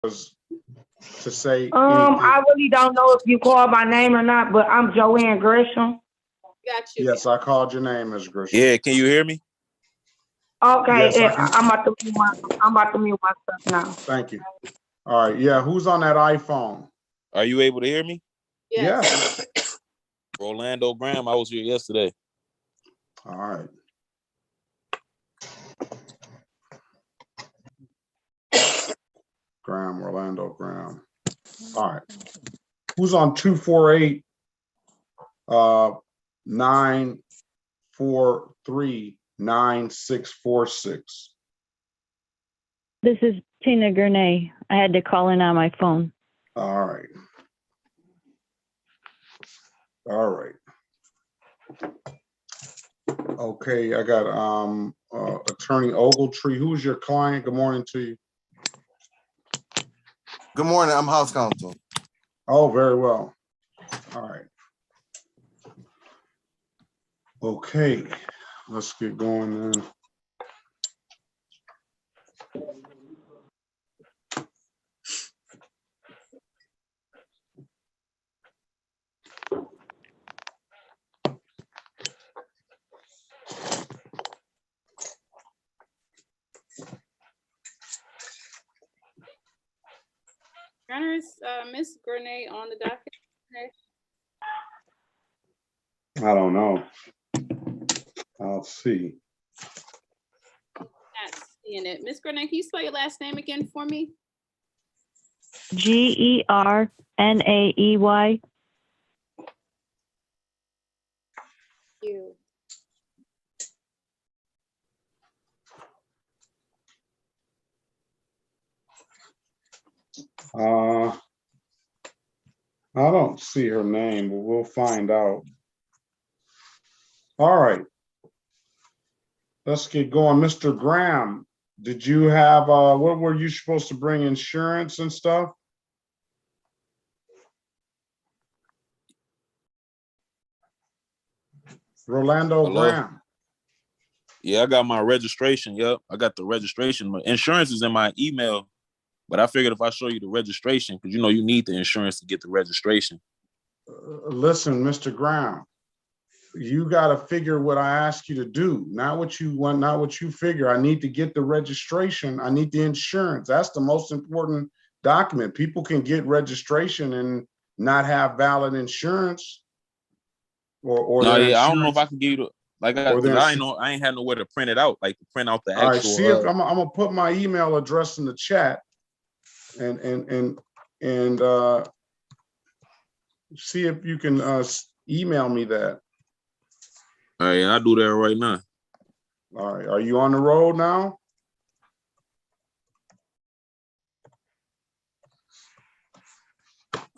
was to say anything. I really don't know if you called my name or not, but I'm Joanne Gresham. Got you. Yes, I called your name, Ms. Gresham. Yeah, can you hear me? Okay, Yes, I'm about to mute myself now. Thank you. All right, yeah, who's on that iPhone? Are you able to hear me? Yes. Orlando Graham, I was here yesterday. All right. Graham, Orlando Graham. All right. Who's on 248 943 9646? This is Tina Gurnay. I had to call in on my phone. All right. All right. Okay, I got Attorney Ogletree. Who's your client? Good morning to you. Good morning. I'm House Counsel. Oh, very well. All right. Okay, let's get going then. Honor, is Ms. Grenay on the docket? I don't know. I'll see. Not seeing it. Ms. Grenay, can you spell your last name again for me? Gernay. You. I don't see her name, but we'll find out. All right. Let's get going. Mr. Graham, did you have, what were you supposed to bring, insurance and stuff? Rolando Hello? Graham. Yeah, I got my registration. Yep, I got the registration. My insurance is in my email, but I figured if I show you the registration, because you know you need the insurance to get the registration. Listen, Mr. Graham, you got to figure what I ask you to do, not what you want, not what you figure. I need to get the registration. I need the insurance. That's the most important document. People can get registration and not have valid insurance. Or No, yeah, insurance. I don't know if I can give you the, like, I ain't had nowhere to print it out, like to print out the actual. All right, see if I'm gonna put my email address in the chat, and see if you can email me that. All right, I'll do that right now. All right, are you on the road now?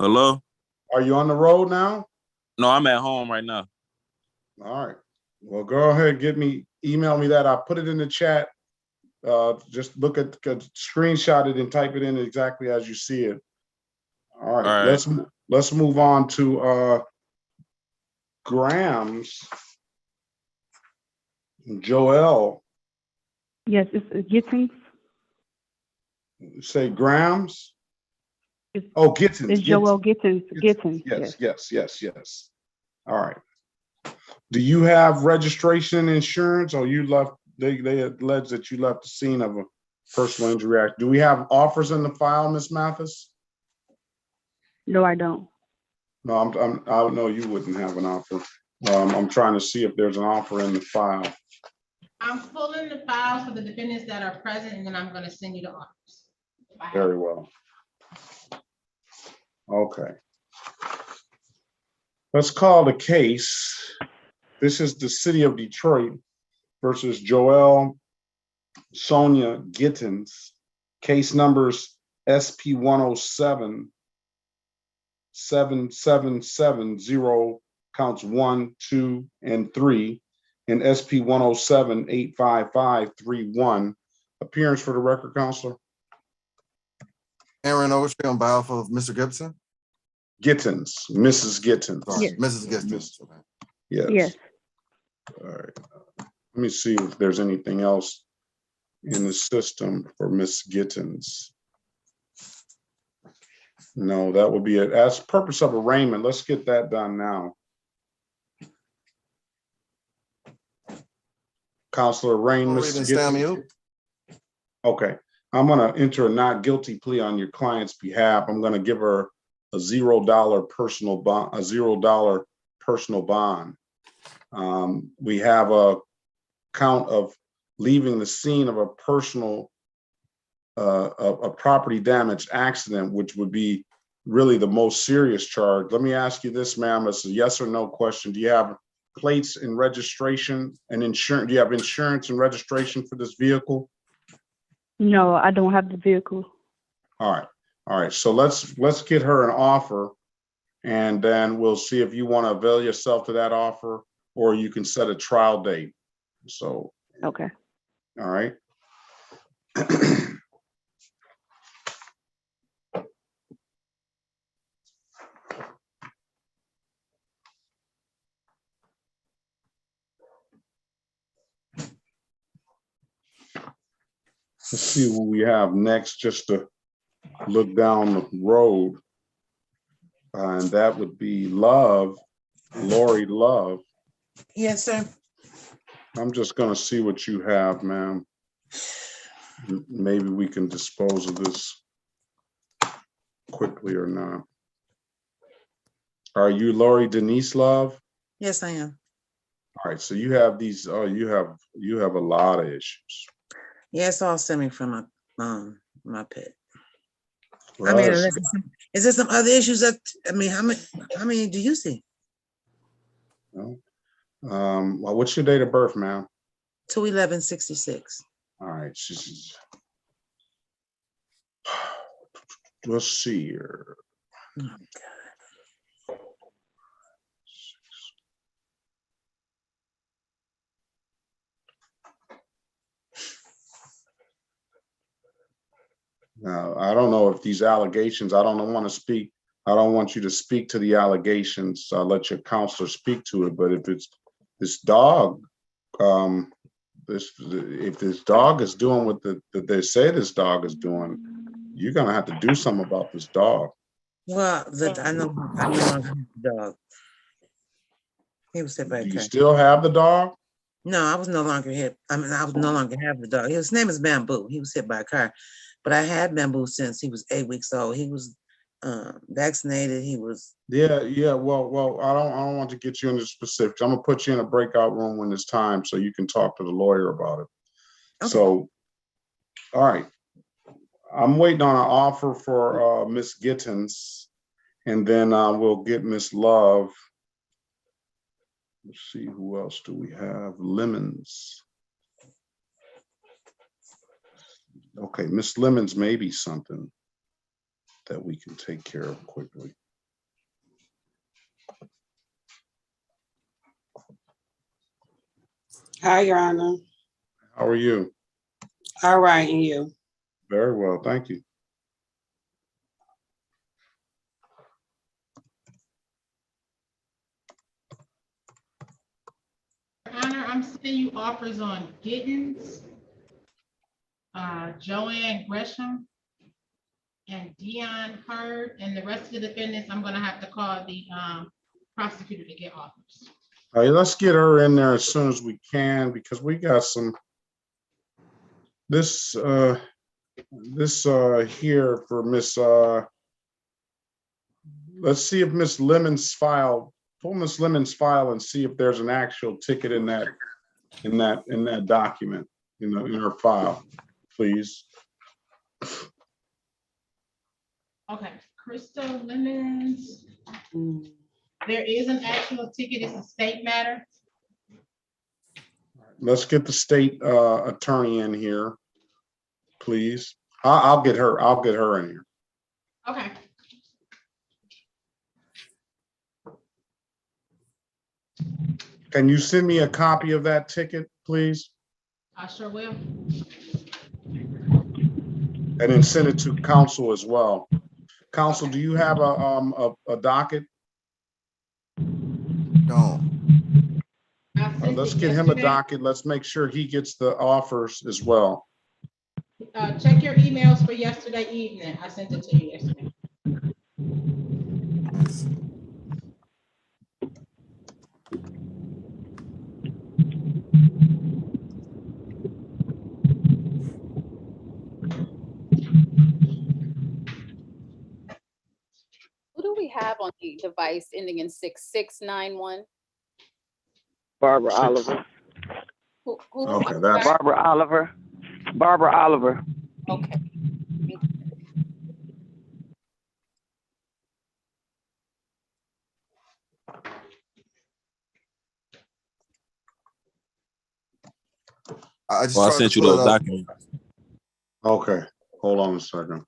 Hello? Are you on the road now? No, I'm at home right now. All right. Well, go ahead, email me that. I'll put it in the chat. Just look at, screenshot it and type it in exactly as you see it. All right. All right. Let's move on to Graham's. Joel. Yes, it's Gittins. Say Graham's. It's Gittins. It's Joel Gittins. Gittins. Yes. All right. Do you have registration and insurance, or you left? They allege that you left the scene of a personal injury act. Do we have offers in the file, Ms. Mathis? No, I don't. No, I know you wouldn't have an offer. I'm trying to see if there's an offer in the file. I'm pulling the files for the defendants that are present, and then I'm going to send you the offers. Very well. Okay. Let's call the case. This is the City of Detroit versus Joel Sonia Gittins. Case numbers SP 107 7770 counts 1, 2, and 3, and SP 107 85531. Appearance for the record, Counselor. Aaron Overstreet on behalf of Mr. Gibson. Gittins, Mrs. Gittins. Sorry, Yes. Mrs. Gittins. Yes. Yes. All right. Let me see if there's anything else in the system for Miss Gittins. No, that would be it. As purpose of arraignment, let's get that done now. Counselor Rain, I'll Mr. read and Gibson. stand mute. Okay, I'm gonna enter a not guilty plea on your client's behalf. I'm gonna give her a $0 personal bond, a $0 personal bond. We have a count of leaving the scene of a personal, a property damage accident, which would be really the most serious charge. Let me ask you this, ma'am, it's a yes or no question. Do you have plates and registration and insurance? Do you have insurance and registration for this vehicle? No, I don't have the vehicle. All right. So let's get her an offer, and then we'll see if you want to avail yourself to that offer, or you can set a trial date. So, Okay. all right. Let's see what we have next, just to look down the road. And that would be Love, Lori Love. Yes, sir. I'm just gonna see what you have, ma'am. Maybe we can dispose of this quickly or not. Are you Lori Denise Love? Yes, I am. All right, so you have these, oh, you have a lot of issues. Yeah, it's all stemming from my pet. Well, I mean, it's- is there some other issues that, I mean, how many do you see? well, what's your date of birth, ma'am? 2/11/66. All right, she's, let's see here. Oh, God. Now, I don't know if these allegations, I don't want to speak. I don't want you to speak to the allegations. I'll let your counselor speak to it. But if it's this dog, if this dog is doing what they say this dog is doing, you're gonna have to do something about this dog. Well, I no longer have the dog. He was hit by a Do you car. still have the dog? No, I was no longer hit. I mean, I was no longer have the dog. His name is Bamboo. He was hit by a car, but I had Bamboo since he was 8 weeks old. He was vaccinated. He was. Yeah. Well, I don't want to get you into specifics. I'm gonna put you in a breakout room when it's time so you can talk to the lawyer about it. Okay. So, all right. I'm waiting on an offer for Miss Gittens, and then we'll get Miss Love. Let's see, who else do we have? Lemons. Okay, Miss Lemons may be something that we can take care of quickly. Hi, Your Honor. How are you? All right, and you? Very well, thank you. Your Honor, I'm sending you offers on Gittens, Joanne Gresham, and Dion Hurd, and the rest of the defendants, I'm gonna have to call the prosecutor to get offers. All right, let's get her in there as soon as we can, because we got some, this here for Miss, let's see if Miss Lemon's file, pull Miss Lemon's file and see if there's an actual ticket in that document, in her file, please. Okay, Crystal Lemons. There is an actual ticket, it's a state matter. Let's get the state attorney in here, please. I'll get her in here. Okay. Can you send me a copy of that ticket, please? I sure will. And then send it to counsel as well. Counsel, do you have a docket? No. Let's get him a docket. Let's make sure he gets the offers as well. Check your emails for yesterday evening. I sent it to you yesterday. have on the device ending in 6691? Barbara Six. Oliver. Who? Okay, that's Barbara Oliver. Barbara Oliver. Okay. I just Well, I tried sent to you pull those it up. documents. okay. Hold on a second.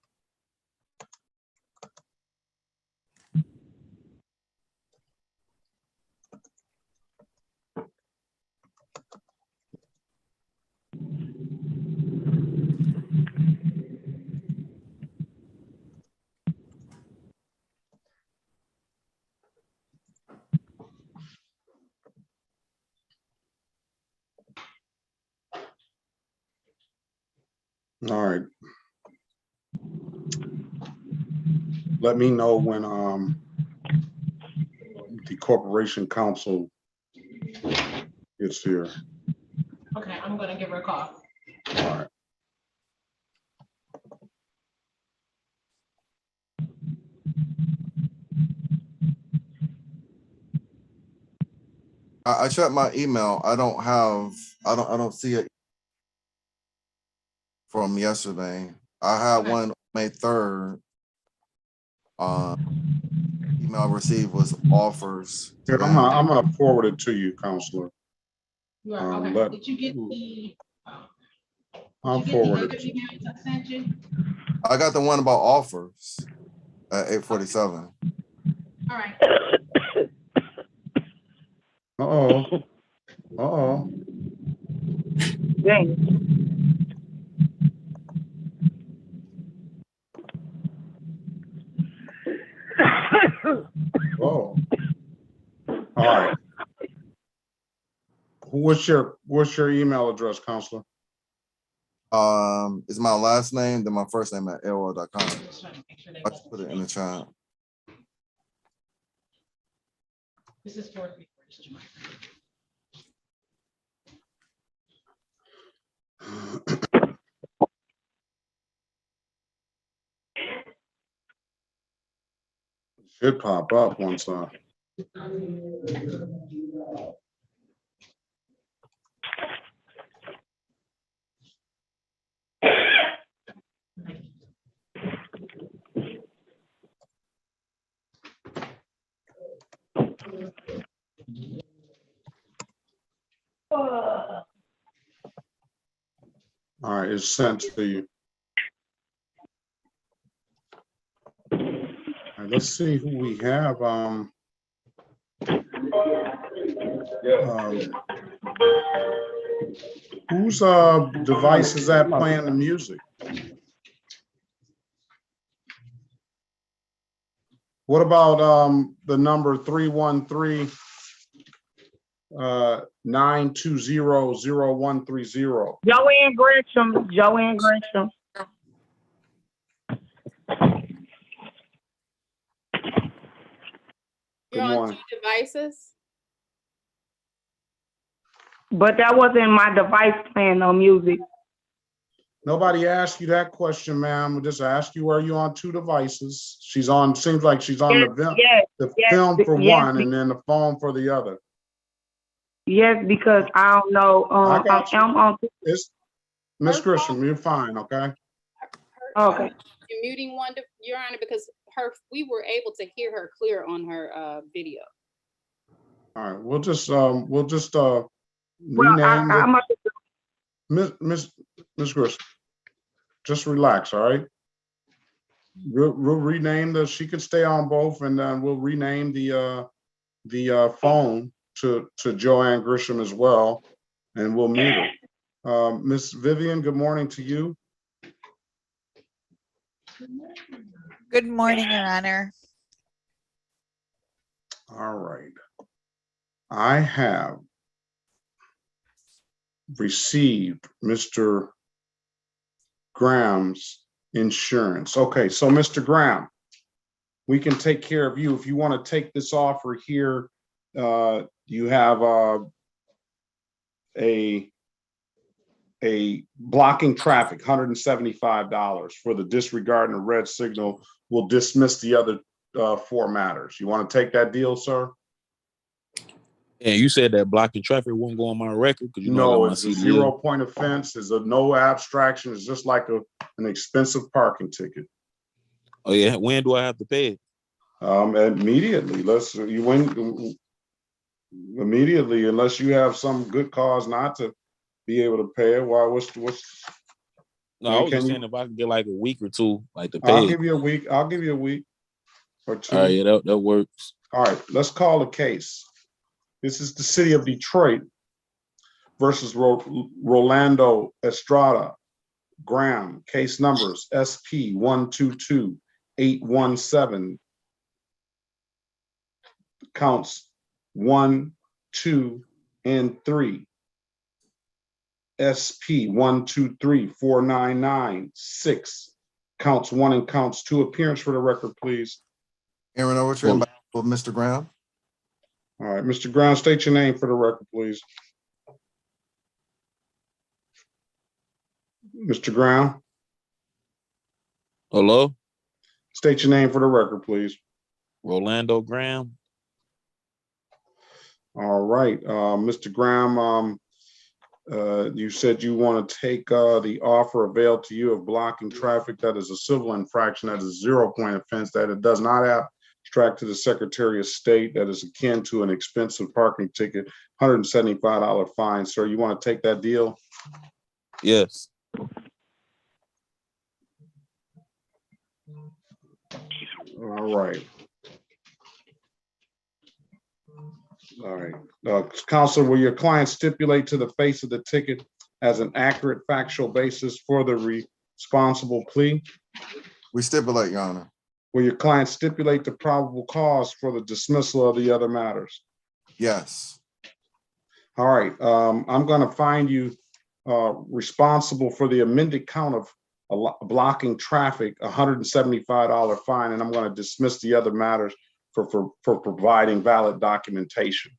All right. Let me know when the corporation counsel gets here. Okay, I'm gonna give her a call. All right. I checked my email. I don't see it from yesterday. I had Okay. one May 3rd. Email I received was offers. Here, I'm gonna forward it to you, counselor. You are, okay. Let- Did you get the? I'll Did you get the forward other it to you. emails I sent you? I got the one about offers at 8:47. All right. Uh-oh. Uh-oh. Dang. Oh. All right. What's your email address, counselor? It's my last name, then my first name at AOL.com. Just trying to make sure they I just put it in the chat. This is 434. This is my- Should pop up once all right, it's sent to you. All right, let's see who we have. Whose device is that playing the music? What about the number 313 920-0130? Joanne Gresham. Joanne Gresham. You're Good on morning. 2 devices? But that wasn't my device playing no music. Nobody asked you that question, ma'am. We just asked you, are you on 2 devices? She's on, seems like she's on Yes, the yes, film for yes, one and then the phone for the other. yes, because I don't know. I got you. I'm on. It's Miss Grisham, you're fine, okay? Okay. You're muting one, Your Honor, because we were able to hear her clear on her video. All right, we'll just Well, rename I it. must. Miss Grisham, just relax, all right? We'll rename she could stay on both, and then we'll rename the phone to Joanne Grisham as well, and we'll mute her. Miss Vivian, good morning to you. Good morning, Your Honor. All right. I have received Mr. Graham's insurance. Okay, so Mr. Graham, we can take care of you. If you want to take this offer here, you have a blocking traffic, $175 for the disregarding the red signal. We'll dismiss the other four matters. You want to take that deal, sir? And you said that blocking traffic won't go on my record because you know I No, got my it's a CDL. 0-point offense. It's a no abstraction. It's just like an expensive parking ticket. Oh yeah, when do I have to pay it? Immediately. You win immediately, unless you have some good cause not to be able to pay it. Why? What's No, I was just saying if I can get like a week or two, like to pay I'll it. give you a week. I'll give you a week or two. All right, yeah, that works. All right, let's call the case. This is the city of Detroit versus Rolando Estrada Graham. Case numbers SP 122817. Counts 1, 2, and 3. SP 1234996. Counts 1 and counts 2. Appearance for the record, please. Aaron Overture and Mr. Graham. All right, Mr. Brown, state your name for the record, please. Mr. Brown. Hello? State your name for the record, please. Rolando Graham. All right, Mr. Graham, you said you want to take the offer availed to you of blocking traffic. That is a civil infraction. That is a 0-point offense. That it does not abstract to the Secretary of State. That is akin to an expensive parking ticket, $175 fine. Sir, you want to take that deal? Yes. All right. All right. Counselor, will your client stipulate to the face of the ticket as an accurate factual basis for the responsible plea? We stipulate, Your Honor. Will your client stipulate the probable cause for the dismissal of the other matters? Yes. All right. I'm going to find you responsible for the amended count of blocking traffic, $175 fine, and I'm going to dismiss the other matters for providing valid documentation.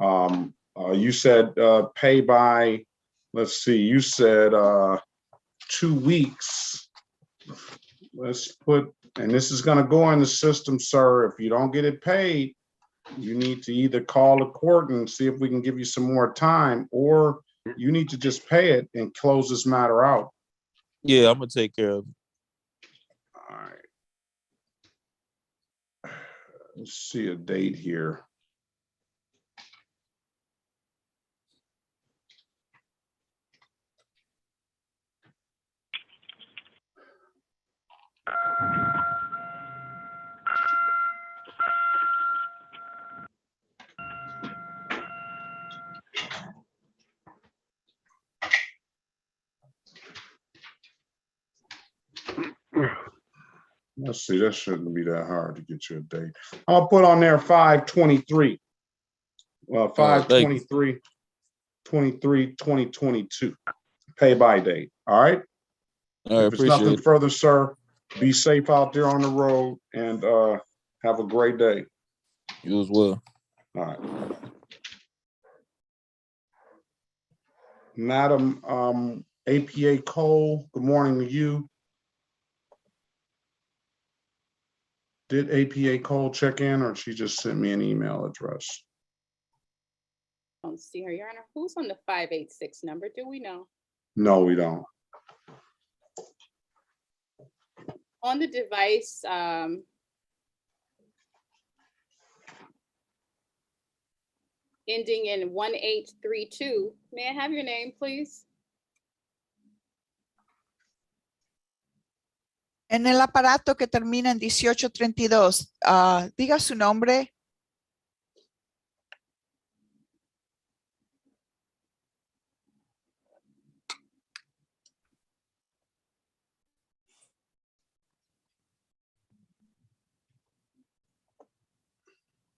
You said pay by, let's see, you said 2 weeks. Let's put, and this is going to go in the system, sir. If you don't get it paid, you need to either call the court and see if we can give you some more time, or you need to just pay it and close this matter out. Yeah, I'm gonna take care of it. All right. Let's see a date here. Let's see, that shouldn't be that hard to get you a date. I'll put on there 5/23. 5/23, 2022. Pay by date. All right. All right, If it's nothing appreciate it. further, sir, be safe out there on the road and have a great day. You as well. All right. Madam APA Cole, good morning to you. Did APA Cole check in, or she just sent me an email address? I don't see her, Your Honor. Who's on the 586 number? Do we know? No, we don't. On the device, ending in 1832, may I have your name, please? En el aparato que termina en 1832, diga su nombre.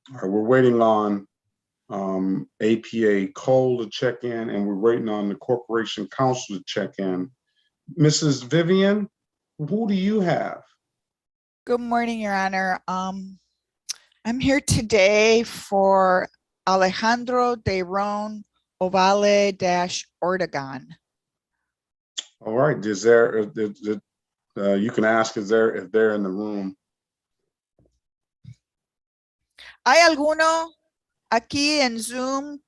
All right, we're waiting on APA Cole to check in, and we're waiting on the Corporation Counsel to check in. Mrs. Vivian, who do you have? Good morning, Your Honor. I'm here today for Alejandro de Ron Ovale-Ortegon. All right, is there, you can ask, if they're in the room. ¿Hay alguno aquí en Zoom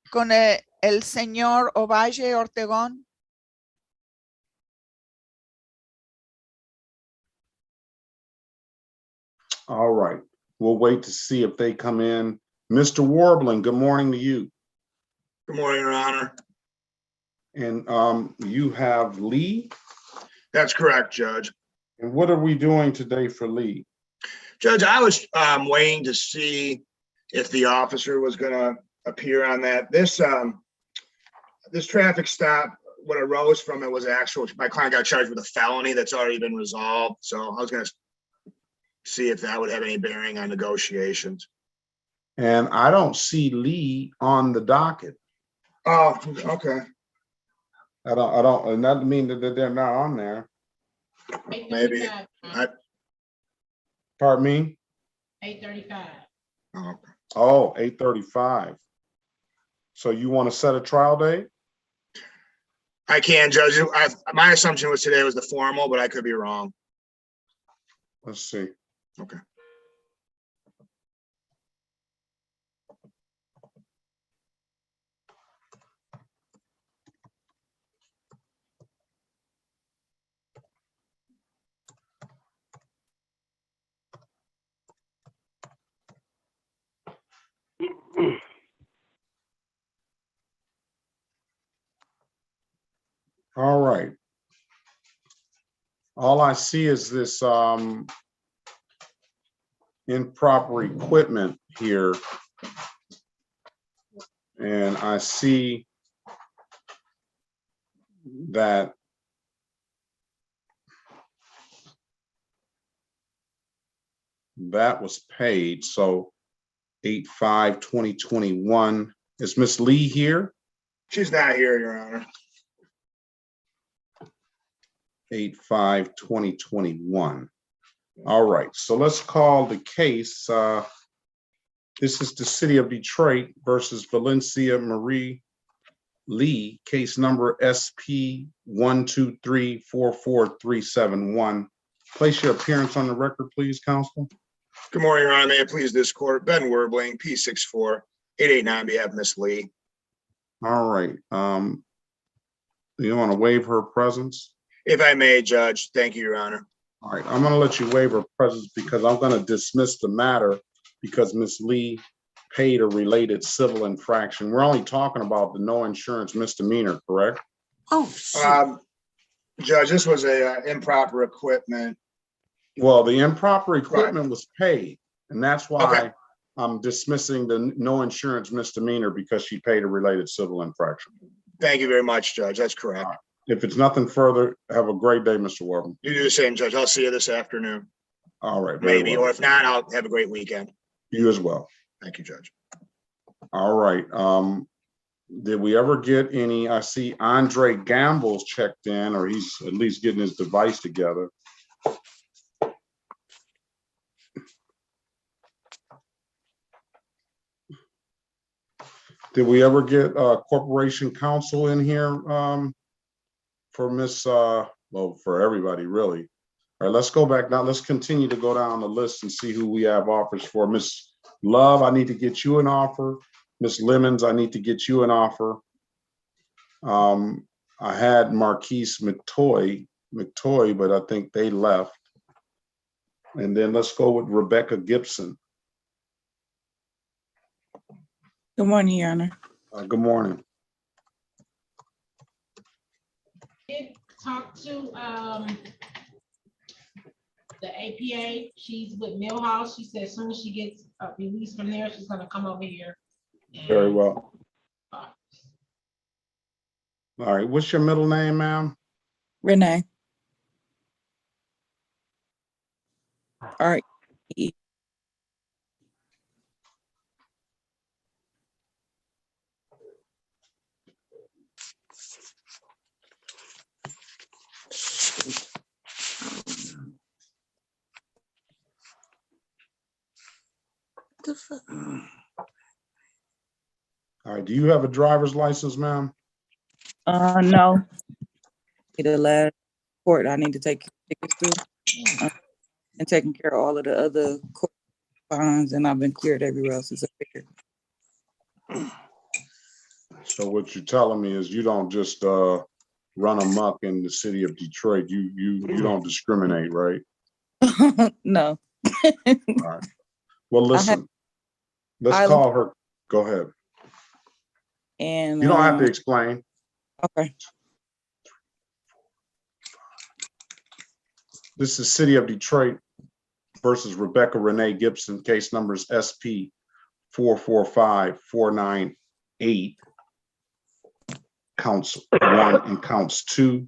con el señor Ovalle Ortegón? All right, we'll wait to see if they come in. Mr. Warbling, good morning to you. Good morning, Your Honor. And you have Lee? That's correct, Judge. And what are we doing today for Lee? Judge, I was waiting to see if the officer was going to appear on that. This traffic stop, what arose from it was actual, my client got charged with a felony that's already been resolved. So I was going to see if that would have any bearing on negotiations. And I don't see Lee on the docket. Oh, okay. I don't, and that mean that they're not on there. Maybe. Pardon me? 8:35. Oh, 8:35. So you want to set a trial date? I can, Judge. My assumption was today was the formal, but I could be wrong. Let's see. Okay. All right. All I see is this improper equipment here. And I see that that was paid. So 8/5/2021. Is Miss Lee here? She's not here, Your Honor. 8/5/2021. All right, so let's call the case. This is the City of Detroit versus Valencia Marie Lee, case number SP 123-44371. Place your appearance on the record, please, counsel. Good morning, Your Honor. May it please this court. Ben Werbling, P64-889 on behalf of Miss Lee. All right. You want to waive her presence? If I may, Judge. Thank you, Your Honor. All right, I'm going to let you waive her presence because I'm going to dismiss the matter because Miss Lee paid a related civil infraction. We're only talking about the no insurance misdemeanor, correct? Oh, Judge, this was a improper equipment. Well, the improper equipment was paid, and that's why Okay. I'm dismissing the no insurance misdemeanor because she paid a related civil infraction. Thank you very much, Judge. That's correct. If it's nothing further, have a great day, Mr. Warden. You do the same, Judge. I'll see you this afternoon. All right. very Maybe, well. or if not, I'll have a great weekend. You as well. Thank you, Judge. All right. Did we ever get any? I see Andre Gamble's checked in, or he's at least getting his device together. Did we ever get corporation counsel in here for Miss, well, for everybody, really? All right, let's go back now. Let's continue to go down the list and see who we have offers for. Miss Love, I need to get you an offer. Miss Lemons, I need to get you an offer. I had Marquise McToy, but I think they left. And then let's go with Rebecca Gibson. Good morning, Your Honor. Good morning. Did talk to the APA. She's with Millhouse. She said as soon as she gets released from there, she's gonna come over here. Very well. All right, what's your middle name, ma'am? Renee. All right. All right, do you have a driver's license, ma'am? No. The last court I need to take tickets to, and taking care of all of the other court bonds, and I've been cleared everywhere else as a figure. So what you're telling me is you don't just run amok in the city of Detroit. You don't discriminate, right? No. All right. Well, listen, let's Island- call her. Go ahead. And You don't have to explain. okay. This is City of Detroit versus Rebecca Renee Gibson. Case numbers SP 445498. Counts 1 and counts 2.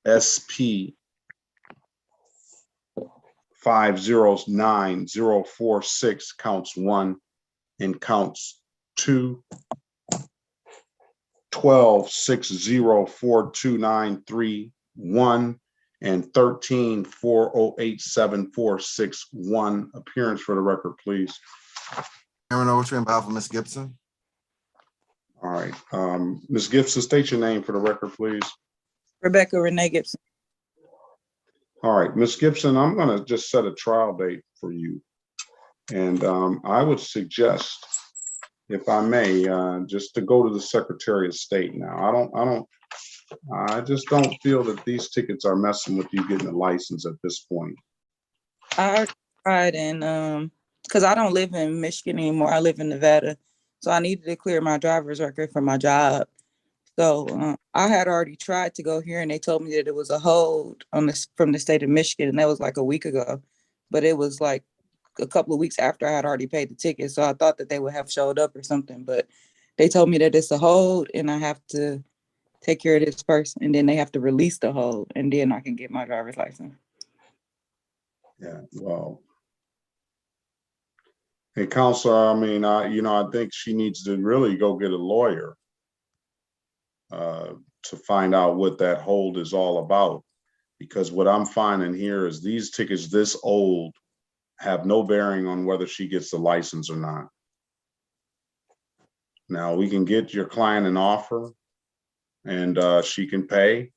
SP 509046 counts 1 and counts 2. 12604293 and 13408746. Appearance for the record, please. Aaron Overtree on behalf of Ms. Gibson. All right. Ms. Gibson, state your name for the record, please. Rebecca Renee Gibson. All right, Ms. Gibson, I'm going to just set a trial date for you. And I would suggest, if I may, just to go to the Secretary of State now. I just don't feel that these tickets are messing with you getting a license at this point. I tried, and because I don't live in Michigan anymore, I live in Nevada. So I needed to clear my driver's record for my job. So I had already tried to go here, and they told me that it was a hold on this from the state of Michigan, and that was like a week ago. But it was like a couple of weeks after I had already paid the ticket, so I thought that they would have showed up or something. But they told me that it's a hold, and I have to take care of this first, and then they have to release the hold, and then I can get my driver's license. Yeah, well, hey, Counselor, I mean, I think she needs to really go get a lawyer to find out what that hold is all about. Because what I'm finding here is these tickets this old have no bearing on whether she gets the license or not. Now, we can get your client an offer and she can pay,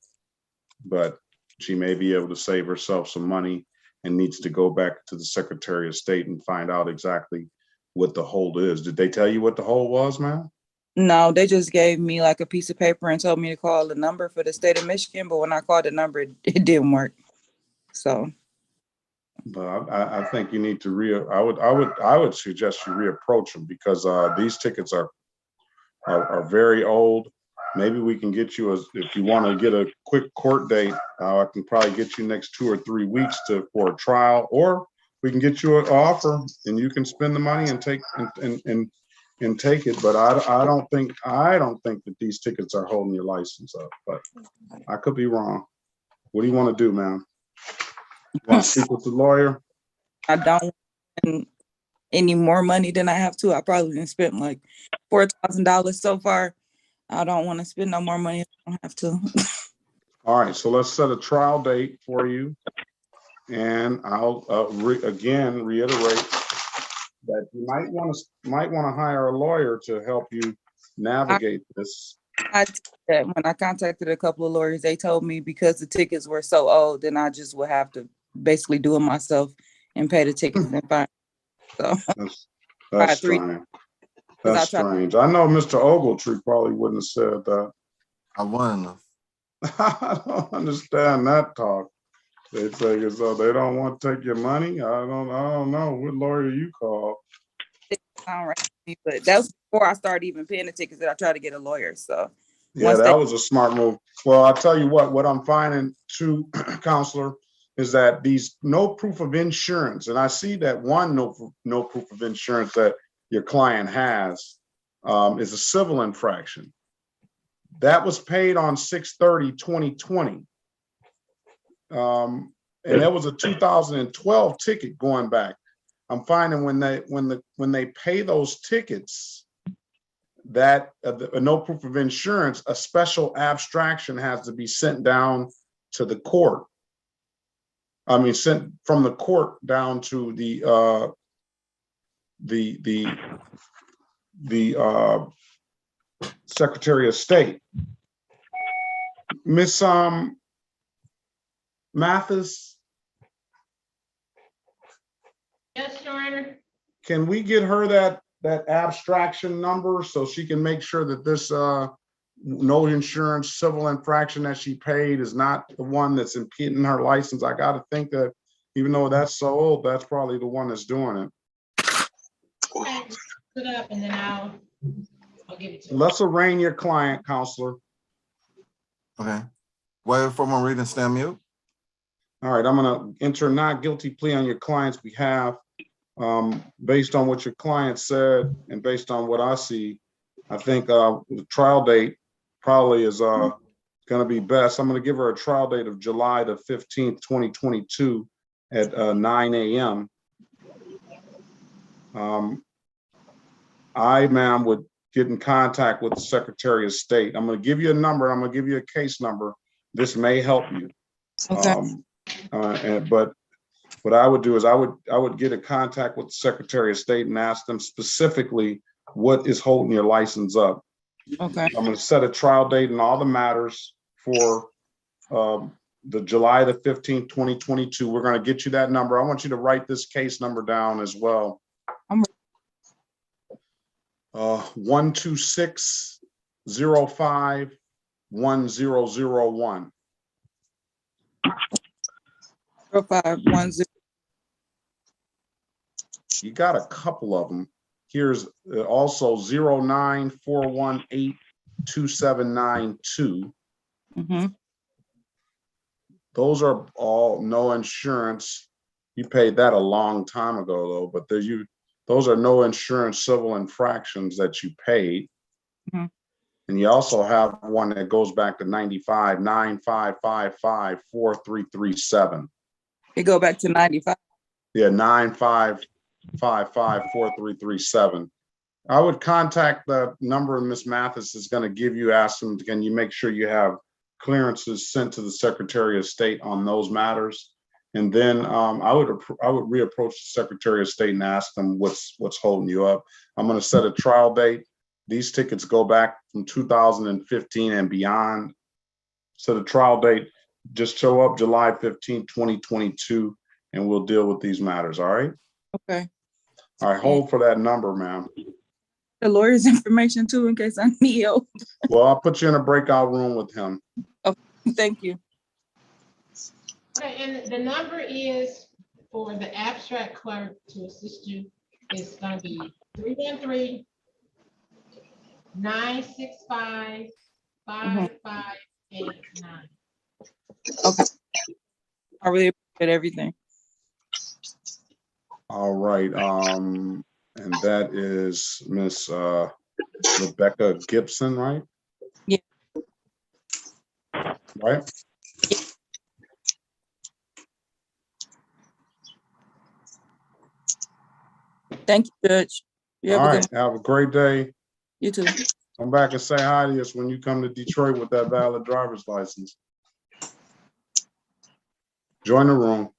but she may be able to save herself some money and needs to go back to the Secretary of State and find out exactly what the hold is. Did they tell you what the hold was, ma'am? No, they just gave me like a piece of paper and told me to call the number for the state of Michigan. But when I called the number, it didn't work. So, but I think you need to I would suggest you reapproach them, because these tickets are very old. Maybe we can get you if you want to get a quick court date, I can probably get you next 2 or 3 weeks for a trial, or we can get you an offer and you can spend the money and take and take it. But I don't think that these tickets are holding your license up, but I could be wrong. What do you want to do, ma'am? You want to speak with the lawyer? I don't want any more money than I have to. I probably done spent like $4,000 so far. I don't want to spend no more money if I don't have to. All right, so let's set a trial date for you. And I'll again reiterate that you might want to hire a lawyer to help you navigate this. I did that. When I contacted a couple of lawyers, they told me because the tickets were so old, then I just would have to basically do it myself and pay the tickets and fine. So That's strange. That's strange. I know Mr. Ogletree probably wouldn't have said that. I wouldn't have. I don't understand that talk. They say so they don't want to take your money. I don't know what lawyer you call. But that was before I started even paying the tickets that I tried to get a lawyer. So yeah, that was a smart move. Well, I'll tell you what I'm finding too, Counselor, is that these no proof of insurance, and I see that one no proof of insurance that your client has is a civil infraction. That was paid on 6/30/2020. And that was a 2012 ticket going back. I'm finding when they pay those tickets, that no proof of insurance, a special abstraction has to be sent down to the court. I mean, sent from the court down to the Secretary of State. Miss Mathis, Yes, Your Honor. Can we get her that abstraction number so she can make sure that this no insurance civil infraction that she paid is not the one that's impeding her license? I gotta think that even though that's so old, that's probably the one that's doing it. Okay, put up and then I'll give it to you. Let's arraign your client, counselor. Okay. Wait for my reading, stand mute. All right, I'm gonna enter not guilty plea on your client's behalf. Based on what your client said and based on what I see, I think the trial date probably is gonna be best. I'm gonna give her a trial date of July the 15th, 2022 at 9 a.m. I, ma'am, would get in contact with the Secretary of State. I'm gonna give you a number. I'm gonna give you a case number. This may help you. Okay. But what I would do is I would get in contact with the Secretary of State and ask them specifically what is holding your license up. Okay. I'm going to set a trial date and all the matters for the July the 15th, 2022. We're going to get you that number. I want you to write this case number down as well. 126051001. 0510. You got a couple of them. Here's also 094182792. Those are all no insurance. You paid that a long time ago though, but those are no insurance civil infractions that you paid. And you also have one that goes back to 95 9555 4337. It go back to 95. Yeah, 9555 4337. I would contact the number Ms. Mathis is going to give you, ask them, can you make sure you have clearances sent to the Secretary of State on those matters? And then I would reapproach the Secretary of State and ask them what's holding you up. I'm going to set a trial date. These tickets go back from 2015 and beyond. So the trial date, just show up July 15, 2022, and we'll deal with these matters, all right? Okay. All right, hold for that number, ma'am. The lawyer's information too, in case I need help. Well, I'll put you in a breakout room with him. Okay, thank you. Okay, and the number is for the abstract clerk to assist you. It's gonna be 313-965-5589. Okay. I really appreciate everything. All right, and that is Miss Rebecca Gibson, right? Yeah. Right? Thank you, Judge. You have All a right, good have a great day. You too. Come back and say hi to us when you come to Detroit with that valid driver's license. Join the room.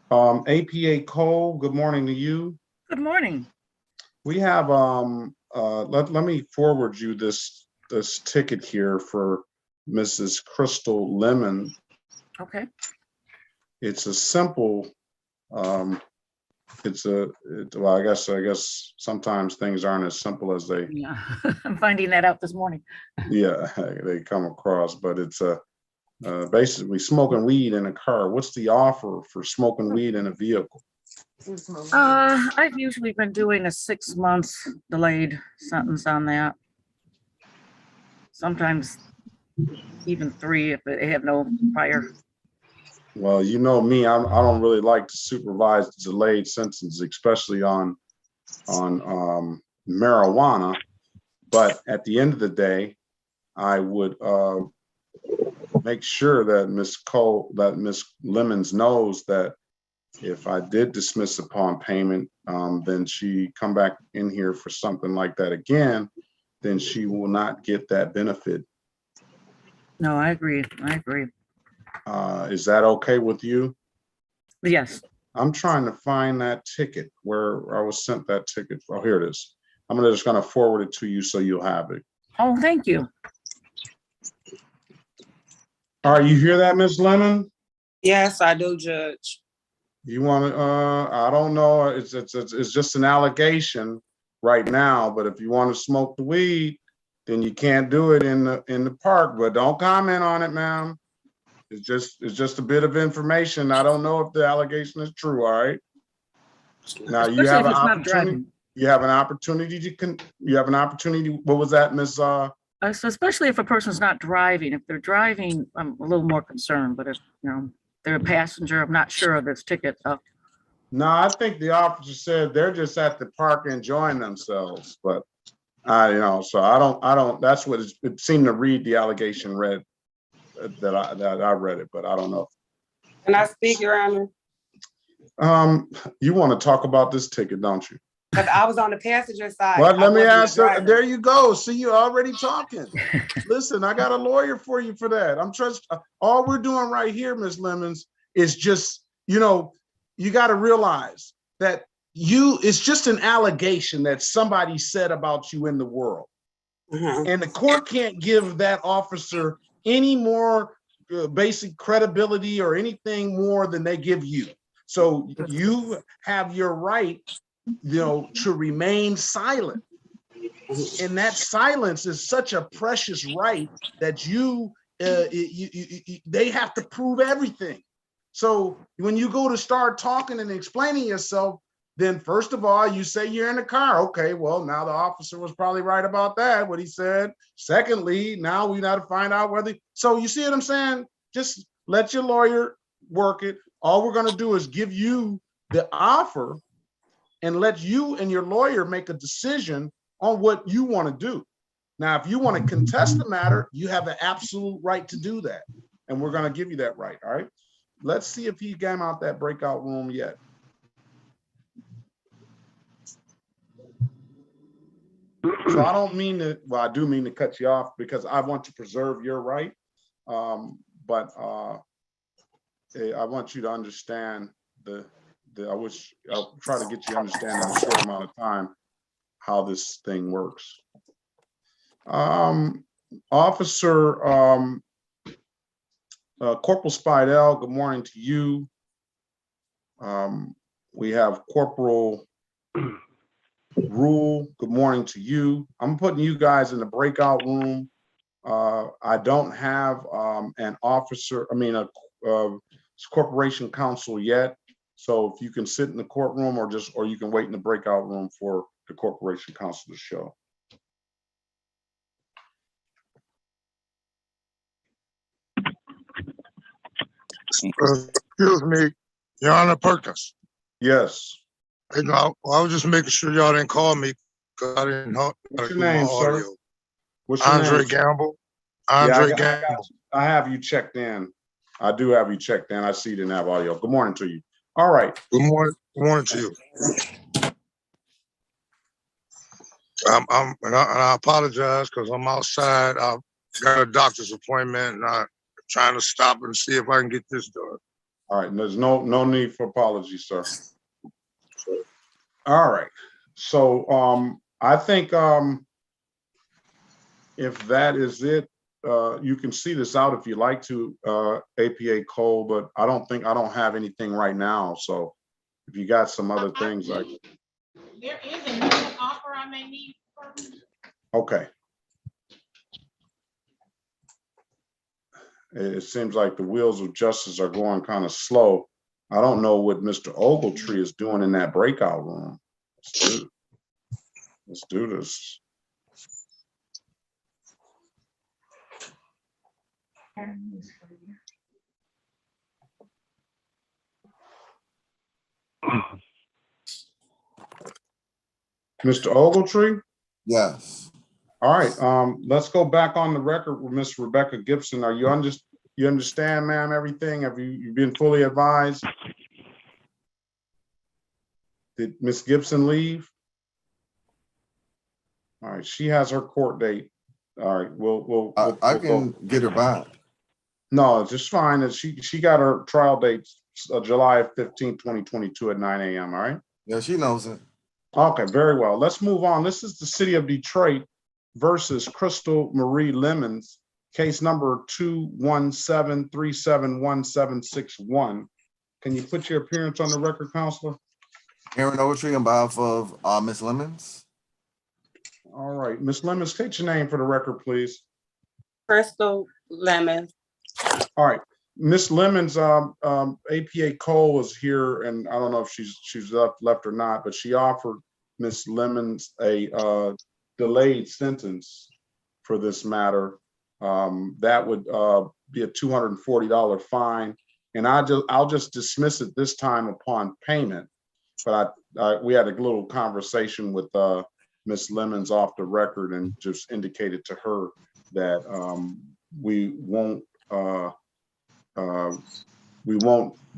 APA Cole, good morning to you. Good morning. We have let me forward you this ticket here for Mrs. Crystal Lemon. Okay. It's a simple well, I guess sometimes things aren't as simple as they Yeah, I'm finding that out this morning. yeah they come across, but it's basically smoking weed in a car. What's the offer for smoking weed in a vehicle? I've usually been doing a 6 months delayed sentence on that. Sometimes even 3 if they have no prior. Well, you know me, I don't really like to supervise delayed sentences, especially on marijuana. But at the end of the day, I would make sure that Miss Lemons knows that if I did dismiss upon payment, then she come back in here for something like that again, then she will not get that benefit. No, I agree. I agree. Is that okay with you? Yes. I'm trying to find that ticket where I was sent that ticket. Oh, here it is. I'm just going to forward it to you so you'll have it. Oh, thank you. All right, you hear that, Miss Lemon? Yes, I do, Judge. You want to, I don't know, it's just an allegation right now, but if you want to smoke the weed, then you can't do it in the park, but don't comment on it, ma'am. It's just a bit of information. I don't know if the allegation is true, all right? Now you Especially have if an it's not opportunity, driving. you have an opportunity you have an opportunity, what was that, Miss? So especially if a person's not driving, if they're driving, I'm a little more concerned, but if, they're a passenger, I'm not sure of this ticket. No, I think the officer said they're just at the park enjoying themselves, but so I don't, that's what it seemed to read, the allegation read, that I read it, but I don't know. Can I speak, Your Honor? You want to talk about this ticket, don't you? Because I was on the passenger side. Well, I let me wasn't the ask, driver. there you go. See, you're already talking. Listen, I got a lawyer for you for that. All we're doing right here, Ms. Lemons, is just, you got to realize that it's just an allegation that somebody said about you in the world. And the court can't give that officer any more basic credibility or anything more than they give you. So you have your right, to remain silent. And that silence is such a precious right that they have to prove everything. So when you go to start talking and explaining yourself, then first of all, you say you're in the car. Okay, well, now the officer was probably right about that, what he said. Secondly, now we got to find out so you see what I'm saying? Just let your lawyer work it. All we're going to do is give you the offer and let you and your lawyer make a decision on what you want to do. Now, if you want to contest the matter, you have the absolute right to do that. And we're going to give you that right, all right? Let's see if he came out that breakout room yet. So I don't mean to, well, I do mean to cut you off because I want to preserve your right. But I want you to understand I'll try to get you to understand in a short amount of time how this thing works. Officer Corporal Spidell, good morning to you. We have Corporal Rule, good morning to you. I'm putting you guys in the breakout room. I don't have a corporation counsel yet. So if you can sit in the courtroom or you can wait in the breakout room for the corporation counsel to show. Excuse me, Your Honor, Perkins. Yes. I was just making sure y'all didn't call me because I didn't know. What's your name, sir? What's your Andre name? Gamble. Yeah, Gamble. I have you checked in. I do have you checked in. I see you didn't have audio. Good morning to you. All right. Good morning. Good morning to you. And I apologize because I'm outside. I've got a doctor's appointment and I'm trying to stop and see if I can get this done. All right. There's no need for apology, sir. All right. So I think if that is it, you can see this out if you like to, APA Cole, but I don't have anything right now. So if you got some other things like. There is another offer I may need. Okay. It seems like the wheels of justice are going kind of slow. I don't know what Mr. Ogletree is doing in that breakout room. Let's do this. Mr. Ogletree? Yes. All right, let's go back on the record with Miss Rebecca Gibson. Are you understand, ma'am, everything? Have you been fully advised? Did Miss Gibson leave? All right, she has her court date. All right, I can get her back. No, it's just fine. That she got her trial date July 15, 2022 at 9 a.m. All right. Yeah, she knows it. Okay, very well. Let's move on. This is the city of Detroit versus Crystal Marie Lemons, case number 217371761. Can you put your appearance on the record, Counselor? Aaron Overtree on behalf of Ms. Lemons. All right, Ms. Lemons, state your name for the record, please. Crystal Lemon. All right, Ms. Lemons, APA Cole is here, and I don't know if she's left or not, but she offered Ms. Lemons a delayed sentence for this matter. That would be a $240 fine, and I'll just dismiss it this time upon payment. But we had a little conversation with Ms. Lemons off the record and just indicated to her that we won't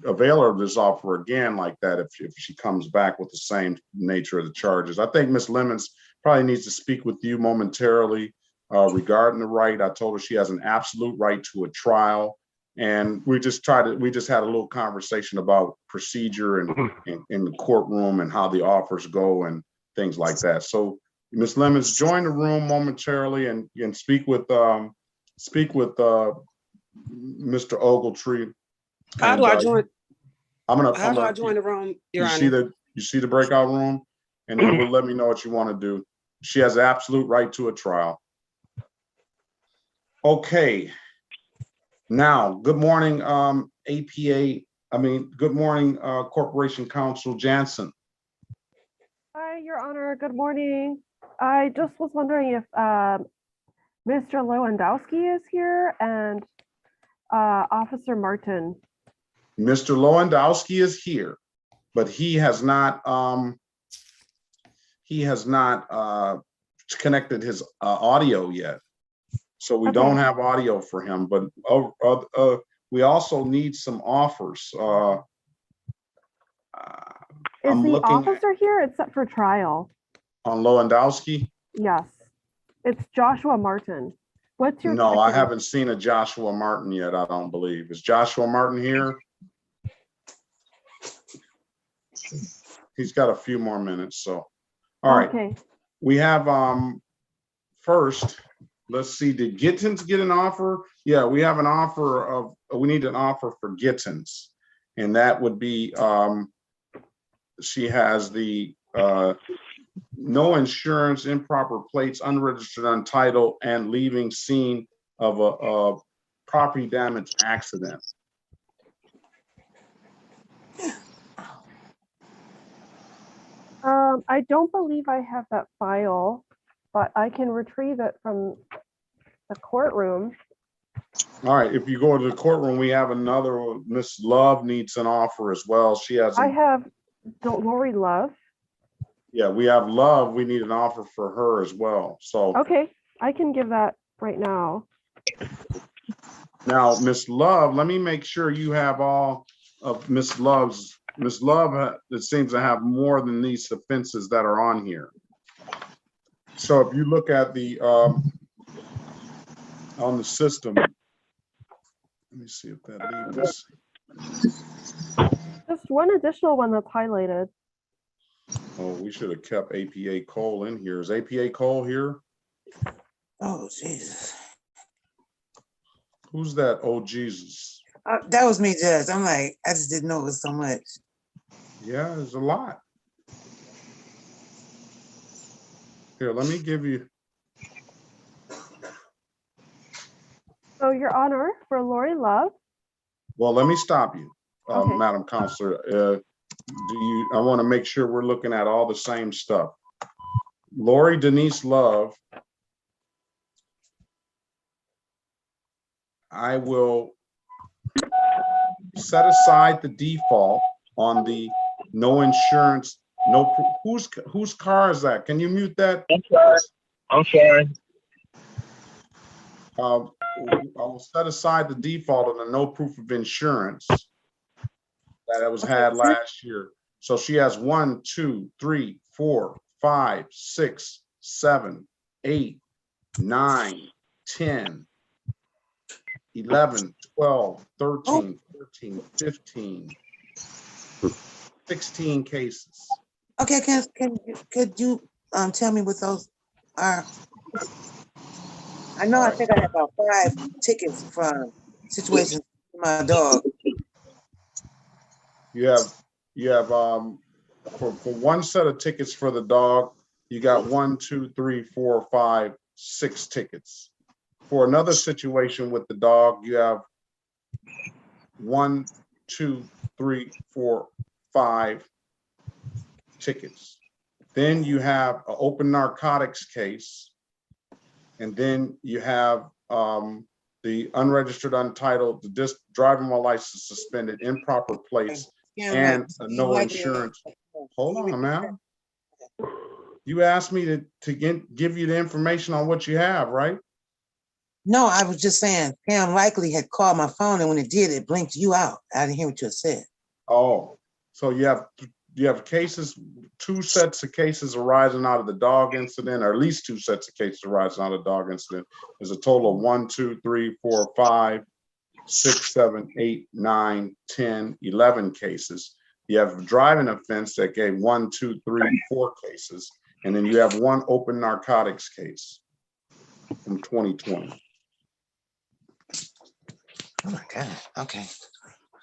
avail her of this offer again like that if she comes back with the same nature of the charges. I think Ms. Lemons probably needs to speak with you momentarily regarding the right. I told her she has an absolute right to a trial. And we just had a little conversation about procedure and in the courtroom and how the offers go and things like that. So Ms. Lemons, join the room momentarily and speak with Mr. Ogletree. How do I join? How do I join the room, Your you Honor? see the breakout room, and then we'll let me know what you want to do. She has absolute right to a trial. Okay. Now, good morning, good morning, Corporation Counsel Jansen. Hi, Your Honor. Good morning. I just was wondering if Mr. Lewandowski is here and Officer Martin. Mr. Lewandowski is here, but he has not connected his audio yet. So we don't have audio for him, but we also need some offers. Is the officer here? It's set for trial. On Lewandowski? Yes. It's Joshua Martin. What's your No, I ticket? haven't seen a Joshua Martin yet, I don't believe. Is Joshua Martin here? He's got a few more minutes, so. All right. Okay. We have first, let's see, did Gittins get an offer? Yeah, we have an offer we need an offer for Gittins. And that would be, she has the no insurance, improper plates, unregistered, untitled, and leaving scene of a property damage accident. I don't believe I have that file, but I can retrieve it from the courtroom. All right, if you go to the courtroom, we have another one. Miss Love needs an offer as well. She has. I have Lori Love. Yeah, we have Love. We need an offer for her as well. So. Okay, I can give that right now. Now, Miss Love, let me make sure you have all of Miss Love's. Miss Love, it seems to have more than these offenses that are on here. So if you look at the on the system, let me see if that leaves. Just one additional one that's highlighted. Oh, we should have kept APA Cole in here. Is APA Cole here? Oh, Jesus. Who's that? Oh, Jesus. That was me, Judge. I'm like, I just didn't know it was so much. Yeah, there's a lot. Here, let me give you. So, Your Honor, for Lori Love. Well, let me stop you, Okay. Madam Counselor. I want to make sure we're looking at all the same stuff. Lori Denise Love. I will set aside the default on the no insurance, whose car is that? Can you mute that? I'm sorry. I will set aside the default on the no proof of insurance that was had last year. So she has 1, 2, 3, 4, 5, 6, 7, 8, 9, 10, 11, 12, 13, 14, 15, 16 cases. Okay, could you tell me what those are? I know I think I have about 5 tickets from situations with my dog. you have for one set of tickets for the dog, you got 1, 2, 3, 4, 5, 6 tickets. For another situation with the dog, you have 1, 2, 3, 4, 5 tickets. Then you have an open narcotics case, and then you have the unregistered, untitled, the driving while license suspended, improper place, and no insurance. Hold on, ma'am. You asked me to give you the information on what you have, right? No, I was just saying, Pam likely had called my phone, and when it did, it blinked you out. I didn't hear what you had said. Oh, so you have cases, 2 sets of cases arising out of the dog incident, or at least 2 sets of cases arising out of the dog incident. There's a total of 1, 2, 3, 4, 5, 6, 7, 8, 9, 10, 11 cases. You have a driving offense that gave 1, 2, 3, 4 cases, and then you have 1 open narcotics case from 2020. Oh my God. Okay.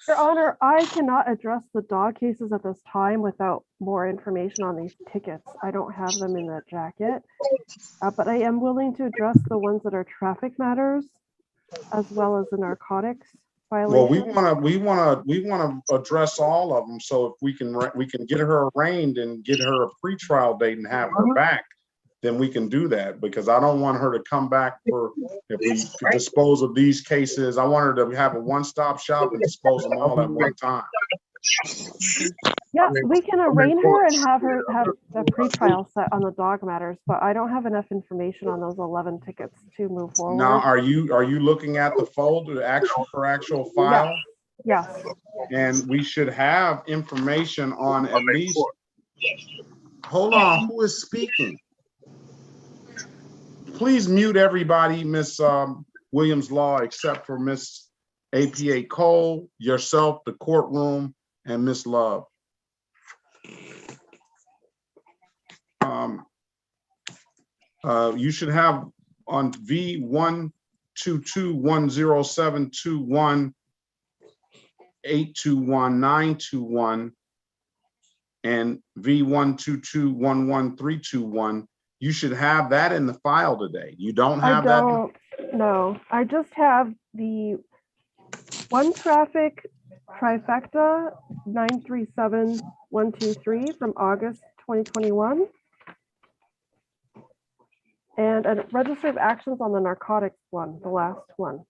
Your Honor, I cannot address the dog cases at this time without more information on these tickets. I don't have them in the jacket, but I am willing to address the ones that are traffic matters, as well as the narcotics violation. Well, we want to address all of them. So if we can get her arraigned and get her a pretrial date and have her back, then we can do that, because I don't want her to come back if we dispose of these cases. I want her to have a one-stop shop and dispose them all at one time. Yeah, we can arraign her and have her have a pretrial set on the dog matters, but I don't have enough information on those 11 tickets to move forward. Now, are you looking at the folder, actual file? Yes. And we should have information on at least. Hold on, who is speaking? Please mute everybody, Miss Williams Law, except for Miss APA Cole, yourself, the courtroom, and Miss Love. You should have on V12210721821 821-921 and V12211-321. You should have that in the file today. You don't have that? No, I just have the one traffic trifecta 937123 from August 2021. And a register of actions on the narcotics one, the last one,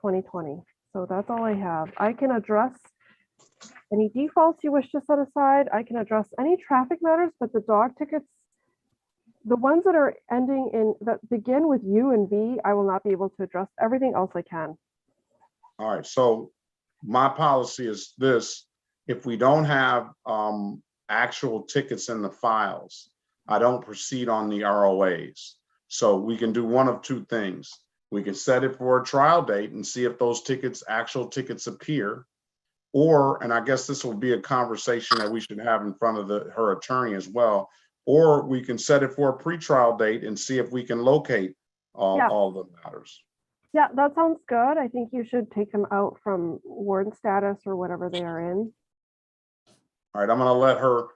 2020. So that's all I have. I can address any defaults you wish to set aside. I can address any traffic matters, but the dog tickets, the ones that are ending in, that begin with U and V, I will not be able to address. Everything else I can. All right, so my policy is this: if we don't have actual tickets in the files, I don't proceed on the ROAs. So we can do one of 2 things. We can set it for a trial date and see if those actual tickets appear, or, and I guess this will be a conversation that we should have in front of her attorney as well, or we can set it for a pretrial date and see if we can locate all the matters. Yeah, that sounds good. I think you should take them out from warrant status or whatever they are in. All right, I'm gonna let her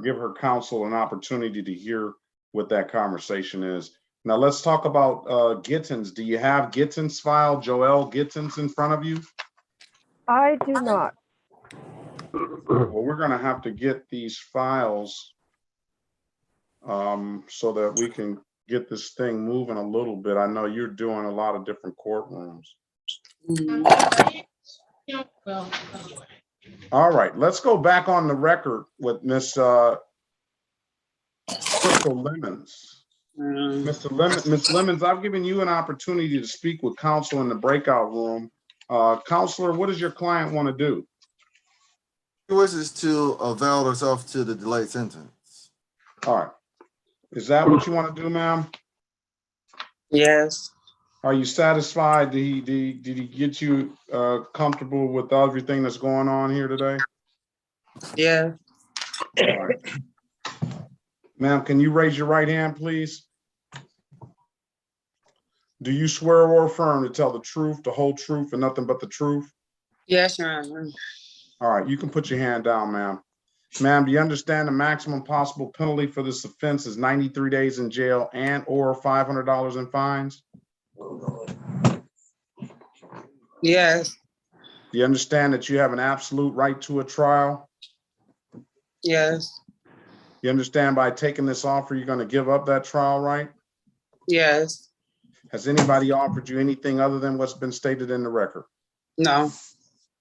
give her counsel an opportunity to hear what that conversation is. Now let's talk about Gittins. Do you have Gittins file, Joel Gittins, in front of you? I do not. Well, we're gonna have to get these files so that we can get this thing moving a little bit. I know you're doing a lot of different courtrooms. All right, let's go back on the record with Miss Crystal Lemons. Miss Lemons, I've given you an opportunity to speak with counsel in the breakout room. Counselor, what does your client want to do? She wishes to avail herself to the delayed sentence. All right. Is that what you want to do, ma'am? Yes. Are you satisfied? Did he get you comfortable with everything that's going on here today? Yeah. All right. Ma'am, can you raise your right hand, please? Do you swear or affirm to tell the truth, the whole truth, and nothing but the truth? Yes, Your Honor. All right, you can put your hand down, ma'am. Ma'am, do you understand the maximum possible penalty for this offense is 93 days in jail and or $500 in fines? Yes, Do you understand that you have an absolute right to a trial? yes, You understand by taking this offer, you're going to give up that trial right? yes, Has anybody offered you anything other than what's been stated in the record? no,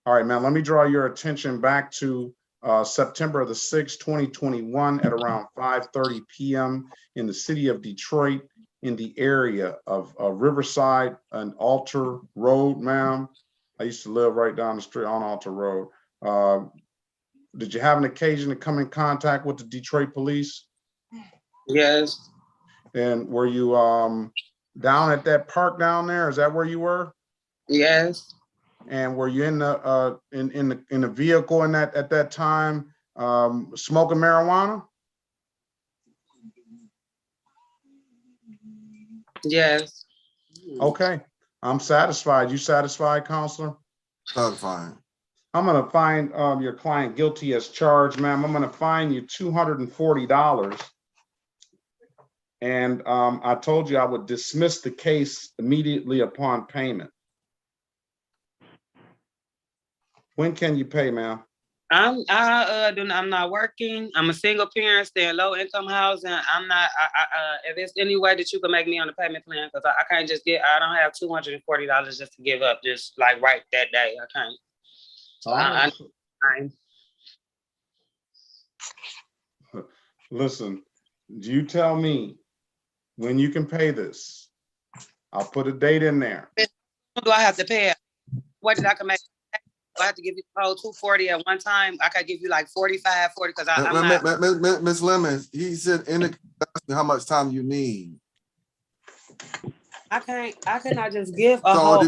All right, man, let me draw your attention back to September the 6th, 2021 at around 5:30 p.m. in the city of Detroit in the area of Riverside and Alter Road, ma'am. I used to live right down the street on Alter Road. Did you have an occasion to come in contact with the Detroit police? yes, And were you down at that park down there? Is that where you were? yes, And were you in the vehicle in that at that time smoking marijuana? yes. Okay, I'm satisfied. You satisfied, counselor? Satisfying. I'm gonna find your client guilty as charged, ma'am. I'm gonna fine you $240. And I told you I would dismiss the case immediately upon payment. When can you pay, ma'am? I'm not working. I'm a single parent, stay in low income housing. I'm not. If there's any way that you can make me on the payment plan, because I can't just get. I don't have $240 just to give up, just like right that day. I can't. So Listen, you tell me when you can pay this. I'll put a date in there. Do I have to pay it? What did I can make? I have to give you the whole 240 at one time. I could give you like 45, 40 because I'm not. Miss Lemons, he said how much time you need. I cannot just give a whole.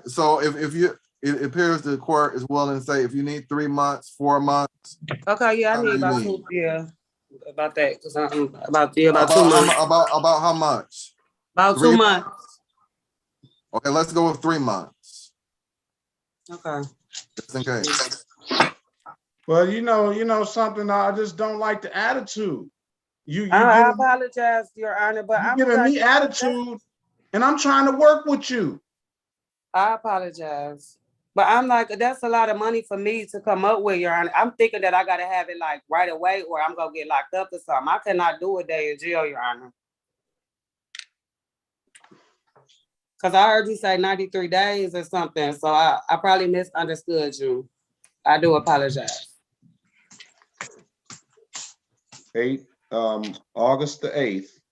So if you, it appears the court is willing to say if you need 3 months, 4 months. Okay, yeah, I need about 2. Yeah, about that because I'm about 2 months. About how much? About 2 months. Okay, let's go with 3 months. Okay. Just in case. Well, you know something. I just don't like the attitude. I apologize, Your Honor, but I'm giving me attitude, and I'm trying to work with you. I apologize, but I'm like, that's a lot of money for me to come up with, Your Honor. I'm thinking that I gotta have it like right away, or I'm gonna get locked up or something. I cannot do a day in jail, Your Honor. Because I heard you say 93 days or something, so I probably misunderstood you. I do apologize. August the 8th,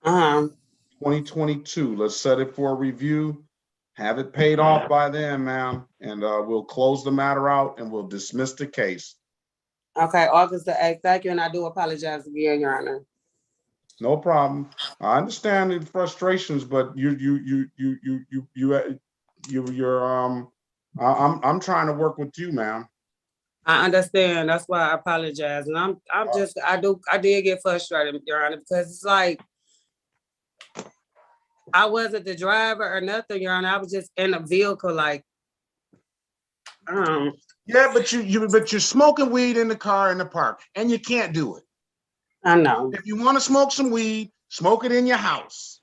2022. Let's set it for a review. Have it paid off by then, ma'am, and we'll close the matter out and we'll dismiss the case. Okay, August the 8th. Thank you, and I do apologize again, Your Honor. No problem. I understand the frustrations, but I'm trying to work with you, ma'am. I understand. That's why I apologize. And I did get frustrated, Your Honor, because it's like I wasn't the driver or nothing, Your Honor. I was just in a vehicle, like Yeah, but you're smoking weed in the car in the park, and you can't do it. I know. If you want to smoke some weed, smoke it in your house.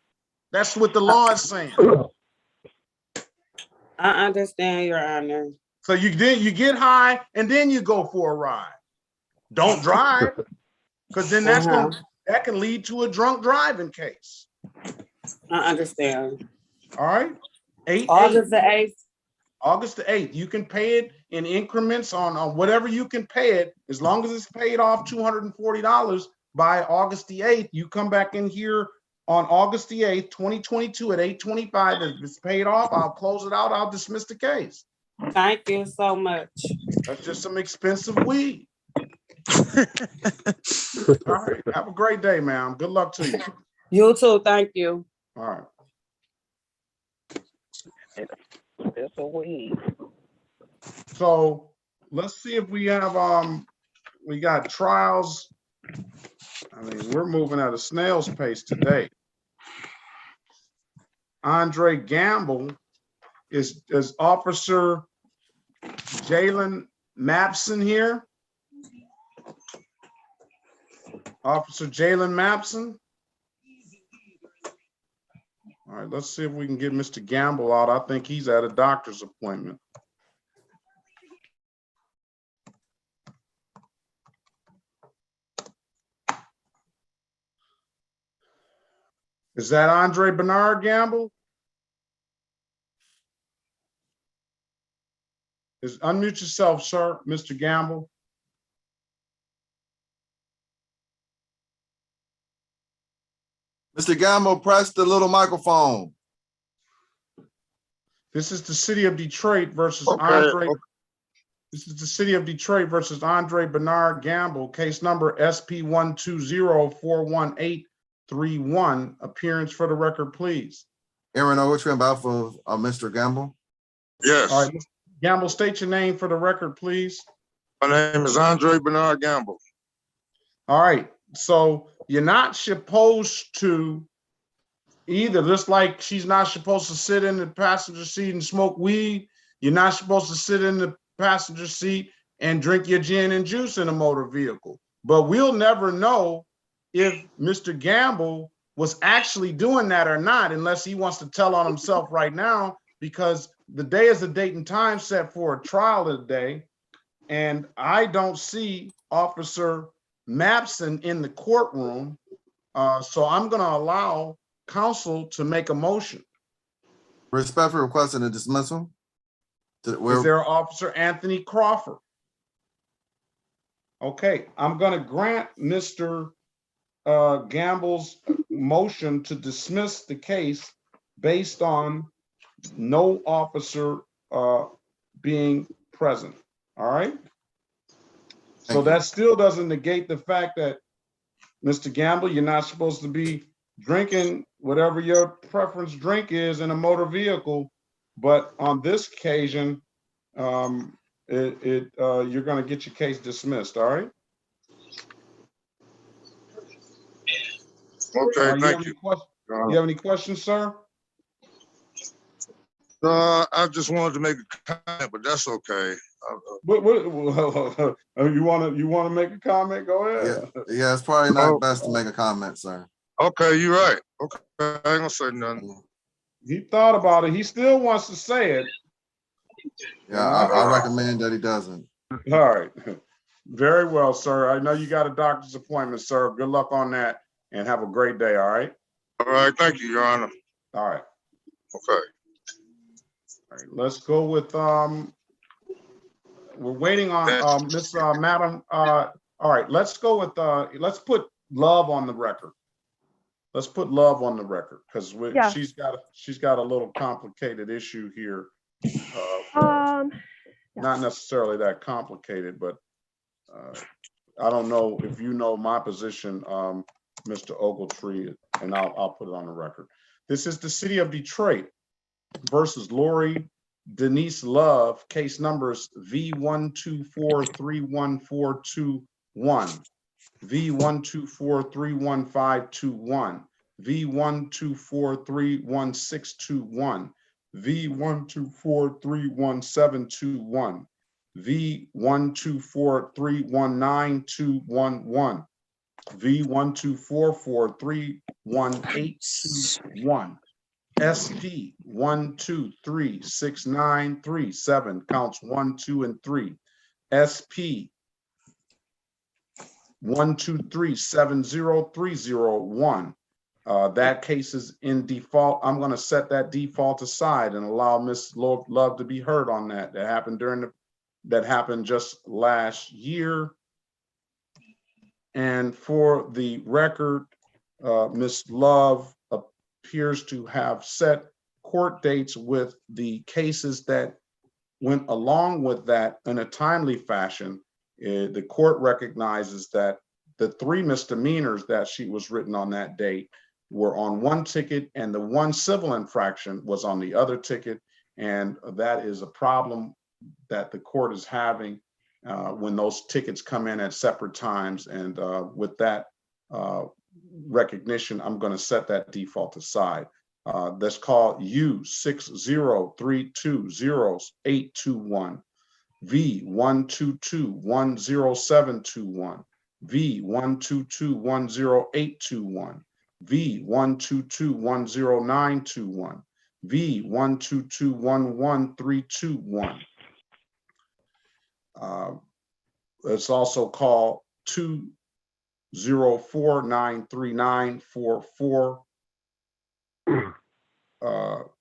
That's what the law is saying. I understand, Your Honor. So you get high and then you go for a ride. Don't drive, because then that can lead to a drunk driving case. I understand. All right. August the 8th. August the 8th. You can pay it in increments on whatever you can pay it, as long as it's paid off $240 by August the 8th. You come back in here on August the 8th, 2022 at 8:25. If it's paid off, I'll close it out. I'll dismiss the case. Thank you so much. That's just some expensive weed. All right. Have a great day, ma'am. Good luck to you. You too. Thank you. All right. It's a weed. So let's see if we have we got trials. I mean, we're moving at a snail's pace today. Andre Gamble is Officer Jalen Mapson here? Officer Jalen Mapson? All right, let's see if we can get Mr. Gamble out. I think he's at a doctor's appointment. Is that Andre Bernard Gamble? Unmute yourself, sir, Mr. Gamble. Mr. Gamble, press the little microphone. This is the city of Detroit versus Andre. This is the city of Detroit versus Andre Bernard Gamble, case number SP120418131. Appearance for the record, please. Aaron Ogletree on behalf of Mr. Gamble. Yes. All right, Mr. Gamble, state your name for the record, please. My name is Andre Bernard Gamble. All right, so you're not supposed to either, just like she's not supposed to sit in the passenger seat and smoke weed, you're not supposed to sit in the passenger seat and drink your gin and juice in a motor vehicle. But we'll never know if Mr. Gamble was actually doing that or not, unless he wants to tell on himself right now, because the day is a date and time set for a trial today, and I don't see Officer Mapson in the courtroom, so I'm going to allow counsel to make a motion. Respectfully requesting a dismissal. Is there Officer Anthony Crawford? Okay, I'm going to grant Mr. Gamble's motion to dismiss the case based on no officer being present. All right. So that still doesn't negate the fact that, Mr. Gamble, you're not supposed to be drinking whatever your preference drink is in a motor vehicle. But on this occasion, you're going to get your case dismissed. All right. Okay, thank you. You have any questions, sir? I just wanted to make a comment, but that's okay. You want to make a comment? Go ahead. Yeah, it's probably not best to make a comment, sir. Okay, you're right. Okay, I ain't gonna say nothing. He thought about it. He still wants to say it. Yeah, I recommend that he doesn't. All right. Very well, sir. I know you got a doctor's appointment, sir. Good luck on that and have a great day. All right. All right. Thank you, Your Honor. All right. Okay. All right. Let's go with we're waiting on Miss Madam. All right. Let's go with let's put Love on the record. Let's put Love on the record because she's got a little complicated issue here. Not necessarily that complicated, but I don't know if you know my position, Mr. Ogletree, and I'll put it on the record. This is the city of Detroit versus Lori Denise Love, case numbers V124314221, V1243151, V1243161, V124311721, V124319211, V124431821, SP 1236937, counts 1, 2, and 3. SP 1237031. That case is in default. I'm going to set that default aside and allow Miss Love to be heard on that. That happened just last year. And for the record, Miss Love appears to have set court dates with the cases that went along with that in a timely fashion. The court recognizes that the 3 misdemeanors that she was written on that date were on one ticket and the one civil infraction was on the other ticket. And that is a problem that the court is having when those tickets come in at separate times. And with that recognition, I'm going to set that default aside. That's called U603200821, V122-10721, V122-10821, V122-10921, V122-11321. Let's also call 204-939-44.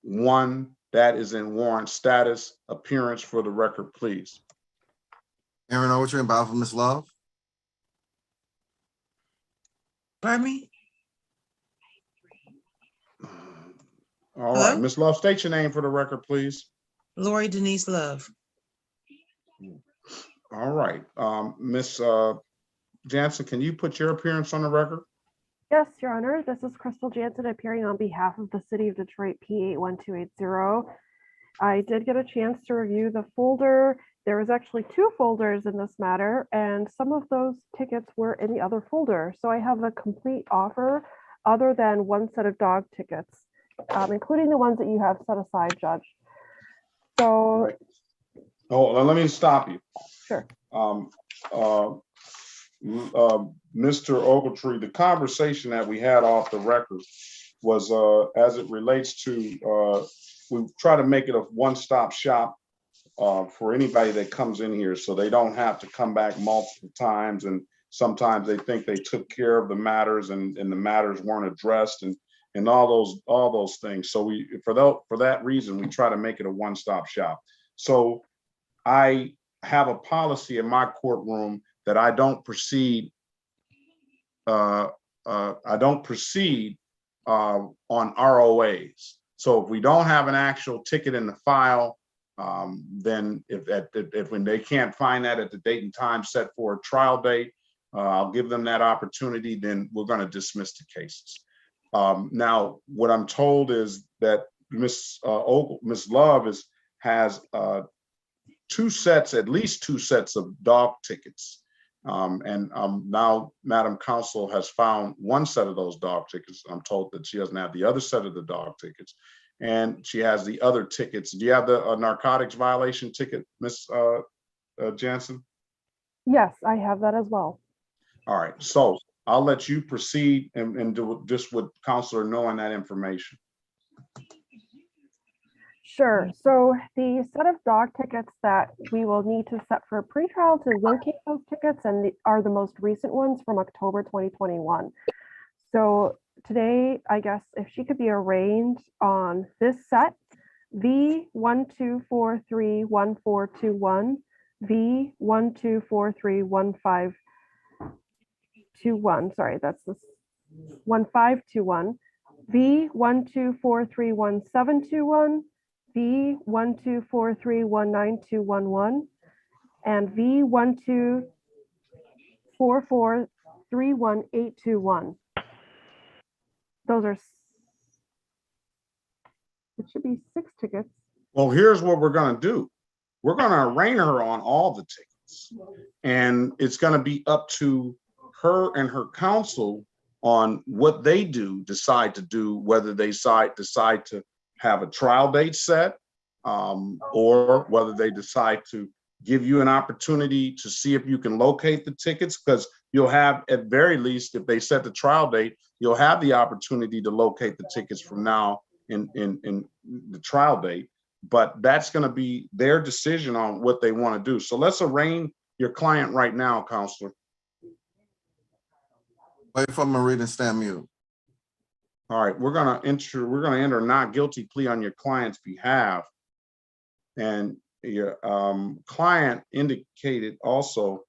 One that is in warrant status. Appearance for the record, please. Aaron Ochre and bow for Ms. Love. Pardon me? All Hello? right, Ms. Love, state your name for the record, please. Lori Denise Love. All right, Ms. Jansen, can you put your appearance on the record? Yes, Your Honor. This is Crystal Jansen appearing on behalf of the City of Detroit P81280. I did get a chance to review the folder. There was actually 2 folders in this matter, and some of those tickets were in the other folder. So I have a complete offer other than 1 set of dog tickets, including the ones that you have set aside, Judge. So. Oh, let me stop you. Sure. Mr. Ogletree, the conversation that we had off the record was as it relates to, we try to make it a one-stop shop for anybody that comes in here, so they don't have to come back multiple times, and sometimes they think they took care of the matters and the matters weren't addressed and all those things. So for that reason, we try to make it a one-stop shop. So I have a policy in my courtroom that I don't proceed on ROAs. So if we don't have an actual ticket in the file, then if when they can't find that at the date and time set for a trial date, I'll give them that opportunity, then we're going to dismiss the cases. Now, what I'm told is that Ms. Love has at least two sets of dog tickets. Now Madam Counsel has found 1 set of those dog tickets. I'm told that she doesn't have the other set of the dog tickets, and she has the other tickets. Do you have the narcotics violation ticket, Ms. Jansen? Yes, I have that as well. All right, so I'll let you proceed and do just with counselor knowing that information. Sure. So the set of dog tickets that we will need to set for a pretrial to locate those tickets are the most recent ones from October 2021. So today, I guess if she could be arraigned on this set, V12431421, V12431521, sorry, that's this 1521, V12431721, V12431921, and V12443181. Those are, it should be 6 tickets. Well, here's what we're going to do. We're going to arraign her on all the tickets, and it's going to be up to her and her counsel on what they decide to do, whether they decide to have a trial date set, or whether they decide to give you an opportunity to see if you can locate the tickets, because you'll have, at very least, if they set the trial date, you'll have the opportunity to locate the tickets from now in the trial date. But that's going to be their decision on what they want to do. So let's arraign your client right now, counselor. Wait for Marie to stand mute. All right, we're gonna enter not guilty plea on your client's behalf. And your client indicated also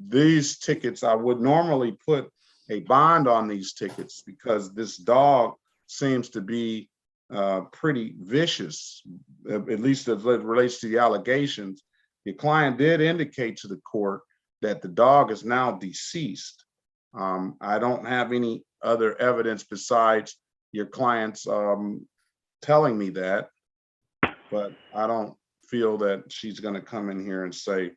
these tickets, I would normally put a bond on these tickets because this dog seems to be pretty vicious, at least as it relates to the allegations. Your client did indicate to the court that the dog is now deceased. I don't have any other evidence besides your client's telling me that, but I don't feel that she's going to come in here and say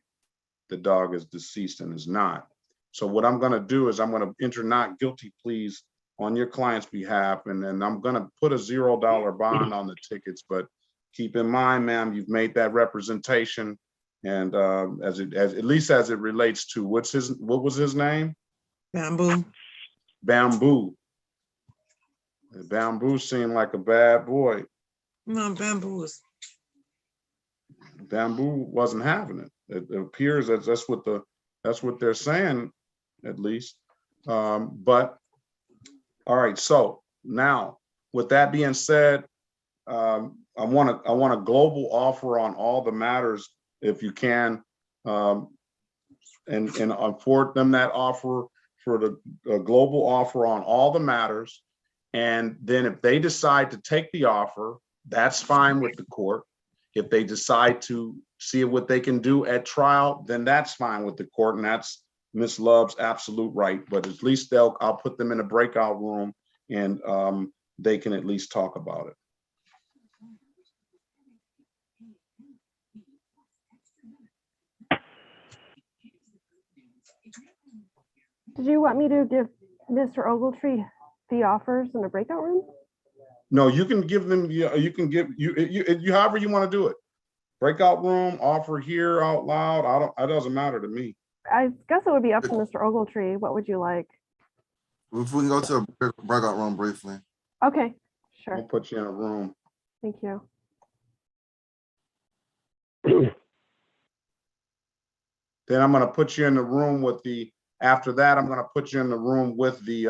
the dog is deceased and is not. So what I'm going to do is I'm going to enter not guilty pleas on your client's behalf, and then I'm going to put a $0 bond on the tickets. But keep in mind, ma'am, you've made that representation And at least as it relates to what was his name? Bamboo. Bamboo. Bamboo seemed like a bad boy. No, Bamboo was. Bamboo wasn't having it. It appears that that's what they're saying, at least. But all right. So now, with that being said, I want a global offer on all the matters, if you can, and afford them that offer for the global offer on all the matters. And then if they decide to take the offer, that's fine with the court. If they decide to see what they can do at trial, then that's fine with the court, and that's Ms. Love's absolute right. But at least I'll put them in a breakout room, and they can at least talk about it. Did you want me to give Mr. Ogletree the offers in a breakout room? No, you can give them. You can give you however you want to do it. Breakout room, offer here out loud. It doesn't matter to me. I guess it would be up to Mr. Ogletree. What would you like? If we can go to a breakout room briefly. Okay, sure. I'll put you in a room. Thank you. Then I'm going to put you in the room with the. After that, I'm going to put you in the room with the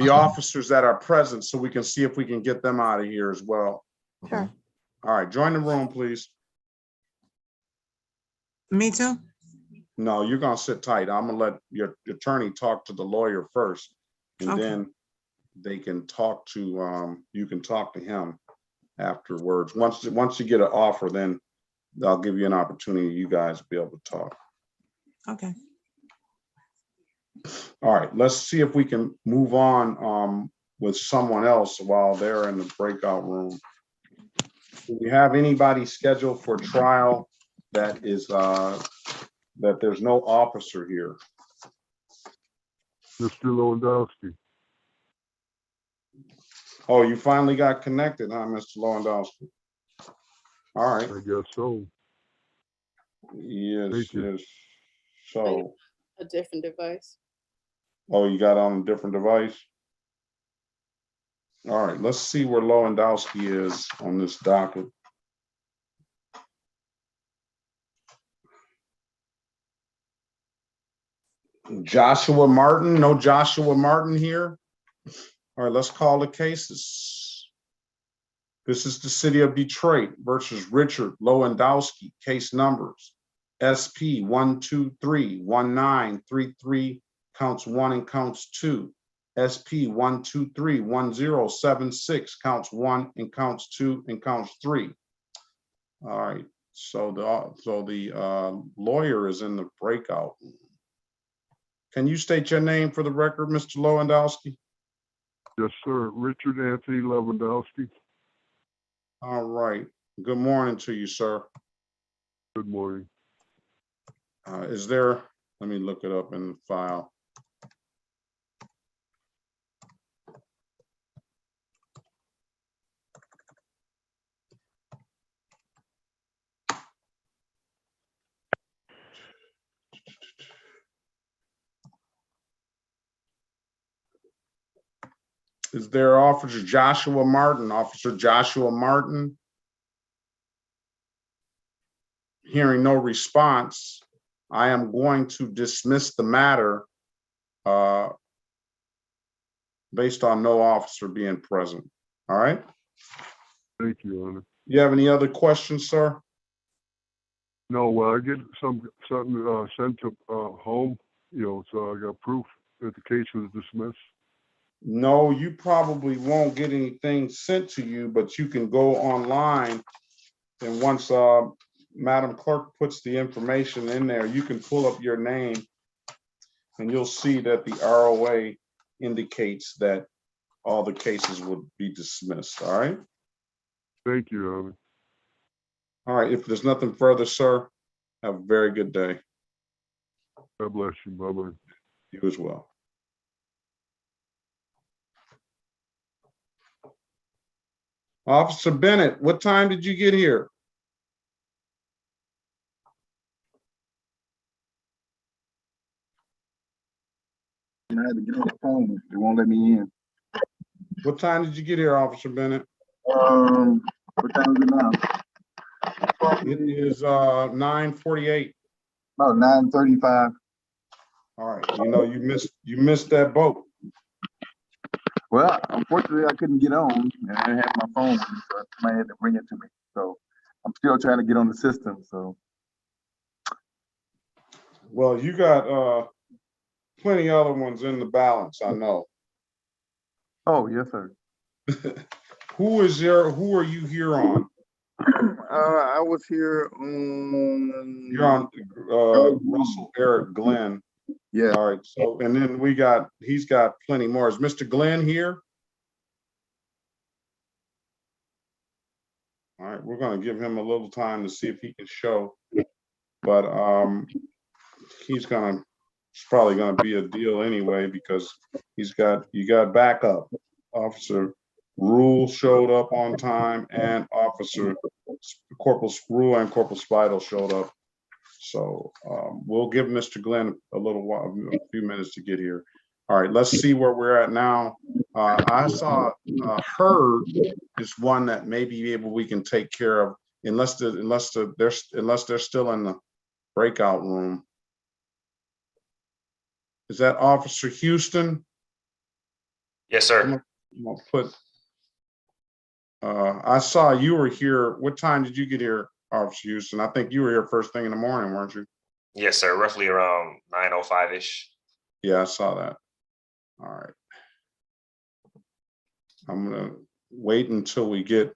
officers that are present, so we can see if we can get them out of here as well. Sure. All right, join the room, please. Me too? No, you're gonna sit tight. I'm gonna let your attorney talk to the lawyer first, and Okay. then they can talk to, you can talk to him afterwards. Once you get an offer, then I'll give you an opportunity, you guys to be able to talk. Okay. All right, let's see if we can move on with someone else while they're in the breakout room. Do we have anybody scheduled for trial that is that there's no officer here? Mr. Lewandowski. Oh, you finally got connected, huh, Mr. Lewandowski? All right. I guess so. Yes, Thank you. yes. So, A different device. oh, you got on a different device? All right, let's see where Lewandowski is on this docket. Joshua Martin, no Joshua Martin here. All right, let's call the cases. This is the city of Detroit versus Richard Lewandowski, case numbers SP 1231933, counts 1 and counts 2. SP 1231076, counts 1 and counts 2 and counts 3. All right, so the lawyer is in the breakout room. Can you state your name for the record, Mr. Lewandowski? Yes, sir. Richard Anthony Lewandowski. All right. Good morning to you, sir. Good morning. Is there, let me look it up in the file. Is there Officer Joshua Martin? Officer Joshua Martin? Hearing no response, I am going to dismiss the matter based on no officer being present. All right? Thank you, Honor. You have any other questions, sir? No, well, I get something sent to home, so I got proof that the case was dismissed. No, you probably won't get anything sent to you, but you can go online, and once Madam Clerk puts the information in there, you can pull up your name and you'll see that the ROA indicates that all the cases would be dismissed. All right? Thank you, Honor. All right, if there's nothing further, sir, have a very good day. God bless you. Bye-bye. You as well. Officer Bennett, what time did you get here? I had to get on the phone. They won't let me in. What time did you get here, Officer Bennett? What time is it now? It is 9:48. About 9:35. All right. You know, you missed that boat. Well, unfortunately, I couldn't get on, and I didn't have my phone, so somebody had to bring it to me. So I'm still trying to get on the system. So Well, you got plenty other ones in the balance, I know. oh yes, sir. Who are you here on? I was here on. You're on Russell Eric Glenn. Yeah. All right. So, and then he's got plenty more. Is Mr. Glenn here? All right, we're gonna give him a little time to see if he can show, but it's probably gonna be a deal anyway because you got backup. Officer Rule showed up on time, and Corporal Rule and Corporal Spidel showed up. So we'll give Mr. Glenn a few minutes to get here. All right, let's see where we're at now. I saw Herd is one that we can take care of unless they're still in the breakout room. Is that Officer Houston? Yes, sir. I'm gonna put. I saw you were here. What time did you get here, Officer Houston? I think you were here first thing in the morning, weren't you? Yes, sir. Roughly around 9:05-ish. Yeah, I saw that. All right. I'm gonna wait until we get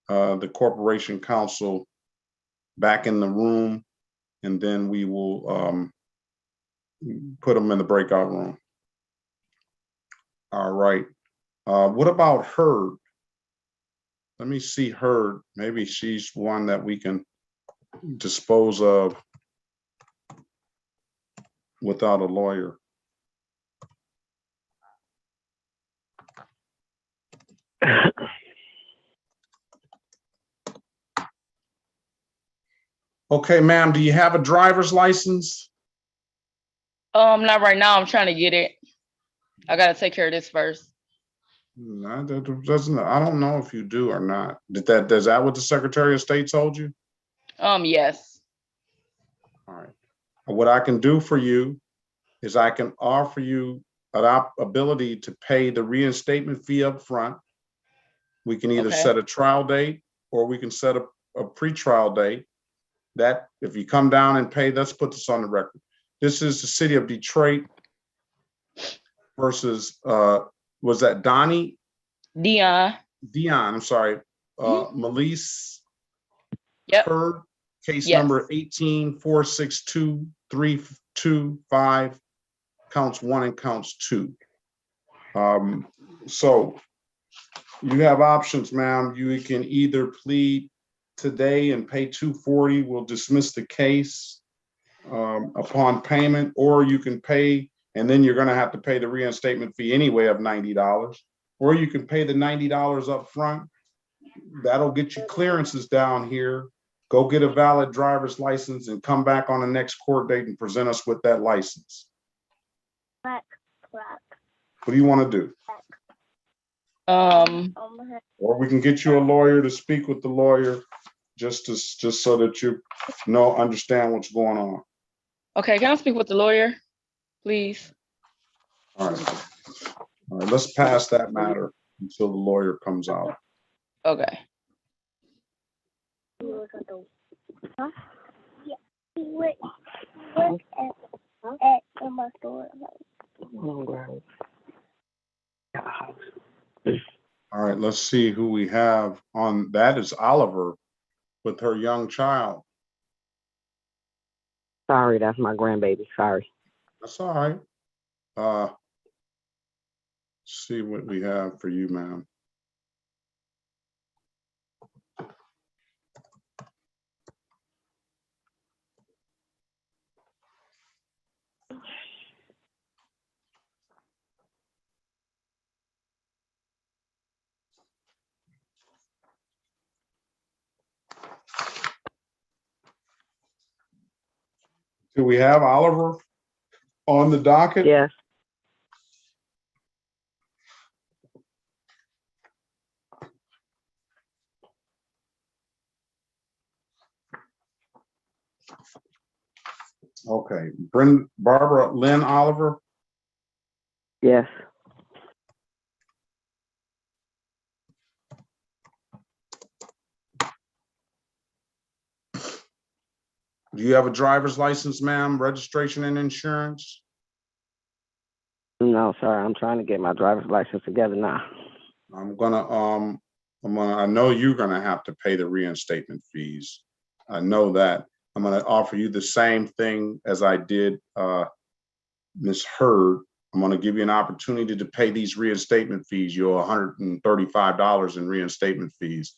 the Corporation Counsel back in the room, and then we will put them in the breakout room. All right. What about Herd? Let me see Herd. Maybe she's one that we can dispose of without a lawyer. Okay, ma'am, do you have a driver's license? Not right now. I'm trying to get it. I gotta take care of this first. No, that doesn't. I don't know if you do or not. Is that what the Secretary of State told you? Yes. All right. What I can do for you is I can offer you an ability to pay the reinstatement fee up front. We can either set a trial date or we can set a pre-trial date. That if you come down and pay, let's put this on the record. This is the city of Detroit versus was that Donnie? Dion, I'm sorry. Melise Herd, case Yes. number 18-462-325, counts 1 and counts 2. So you have options, ma'am. You can either plead today and pay $240. We'll dismiss the case upon payment, or you can pay and then you're going to have to pay the reinstatement fee anyway of $90, or you can pay the $90 up front. That'll get you clearances down here. Go get a valid driver's license and come back on the next court date and present us with that license. What do you want to do? Or we can get you a lawyer to speak with the lawyer just so that you understand what's going on. Okay, can I speak with the lawyer, please? All right. All right, let's pass that matter until the lawyer comes out. Okay. All right, let's see who we have on. That is Oliver with her young child. Sorry, that's my grandbaby. Sorry. That's all right. Let's see what we have for you, ma'am. Do we have Oliver on the docket? Yes. Okay, Barbara Lynn Oliver. Yes. Do you have a driver's license, ma'am? Registration and insurance? No, sir. I'm trying to get my driver's license together now. I know you're gonna have to pay the reinstatement fees. I know that. I'm gonna offer you the same thing as I did Ms. Hurd. I'm gonna give you an opportunity to pay these reinstatement fees. You owe $135 in reinstatement fees.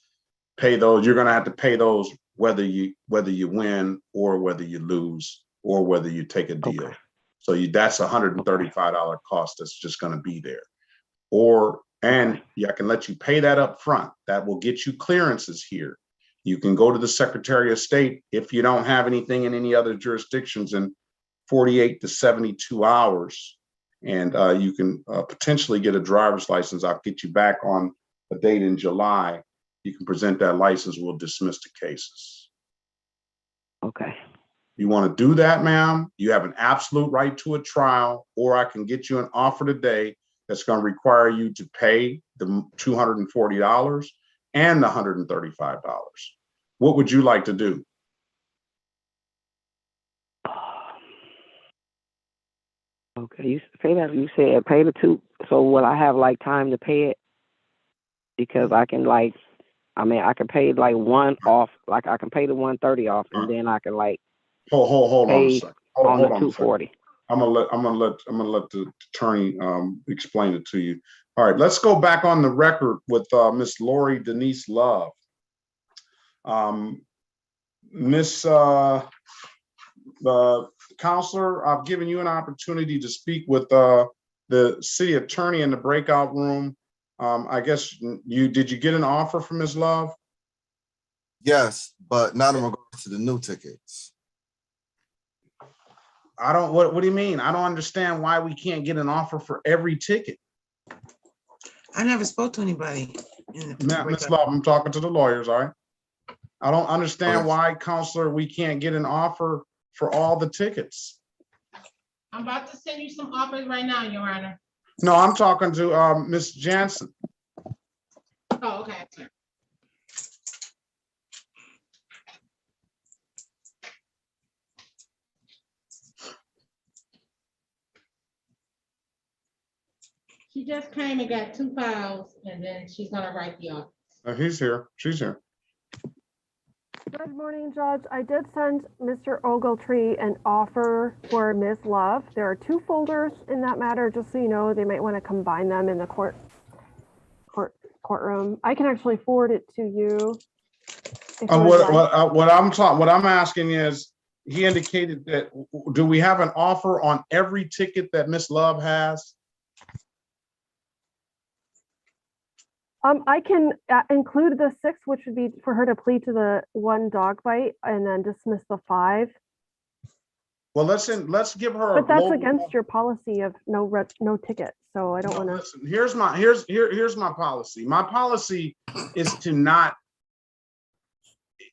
Pay those. You're gonna have to pay those whether you win or whether you lose or whether you take a deal. Okay. So that's $135 cost that's just gonna be there. And I can let you pay that up front. That will get you clearances here. You can go to the Secretary of State if you don't have anything in any other jurisdictions in 48 to 72 hours. And you can potentially get a driver's license. I'll get you back on a date in July. You can present that license. We'll dismiss the cases. Okay. You want to do that, ma'am? You have an absolute right to a trial, or I can get you an offer today that's going to require you to pay the $240 and the $135. What would you like to do? Okay. You said pay the two. So will I have like time to pay it? Because I can I can pay like one off, like I can pay the 130 off, and then I can like hold on a pay second. on the Hold on 240. I'm gonna let the attorney explain it to you. All right, let's go back on the record with Miss Lori Denise Love. Miss Counselor, I've given you an opportunity to speak with the city attorney in the breakout room. I guess did you get an offer from Ms. Love? Yes, but not in regards to the new tickets. What do you mean? I don't understand why we can't get an offer for every ticket. I never spoke to anybody. Ms. Love, I'm talking to the lawyers, all right? I don't understand why, Counselor, we can't get an offer for all the tickets. I'm about to send you some offers right now, Your Honor. No, I'm talking to Ms. Jansen. Oh, okay. She just came and got 2 files, and then she's gonna write the offer. He's here. She's here. Good morning, Judge. I did send Mr. Ogletree an offer for Ms. Love. There are 2 folders in that matter, just so you know. They might want to combine them in the courtroom. I can actually forward it to you. What I'm asking is, he indicated that, do we have an offer on every ticket that Ms. Love has? I can include the 6, which would be for her to plead to the 1 dog bite and then dismiss the 5. Well, let's give her. But that's against your policy of no ticket. So I don't want to. Listen, here's my policy. My policy is to not.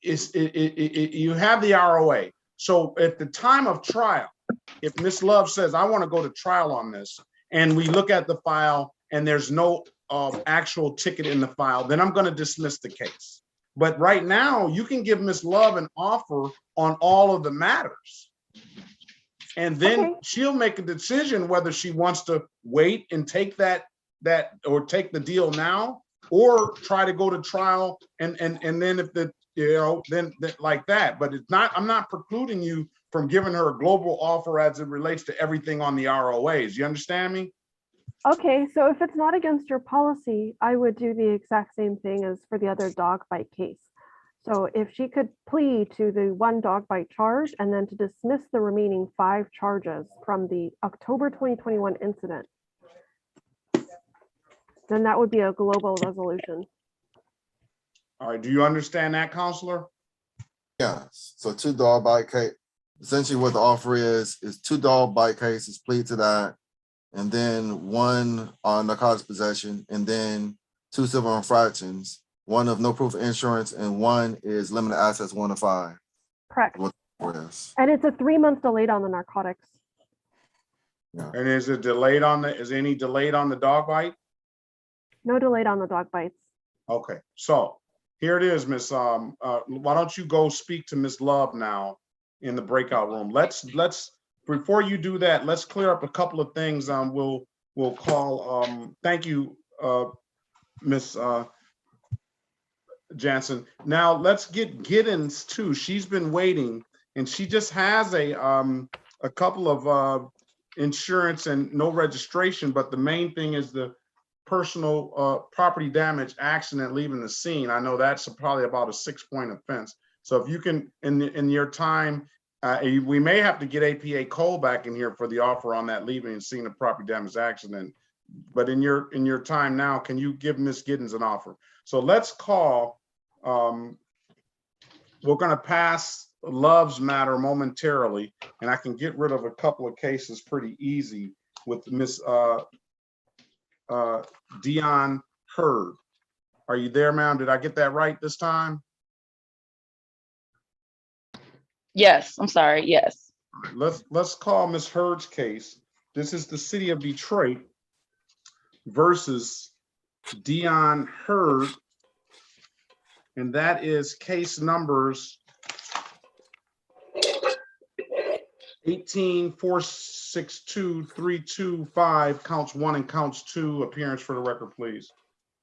You have the ROA. So at the time of trial, if Ms. Love says, I want to go to trial on this, and we look at the file and there's no actual ticket in the file, then I'm going to dismiss the case. But right now, you can give Ms. Love an offer on all of the matters. And then she'll make a decision whether she wants to wait and take that or take the deal now, or try to go to trial and then if the then like that. But it's not, I'm not precluding you from giving her a global offer as it relates to everything on the ROAs. You understand me? Okay, so if it's not against your policy, I would do the exact same thing as for the other dog bite case. So if she could plead to the 1 dog bite charge and then to dismiss the remaining 5 charges from the October 2021 incident, then that would be a global resolution. All right, do you understand that, Counselor? Yes. So 2 dog bite case. Essentially what the offer is 2 dog bite cases, plead to that, and then 1 on narcotics possession, and then 2 civil infractions, 1 of no proof of insurance, and 1 is limited access 1 to 5. Correct. Yes. And it's a 3-month delayed on the narcotics. And is it delayed on the, is any delayed on the dog bite? No delayed on the dog bites. Okay, so here it is, Miss. Why don't you go speak to Miss Love now in the breakout room? Let's before you do that, let's clear up a couple of things. We'll call. Thank you, Miss Jansen. Now let's get Giddens too. She's been waiting, and she just has a couple of insurance and no registration. But the main thing is the personal property damage accident leaving the scene. I know that's probably about a 6-point offense. So if you can, in your time, we may have to get APA Cole back in here for the offer on that leaving and scene of property damage accident. But in your time now, can you give Miss Giddens an offer? So let's call. We're going to pass Love's matter momentarily, and I can get rid of a couple of cases pretty easy with Miss Dion Hurd. Are you there, ma'am? Did I get that right this time? Yes, I'm sorry. Yes. Let's call Miss Hurd's case. This is the city of Detroit versus Dion Hurd, and that is case numbers 18-462-325, counts 1 and counts 2. Appearance for the record, please.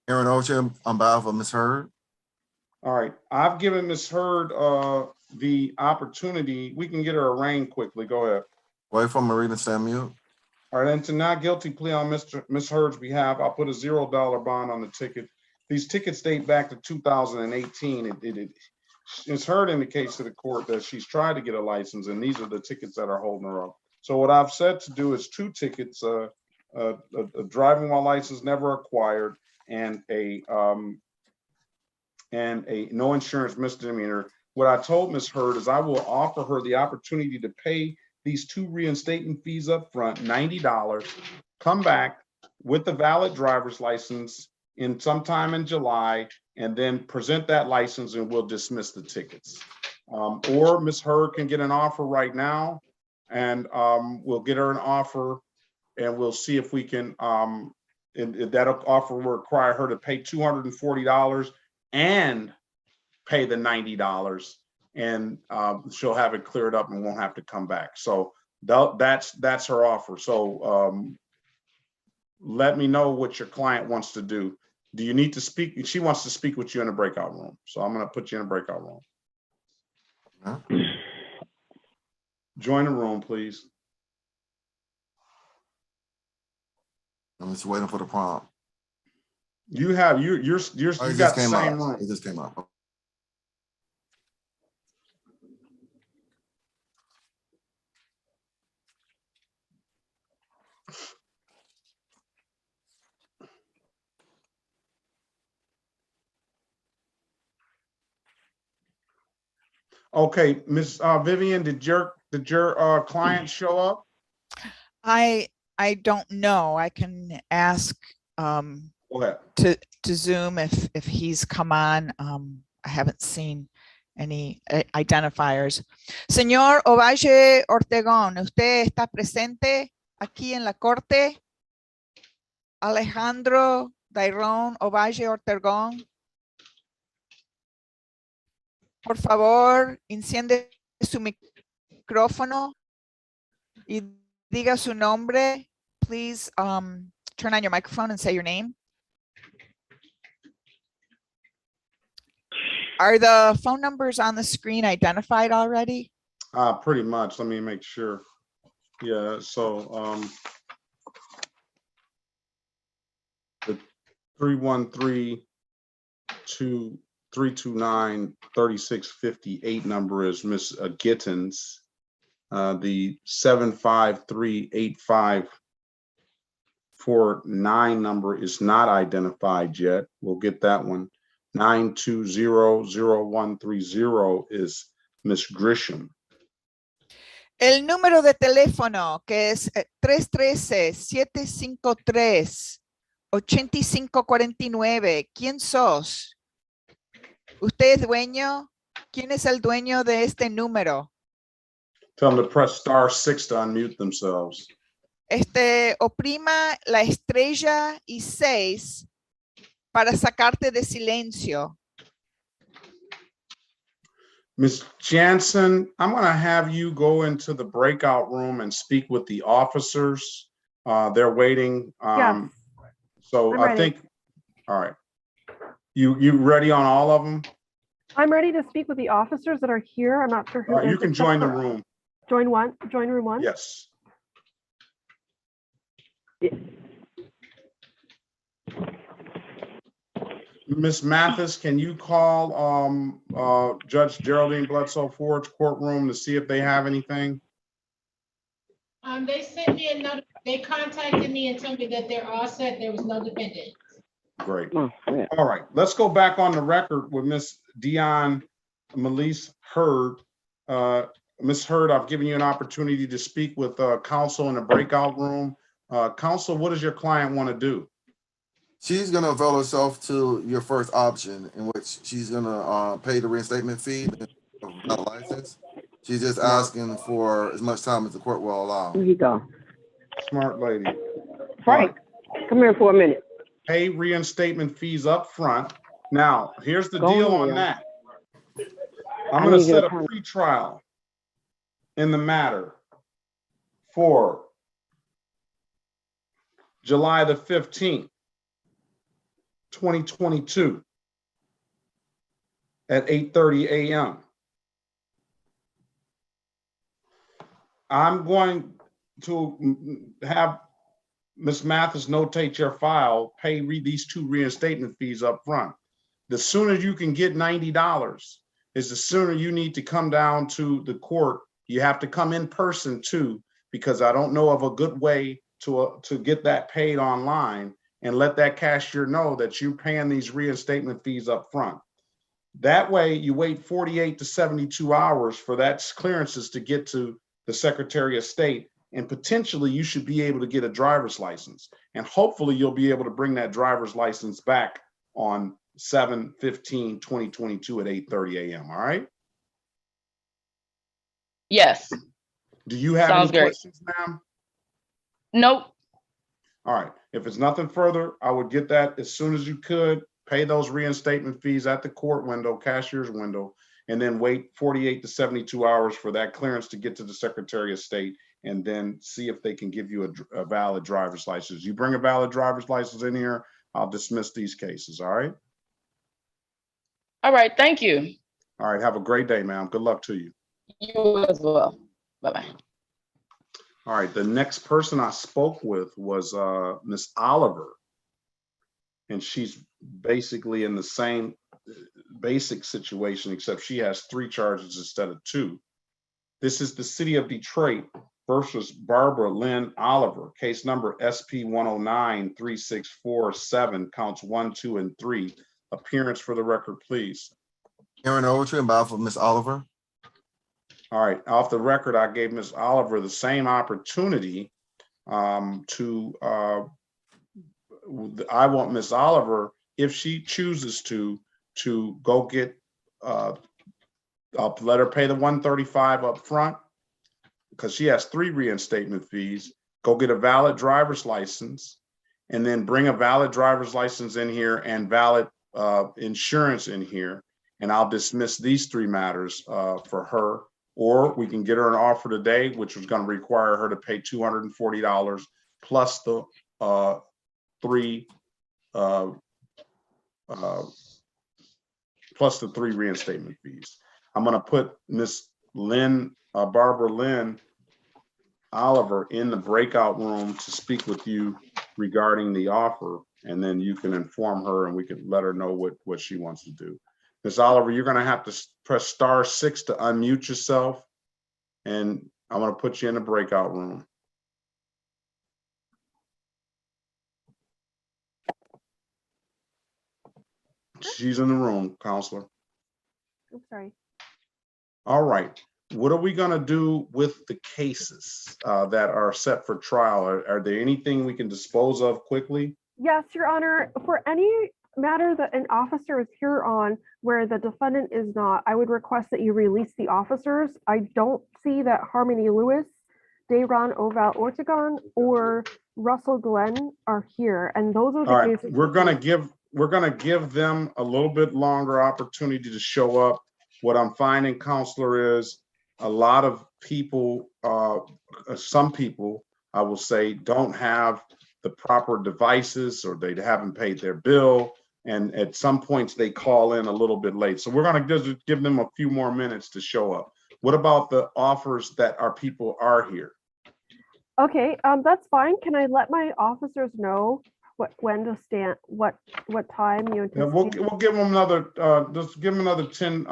Aaron Ocha on behalf of Ms. Hurd. All right, I've given Ms. Hurd the opportunity. We can get her arraigned quickly. Go ahead. Wait for Marina Samuel. All right, and to not guilty plea on Ms. Hurd's behalf, I'll put a $0 bond on the ticket. These tickets date back to 2018. Ms. Hurd indicates to the court that she's tried to get a license, and these are the tickets that are holding her up. So what I've said to do is 2 tickets, a driving while license never acquired, and a no insurance misdemeanor. What I told Ms. Hurd is I will offer her the opportunity to pay these 2 reinstatement fees up front, $90, come back with the valid driver's license in sometime in July, and then present that license, and we'll dismiss the tickets. Or Ms. Hurd can get an offer right now, and we'll get her an offer, and we'll see if we can, and that offer will require her to pay $240 and pay the $90, and she'll have it cleared up and won't have to come back. So that's her offer. So let me know what your client wants to do. Do you need to speak? She wants to speak with you in a breakout room. So I'm going to put you in a breakout room. Huh? Join the room, please. I'm just waiting for the prompt. You have you got the same room. It just came up. Okay, Miss Vivian, did your client show up? I don't know. I can ask Go ahead. to Zoom if he's come on. I haven't seen any identifiers. Señor Ovalle Ortegón, ¿usted está presente aquí en la corte? Alejandro Dairón Ovalle Ortegón. Por favor, enciende su micrófono y diga su nombre. Please turn on your microphone and say your name. Are the phone numbers on the screen identified already? Pretty much. Let me make sure. Yeah, so the 313-329-3658 number is Miss Gittens. The 753-8549 number is not identified yet. We'll get that one. 920-0130 is Miss Grisham. El número de teléfono, que es 313-753-8549. ¿Quién sos? ¿Usted es dueño? ¿Quién es el dueño de este número? Tell them to press *6 to unmute themselves. Oprima la estrella y 6 para sacarte de silencio. Ms. Jansen, I'm going to have you go into the breakout room and speak with the officers. They're waiting. Yes. So I'm I ready. think, all right. You ready on all of them? I'm ready to speak with the officers that are here. I'm not sure who. All right, you is, can except join the for- room. Join room 1? Yes. Ms. Mathis, can you call Judge Geraldine Bledsoe Ford's courtroom to see if they have anything? They sent me a note, they contacted me and told me that they're all set, there was no defendant. Great. Oh, yeah. All right, let's go back on the record with Miss Dion Melise Hurd. Ms. Hurd, I've given you an opportunity to speak with counsel in the breakout room. Counsel, what does your client want to do? She's gonna avail herself to your first option, in which she's gonna pay the reinstatement fee without a license. She's just asking for as much time as the court will allow. Here you go. Smart lady. Frank, come here for a minute. Pay reinstatement fees up front. Now, here's the Go deal on, on yeah. that. I'm I going to need your set a time. pretrial in the matter for July the 15th, 2022 at 8:30 a.m. I'm going to have Ms. Mathis notate your file, pay these 2 reinstatement fees up front. The sooner you can get $90 is the sooner you need to come down to the court. You have to come in person too, because I don't know of a good way to get that paid online, and let that cashier know that you're paying these reinstatement fees up front. That way you wait 48 to 72 hours for that clearances to get to the Secretary of State, and potentially you should be able to get a driver's license. And hopefully you'll be able to bring that driver's license back on 7/15/2022 at 8:30 a.m. All right. Yes. Do you have Sounds any great. questions, ma'am? Nope. All right. If it's nothing further, I would get that as soon as you could. Pay those reinstatement fees at the court window, cashier's window, and then wait 48 to 72 hours for that clearance to get to the Secretary of State, and then see if they can give you a valid driver's license. You bring a valid driver's license in here, I'll dismiss these cases. All right. All right, thank you. All right. Have a great day, ma'am. Good luck to you. You as well. Bye-bye. All right. The next person I spoke with was Miss Oliver. And she's basically in the same basic situation, except she has 3 charges instead of 2. This is the City of Detroit versus Barbara Lynn Oliver, case number SP 109-3647, counts 1, 2, and 3. Appearance for the record, please. Aaron Overtree, on behalf of Miss Oliver. All right, off the record, I gave Miss Oliver the same opportunity I want Miss Oliver, if she chooses to go get, I'll let her pay the $135 up front, because she has 3 reinstatement fees. Go get a valid driver's license, and then bring a valid driver's license in here and valid insurance in here, and I'll dismiss these 3 matters for her. Or we can get her an offer today, which was going to require her to pay $240 plus the 3 plus the 3 reinstatement fees. I'm going to put Miss Lynn, Barbara Lynn Oliver, in the breakout room to speak with you regarding the offer, and then you can inform her and we can let her know what she wants to do. Miss Oliver, you're going to have to press *6 to unmute yourself, and I'm going to put you in the breakout room. She's in the room, counselor. I'm sorry. All right. What are we going to do with the cases that are set for trial? Are there anything we can dispose of quickly? Yes, Your Honor. For any matter that an officer is here on where the defendant is not, I would request that you release the officers. I don't see that Harmony Lewis, Dayron Oval Ortegon, or Russell Glenn are here, and those are the All right, cases. we're gonna give them a little bit longer opportunity to show up. What I'm finding, counselor, is a lot of people, some people, I will say, don't have the proper devices, or they haven't paid their bill, and at some points they call in a little bit late. So we're gonna just give them a few more minutes to show up. What about the offers that our people are here? Okay, that's fine. Can I let my officers know when to stand, what time you Yeah, anticipate? we'll give them another, just give them another 10,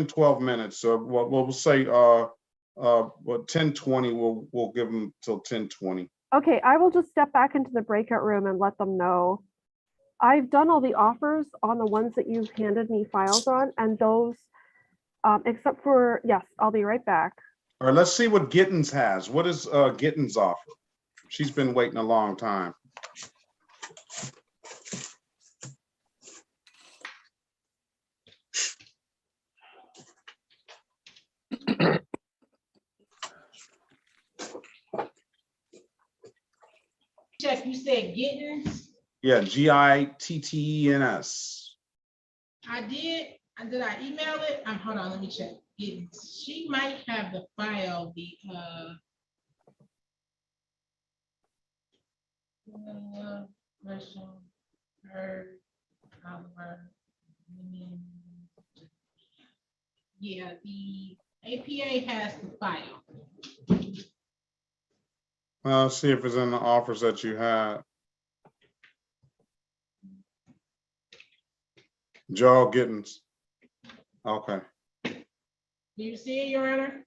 12 minutes. So we'll say, 10:20, we'll give them till 10:20. Okay, I will just step back into the breakout room and let them know. I've done all the offers on the ones that you've handed me files on, and those, except for, yes, I'll be right back. All right, let's see what Gittens has. What does Gittens offer? She's been waiting a long time. Jeff, you said Gittens? Yeah, Gittens. I did. Did I email it? Hold on, let me check. Gittens. She might have the file, version, her, Oliver, yeah, the APA has the file. Let's see if it's in the offers that you had. Joe Gittens. Okay. Do you see it, Your Honor?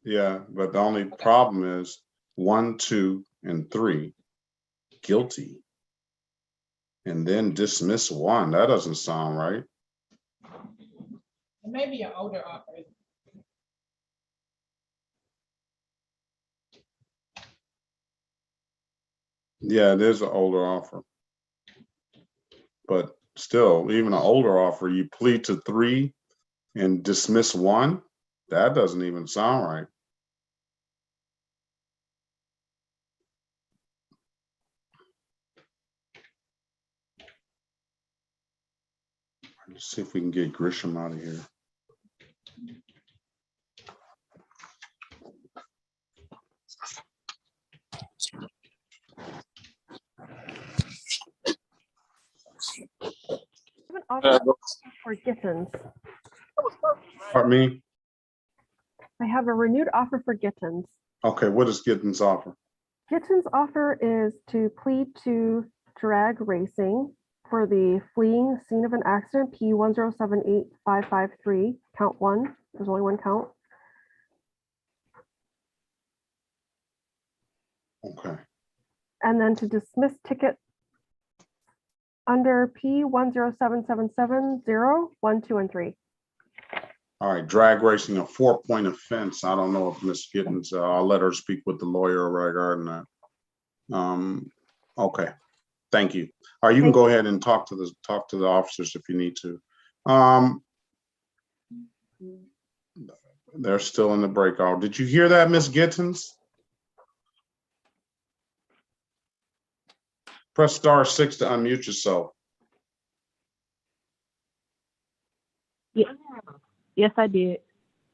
Yeah, but the only problem is 1, 2, and 3 guilty, and then dismiss 1. That doesn't sound right. It may be an older offer. Yeah, there's an older offer, but still, even an older offer, you plead to 3 and dismiss 1. That doesn't even sound right. Let's see if we can get Grisham out of here. I have an offer for Gittens. Pardon me? I have a renewed offer for Gittens. Okay, what does Gittens offer? Gittens' offer is to plead to drag racing for the fleeing scene of an accident, P1078553, count 1. There's only 1 count. Okay. And then to dismiss ticket under P107770, 1, 2, and 3. All right, drag racing, a 4-point offense. I don't know if Ms. Gittens, I'll let her speak with the lawyer regarding that. Okay, thank you. All right, you can go ahead and talk to the officers if you need to. They're still in the breakout. Did you hear that, Ms. Gittens? Press *6 to unmute yourself. Yeah. Yes, I did.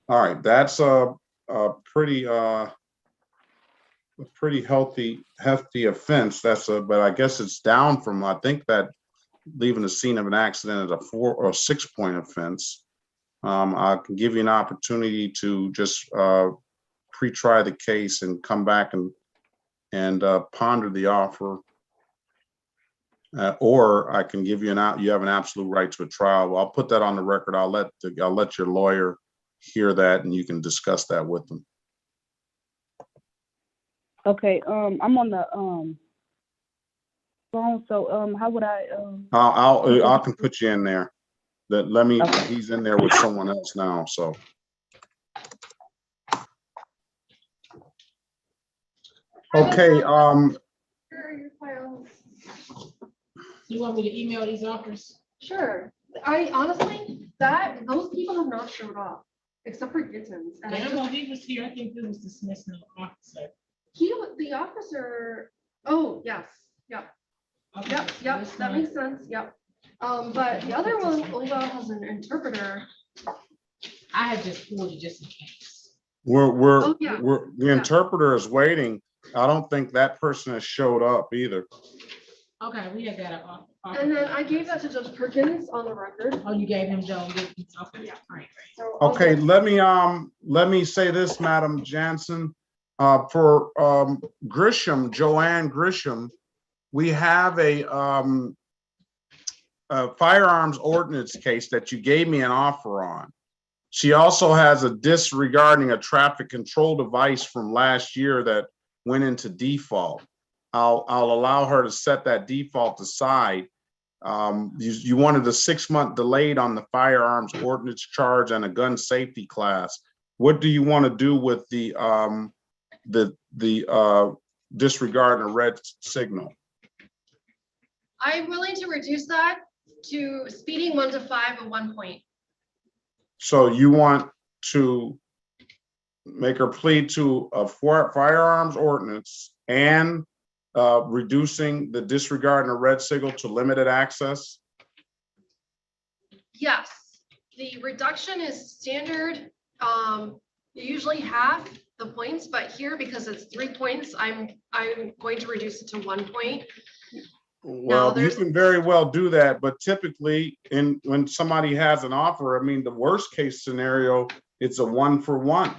All right, that's a pretty hefty offense. But I guess it's down from, I think that leaving the scene of an accident is a 4 or 6-point offense. I can give you an opportunity to just pre-try the case and come back and ponder the offer. Or I can give you you have an absolute right to a trial. Well, I'll put that on the record. I'll let your lawyer hear that, and you can discuss that with them. Okay. I'm on the phone. So how would I? I can put you in there. Let me. Okay. He's in there with someone else now. So. Okay. You want me to email these offers? Sure. I honestly, those people have not showed up, except for Gittens. And Yeah, well, he was here. I think he was dismissed in the officer. the officer, oh, yes, yep. Okay, Yep, so yep, this that one- makes sense, yep. But the other one, Olga has an interpreter. I had just pulled it just in case. Oh, yeah. The interpreter is waiting. I don't think that person has showed up either. Okay, we had that off. And then I gave that to Judge Perkins on the record. Oh, you gave him Joe. Okay, yeah, right. So Okay, let me say this, Madam Jansen. For Grisham, Joanne Grisham, we have a firearms ordinance case that you gave me an offer on. She also has a disregarding a traffic control device from last year that went into default. I'll allow her to set that default aside. You wanted a 6-month delayed on the firearms ordinance charge and a gun safety class. What do you want to do with the disregarding a red signal? I'm willing to reduce that to speeding 1 to 5 at 1 point. So you want to make her plead to a firearms ordinance and reducing the disregarding a red signal to limited access? Yes, the reduction is standard, usually half the points, but here, because it's 3 points, I'm going to reduce it to 1 point. Well, you can very well do that, but typically when somebody has an offer, I mean, the worst case scenario, it's a 1-for-1.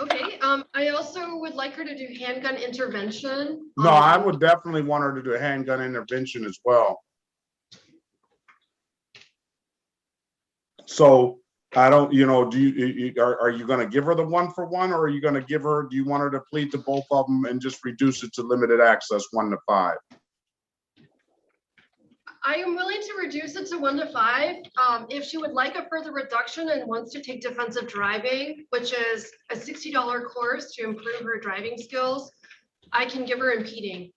Okay, I also would like her to do handgun intervention. No, I would definitely want her to do a handgun intervention as well. So I don't, are you going to give her the 1-for-1, or are you going to give her, do you want her to plead to both of them and just reduce it to limited access 1 to 5? I am willing to reduce it to 1 to 5. If she would like a further reduction and wants to take defensive driving, which is a $60 course to improve her driving skills, I can give her impeding.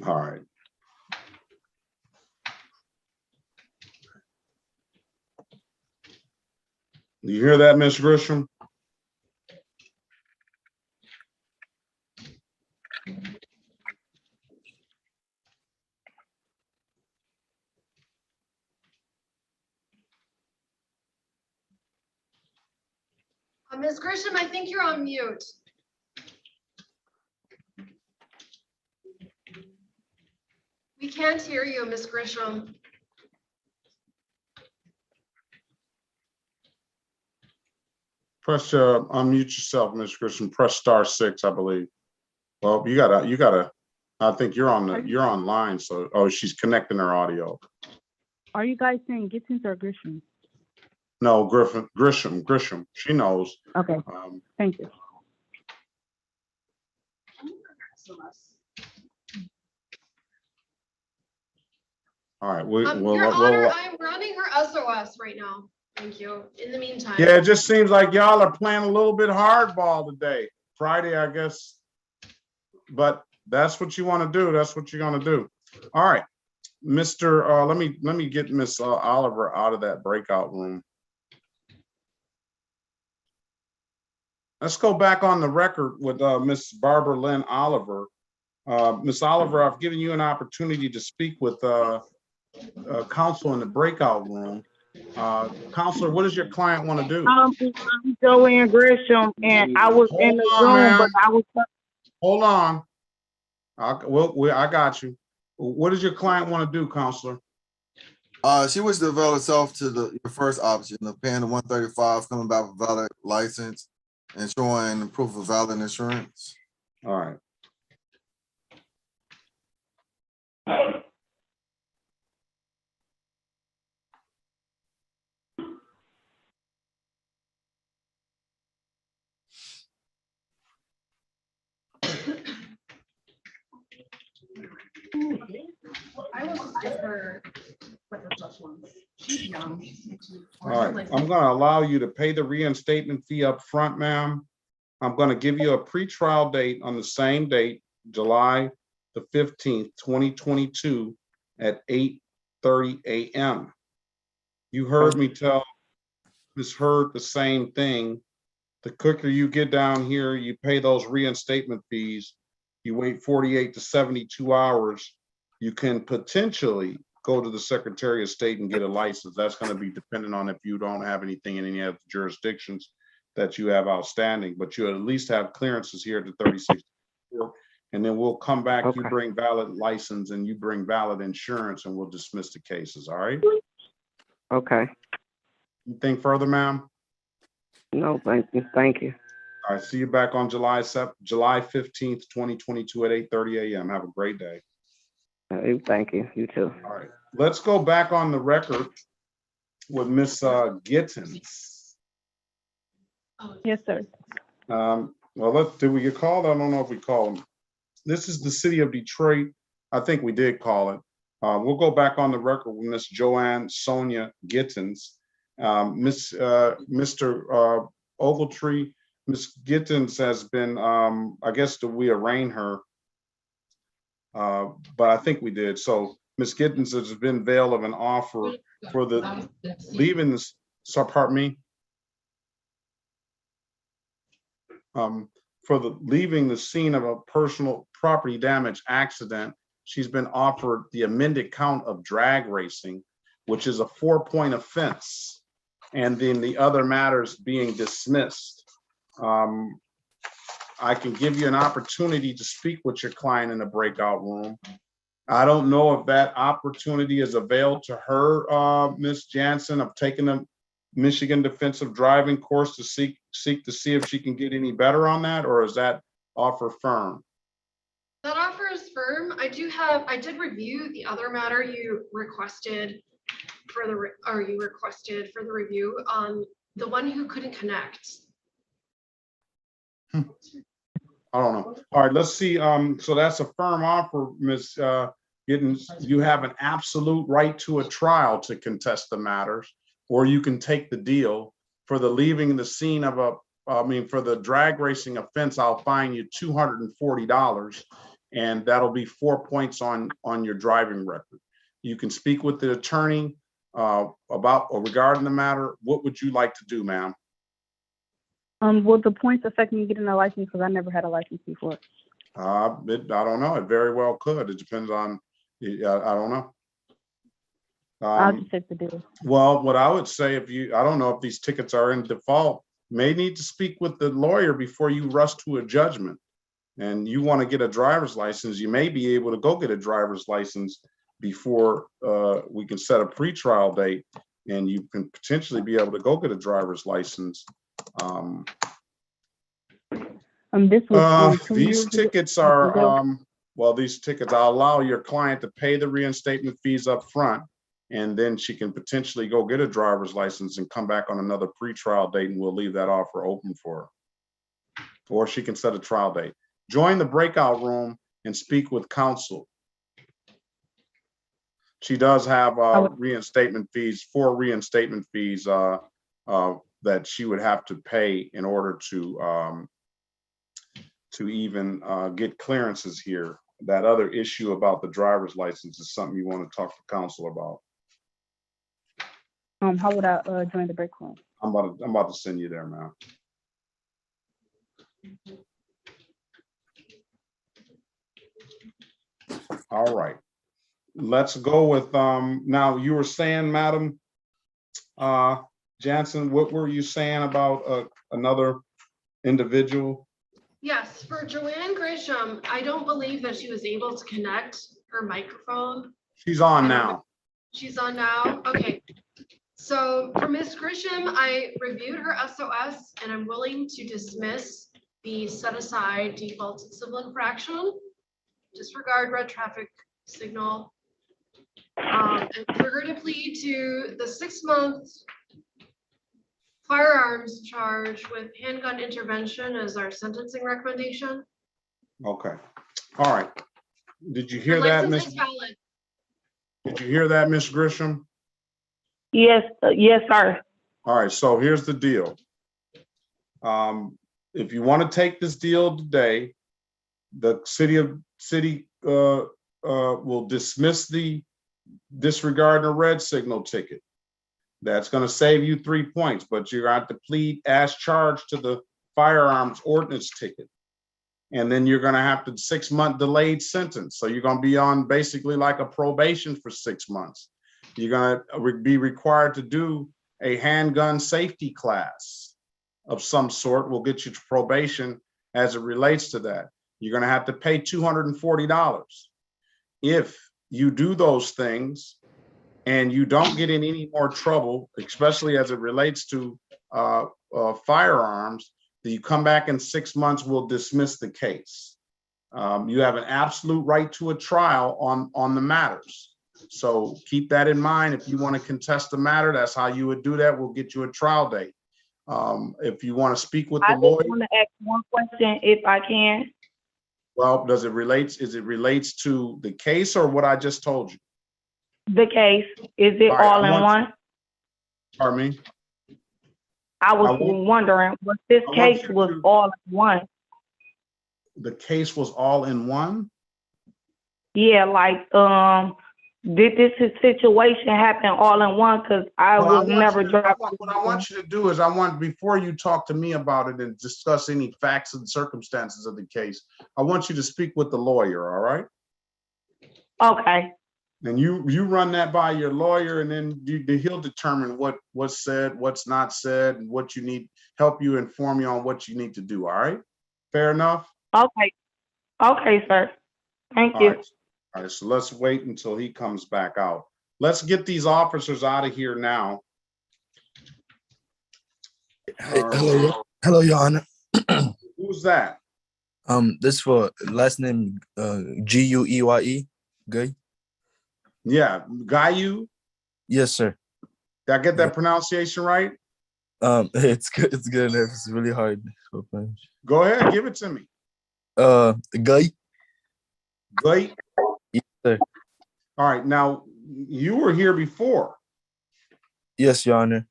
All right. You hear that, Ms. Grisham? Ms. Grisham, I think you're on mute. We can't hear you, Ms. Grisham. Press unmute yourself, Ms. Grisham. Press *6, I believe. Well, you gotta. I think you're online. So, she's connecting her audio. Are you guys saying Gittens or Grisham? No, Grisham. She knows. Okay. Thank you. All right. Your Honor, I'm running her SOS right now. Thank you. In the meantime. Yeah, it just seems like y'all are playing a little bit hardball today. Friday, I guess. But that's what you want to do. That's what you're gonna do. All right, Mr. Let me get Miss Oliver out of that breakout room. Let's go back on the record with Miss Barbara Lynn Oliver. Miss Oliver, I've given you an opportunity to speak with counsel in the breakout room. Counselor, what does your client want to do? I'm Joanne Grisham, and I was in the room, but I was. Hold on. I got you. What does your client want to do, counselor? She wishes to avail herself to your first option of paying the $135, coming back with valid license, and showing proof of valid insurance. All right. I will just give her what the plus ones. She's young. All right. I'm going to allow you to pay the reinstatement fee up front, ma'am. I'm going to give you a pretrial date on the same date, July the 15th, 2022 at 8:30 a.m. You heard me tell Ms. Hurd the same thing. The quicker you get down here, you pay those reinstatement fees. You wait 48 to 72 hours. You can potentially go to the Secretary of State and get a license. That's going to be dependent on if you don't have anything in any of the jurisdictions that you have outstanding, but you at least have clearances here at the 36. And then we'll come back, you bring valid license and you bring valid insurance and we'll dismiss the cases, all right? Okay. Anything further, ma'am? No, thank you. Thank you. All right, see you back on July 15th, 2022 at 8:30 a.m. Have a great day. Thank you. You too. All right, let's go back on the record with Miss Gittens. Yes, sir. Well, did we get called? I don't know if we called them. This is the city of Detroit. I think we did call it. We'll go back on the record with Miss Joanne Sonia Gittens. Mr. Ogletree, Miss Gittens has been, I guess, did we arraign her? But I think we did. So Miss Gittens has been bail of an offer for the leaving this, so pardon me. For the leaving the scene of a personal property damage accident. She's been offered the amended count of drag racing, which is a 4-point offense. And then the other matters being dismissed. I can give you an opportunity to speak with your client in a breakout room. I don't know if that opportunity is available to her, Ms. Jansen, of taking a Michigan defensive driving course to seek to see if she can get any better on that, or is that offer firm? That offer is firm. I did review the other matter you requested for the review on the one who couldn't connect. I don't know. All right, let's see. So that's a firm offer, Ms. Gittens. You have an absolute right to a trial to contest the matters, or you can take the deal. For the leaving the scene of for the drag racing offense, I'll fine you $240, and that'll be 4 points on your driving record. You can speak with the attorney about or regarding the matter. What would you like to do, ma'am? Will the points affect me getting a license? Because I never had a license before. I don't know. It very well could. It depends on, I don't know. I'll just take the deal. Well, what I would say, I don't know if these tickets are in default, may need to speak with the lawyer before you rush to a judgment. And you want to get a driver's license, you may be able to go get a driver's license before we can set a pretrial date, and you can potentially be able to go get a driver's license. This was these tickets are, well, these tickets, I'll allow your client to pay the reinstatement fees up front, and then she can potentially go get a driver's license and come back on another pretrial date, and we'll leave that offer open for her. Or she can set a trial date. Join the breakout room and speak with counsel. She does have reinstatement fees, 4 reinstatement fees that she would have to pay in order to even get clearances here. That other issue about the driver's license is something you want to talk to counsel about. How would I join the break room? I'm about to send you there, man. All right, let's go with now you were saying, Madam Jansen, what were you saying about another individual? Yes, for Joanne Grisham, I don't believe that she was able to connect her microphone. She's on now. She's on now. Okay. So for Ms. Grisham, I reviewed her SOS and I'm willing to dismiss the set aside defaulted civil infraction, disregard red traffic signal, and for her to plead to the 6-month firearms charge with handgun intervention as our sentencing recommendation. Okay. All right. Did you hear Her that, license Miss? is valid. Did you hear that, Miss Grisham? Yes, yes, sir. All right. So here's the deal. if you want to take this deal today, the city will dismiss the disregard a red signal ticket. That's going to save you 3 points, but you're going to have to plead as charged to the firearms ordinance ticket. And then you're going to have to 6-month delayed sentence. So you're going to be on basically like a probation for 6 months. You're going to be required to do a handgun safety class of some sort. Will get you to probation as it relates to that. You're going to have to pay $240. If you do those things and you don't get in any more trouble, especially as it relates to firearms, that you come back in 6 months, we'll dismiss the case. You have an absolute right to a trial on the matters. So keep that in mind. If you want to contest the matter, that's how you would do that. We'll get you a trial date. If you want to speak with the lawyer. I just want to ask one question if I can. Well, is it relates to the case or what I just told you? The case, is it all in one? Pardon me? I was wondering, was this case was all in one? The case was all in one? Yeah, like, did this situation happen all in one? Because I was never dropped. What I want you to do is before you talk to me about it and discuss any facts and circumstances of the case, I want you to speak with the lawyer, all right? Okay. And you run that by your lawyer, and then he'll determine what's said, what's not said, and what you need, inform you on what you need to do, all right? Fair enough? Okay. Okay, sir. Thank you. All right, so let's wait until he comes back out. Let's get these officers out of here now. Hello, Your Honor. Who's that? This for last name Gueye. Guy. Yeah, Gayu. Yes, sir. Did I get that pronunciation right? It's good. It's good. It's really hard. Go ahead, give it to me. Guy. Guy. Yes, sir. All right. Now you were here before. Yes, Your Honor.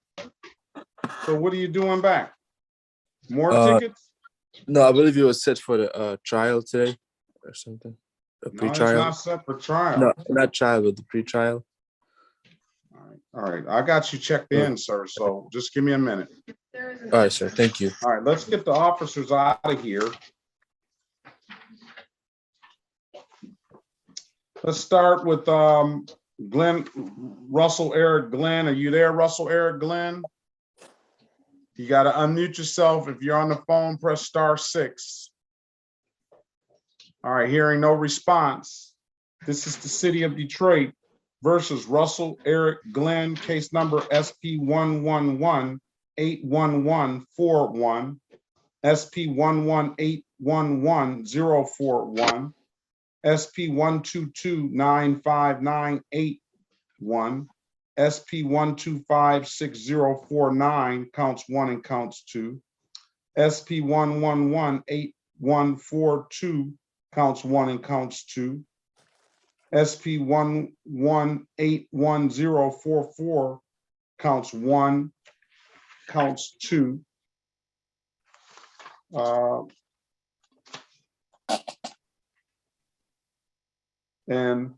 So what are you doing back? More tickets? No, I believe it was set for the trial today or something. A pre-trial. No, it's not set for trial. No, not trial, but the pre-trial. All right. I got you checked in, sir. So just give me a minute. All right, sir. Thank you. All right. Let's get the officers out of here. Let's start with Russell Eric Glenn. Are you there, Russell Eric Glenn? You got to unmute yourself. If you're on the phone, press *6. All right, hearing no response. This is the city of Detroit versus Russell Eric Glenn, case number SP111-81141, SP11811-041, SP122-95981, SP125-6049, counts 1 and counts 2, SP111-8142, counts 1 and counts 2, SP1181044, counts 1, counts 2. And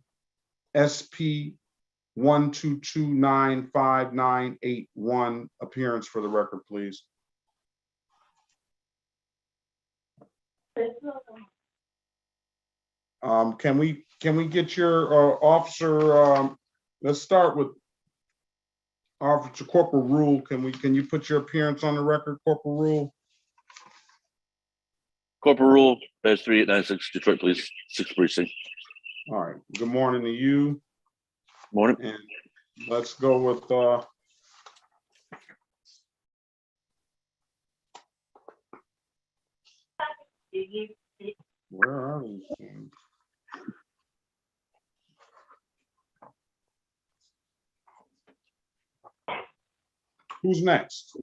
SP122-95981, appearance for the record, please. Can we get your officer? Let's start with Officer Corporal Rule. Can you put your appearance on the record, Corporal Rule? Corporal Rule, badge 3896, Detroit Police, 6th Precinct. All right. Good morning to you. Morning. And let's go with where are these things? Who's next?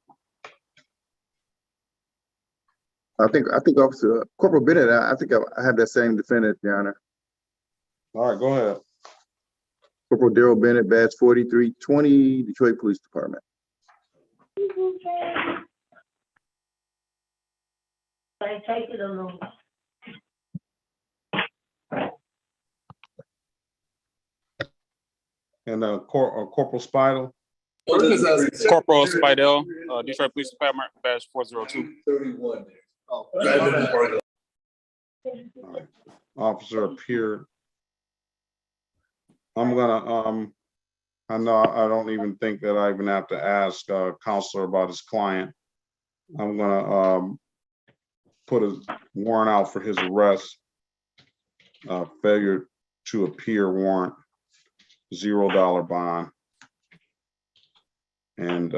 I think Officer Corporal Bennett, I think I have that same defendant, Your Honor. All right, go ahead. Corporal Daryl Bennett, badge 4320, Detroit Police Department. And Corporal Spidel. Corporal Spidel, Detroit Police Department, badge 402. 31. All right. Officer appeared. I'm gonna, I know I don't even think that I even have to ask counselor about his client. I'm gonna put a warrant out for his arrest. Failure to appear warrant, $0 bond. And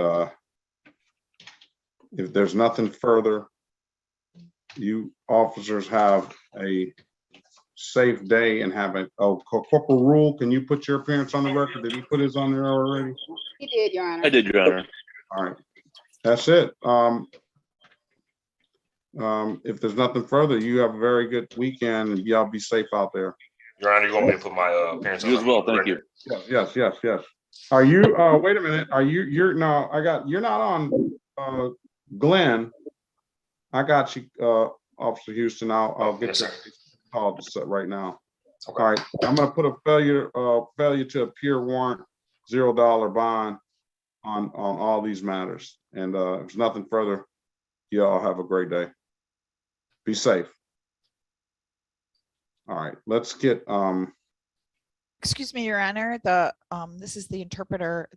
if there's nothing further, you officers have a safe day and have a, oh, Corporal Rule, can you put your appearance on the record? Did he put his on there already? He did, Your Honor. I did, Your Honor. All right, that's it. If there's nothing further, you have a very good weekend and y'all be safe out there. Your Honor, you want me to put my appearance on? You as well, the thank you. record? Yes. Are you, wait a minute, you're not on, Glenn. I got you, Officer Houston, I'll get Yes, your sir. call set right now. Okay. All right, I'm gonna put a failure to appear warrant, $0 bond on all these matters. And if there's nothing further, y'all have a great day. Be safe. All right, let's get, Excuse me, Your Honor, this is the interpreter.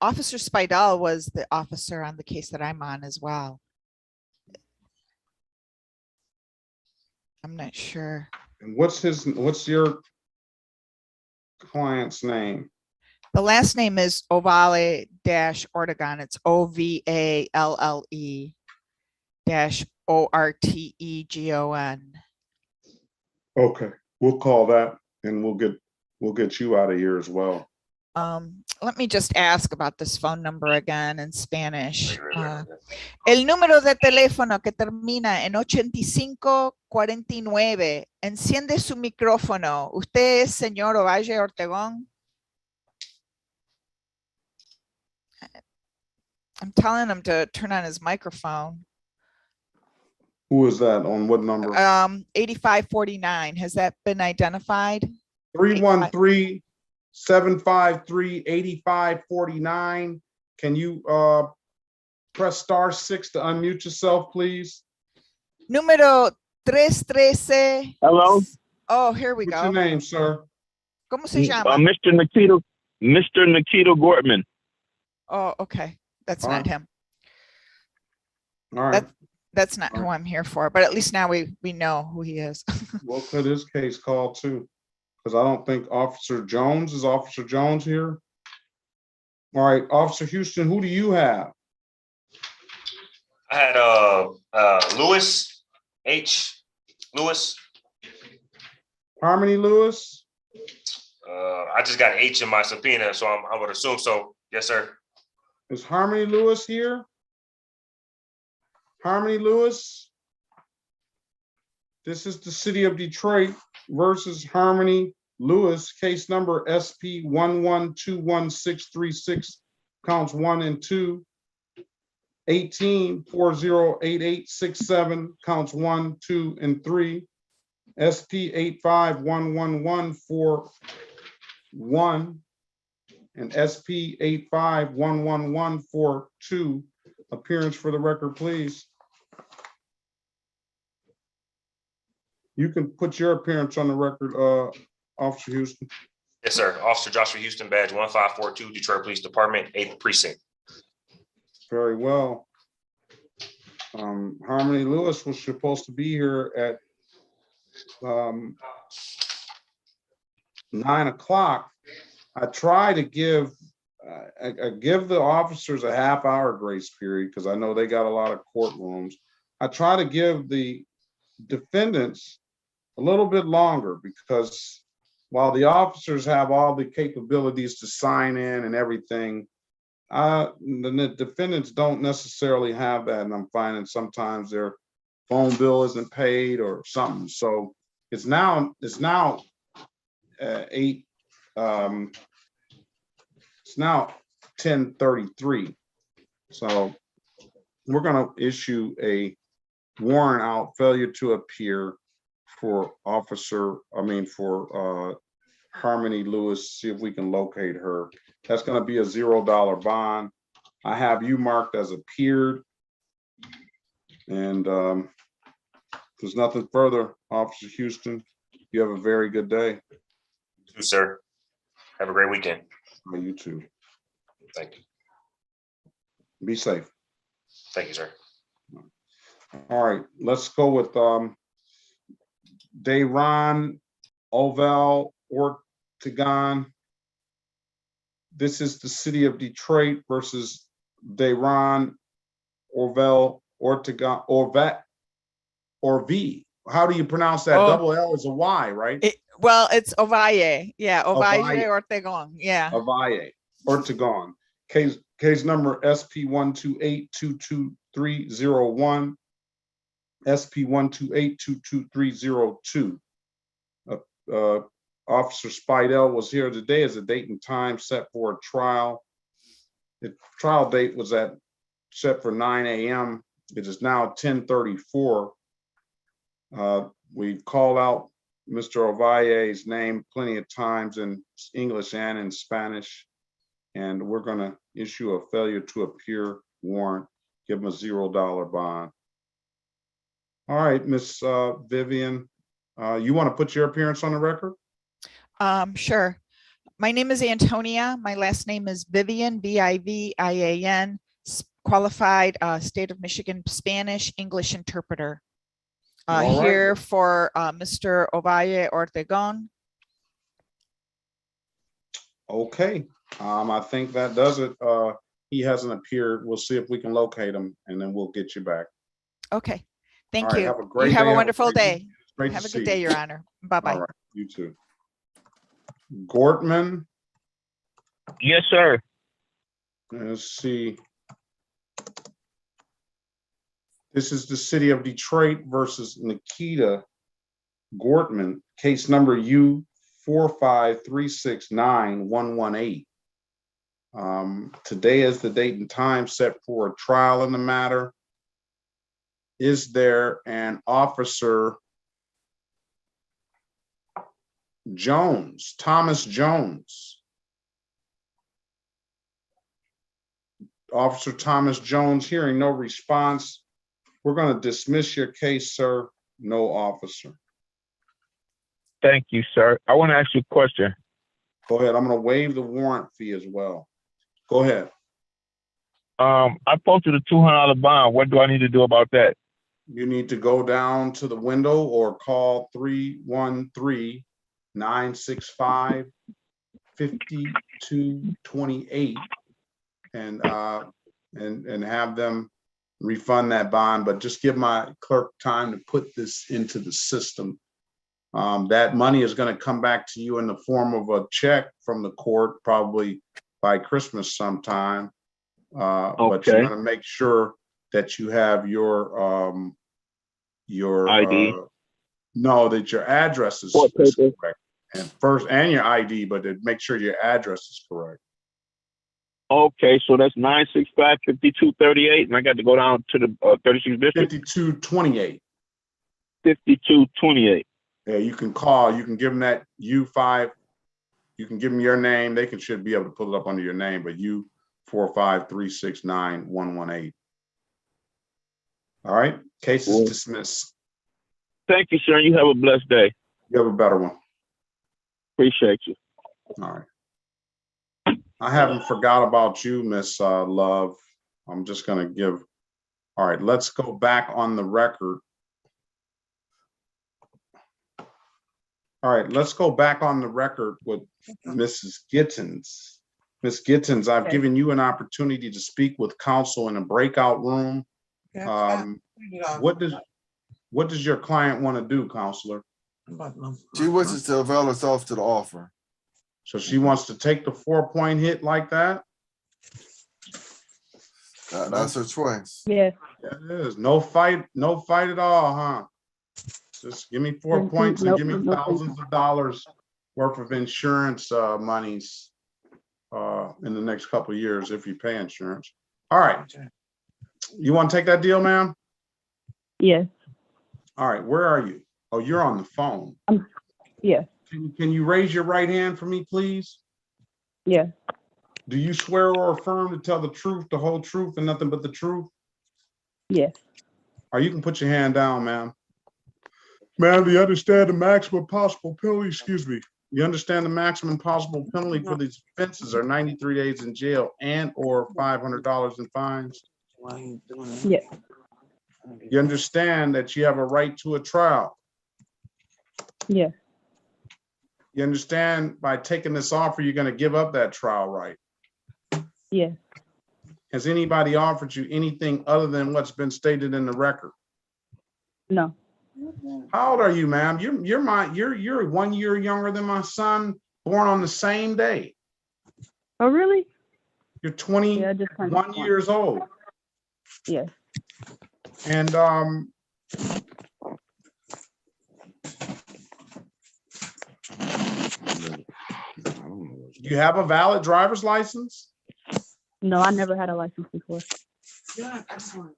Officer Spidel was the officer on the case that I'm on as well. I'm not sure. and what's your client's name? The last name is Ovale Ortegon. It's OVALLE-ORTEGON. Okay, we'll call that and we'll get you out of here as well. Let me just ask about this phone number again in Spanish. El número de teléfono que termina en 8549. Enciende su micrófono. ¿Usted es señor Ovalle Ortegón? I'm telling him to turn on his microphone. Who is that on what number? 8549. Has that been identified? 313-753-8549. Can you press *6 to unmute yourself, please? Número 313. Hello? Oh, here we What's go. your name, sir? ¿Cómo se llama? Mr. Nikita Gortman. Oh, okay. That's All not right. him. All right. That's not who I'm here for, but at least now we know who he is. We'll put his case call too, because I don't think Officer Jones is Officer Jones here. All right, Officer Houston, who do you have? I had Lewis H. Lewis. Harmony Lewis? I just got H in my subpoena, so I would assume so. Yes, sir. Is Harmony Lewis here? Harmony Lewis? This is the city of Detroit versus Harmony Lewis, case number SP 1121636, counts 1 and 2. 18408867, counts 1, 2, and 3. SP 8511141 and SP 8511142. Appearance for the record, please. You can put your appearance on the record, Officer Houston. Yes, sir. Officer Joshua Houston, badge 1542, Detroit Police Department, 8th Precinct. Very well. Harmony Lewis was supposed to be here at 9 o'clock. I try to give the officers a half-hour grace period because I know they got a lot of courtrooms. I try to give the defendants a little bit longer because while the officers have all the capabilities to sign in and everything, the defendants don't necessarily have that, and I'm finding sometimes their phone bill isn't paid or something. So it's now 10:33. So we're going to issue a warrant out, failure to appear for Harmony Lewis, see if we can locate her. That's gonna be a $0 bond. I have you marked as appeared. And there's nothing further, Officer Houston. You have a very good day. You too, sir. Have a great weekend. You too. Thank you. Be safe. Thank you, sir. All right, let's go with Dayron Oval Ortegon. This is the city of Detroit versus Dayron Orvel Ortegon or V. How do you pronounce that? Double L is a Y, right? Well, it's Ovalle. Yeah, Ovalle Ovalle. Ortegon. Yeah. Ovalle Ortegon. Case number SP128-22301, SP128-22302. Officer Spidell was here today as a date and time set for a trial. The trial date was set for 9 a.m. It is now 10:34. We've called out Mr. Ovalle's name plenty of times in English and in Spanish, and we're going to issue a failure to appear warrant, give him a $0 bond. All right, Miss Vivian, you want to put your appearance on the record? Sure. My name is Antonia. My last name is Vivian, Vivian, qualified state of Michigan Spanish English interpreter. Here for Mr. Ovalle Ortegon. Okay, I think that does it. He hasn't appeared. We'll see if we can locate him, and then we'll get you back. Okay, thank All right, you. have a great You have day. a wonderful day. Great Have to a see good day, you. Your Honor. Bye-bye. All right, you too. Gortman. Yes, sir. Let's see. This is the city of Detroit versus Nikita Gortman, case number U45369-118. Today is the date and time set for a trial in the matter. Is there an officer Jones, Thomas Jones? Officer Thomas Jones, hearing no response, we're going to dismiss your case, sir. No officer. Thank you, sir. I want to ask you a question. Go ahead. I'm going to waive the warrant fee as well. Go ahead. I posted a $200 bond. What do I need to do about that? You need to go down to the window or call 313-965-5228 and have them refund that bond, but just give my clerk time to put this into the system. That money is going to come back to you in the form of a check from the court, probably by Christmas sometime. But you're going to make sure that you have your ID. That your address is correct, and your ID, but make sure your address is correct. Okay, so that's 965-5238, and I got to go down to the 36th district. 5228. 5228. Yeah, you can call. You can give them that U5. You can give them your name. They should be able to pull it up under your name, but U45369-118. All right, case is dismissed. Thank you, sir. You have a blessed day. You have a better one. Appreciate you. All right. I haven't forgot about you, Miss Love. I'm just going to give. All right, let's go back on the record. All right, let's go back on the record with Mrs. Gittens. Ms. Gittens, I've given you an opportunity to speak with counsel in a breakout room. What does your client want to do, counselor? She wishes to avail herself to the offer. So she wants to take the 4-point hit like that? That's her choice. Yes. Yeah, it is. No fight at all, huh? Just give me 4 points and give me thousands of dollars worth of insurance monies in the next couple of years if you pay insurance. All right. You want to take that deal, ma'am? Yes. All right, where are you? Oh, you're on the phone. Yes. Can you raise your right hand for me, please? Yes. Do you swear or affirm to tell the truth, the whole truth, and nothing but the truth? Yes. Or you can put your hand down, ma'am. Ma'am, do you understand the maximum possible penalty? Excuse me. You understand the maximum possible penalty for these offenses are 93 days in jail and or $500 in fines? Why are you doing that? Yes. You understand that you have a right to a trial? Yes. You understand by taking this offer, you're going to give up that trial right? Yes. Has anybody offered you anything other than what's been stated in the record? No. How old are you, ma'am? You're 1 year younger than my son, born on the same day. Oh, really? You're 21 years old. Yes. And you have a valid driver's license? No, I never had a license before. Yeah, excellent.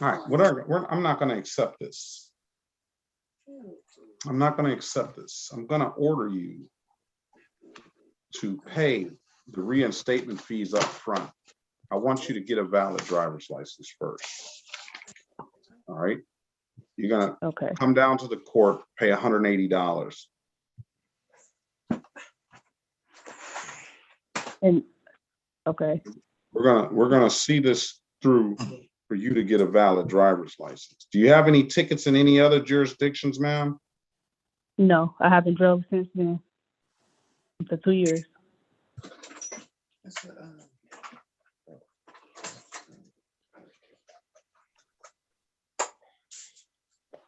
All right, whatever. I'm not going to accept this. I'm not going to accept this. I'm going to order you to pay the reinstatement fees up front. I want you to get a valid driver's license first. All right. You're going to come down to the court, pay $180. And okay. We're gonna see this through for you to get a valid driver's license. Do you have any tickets in any other jurisdictions, ma'am? No, I haven't drove since then. For 2 years.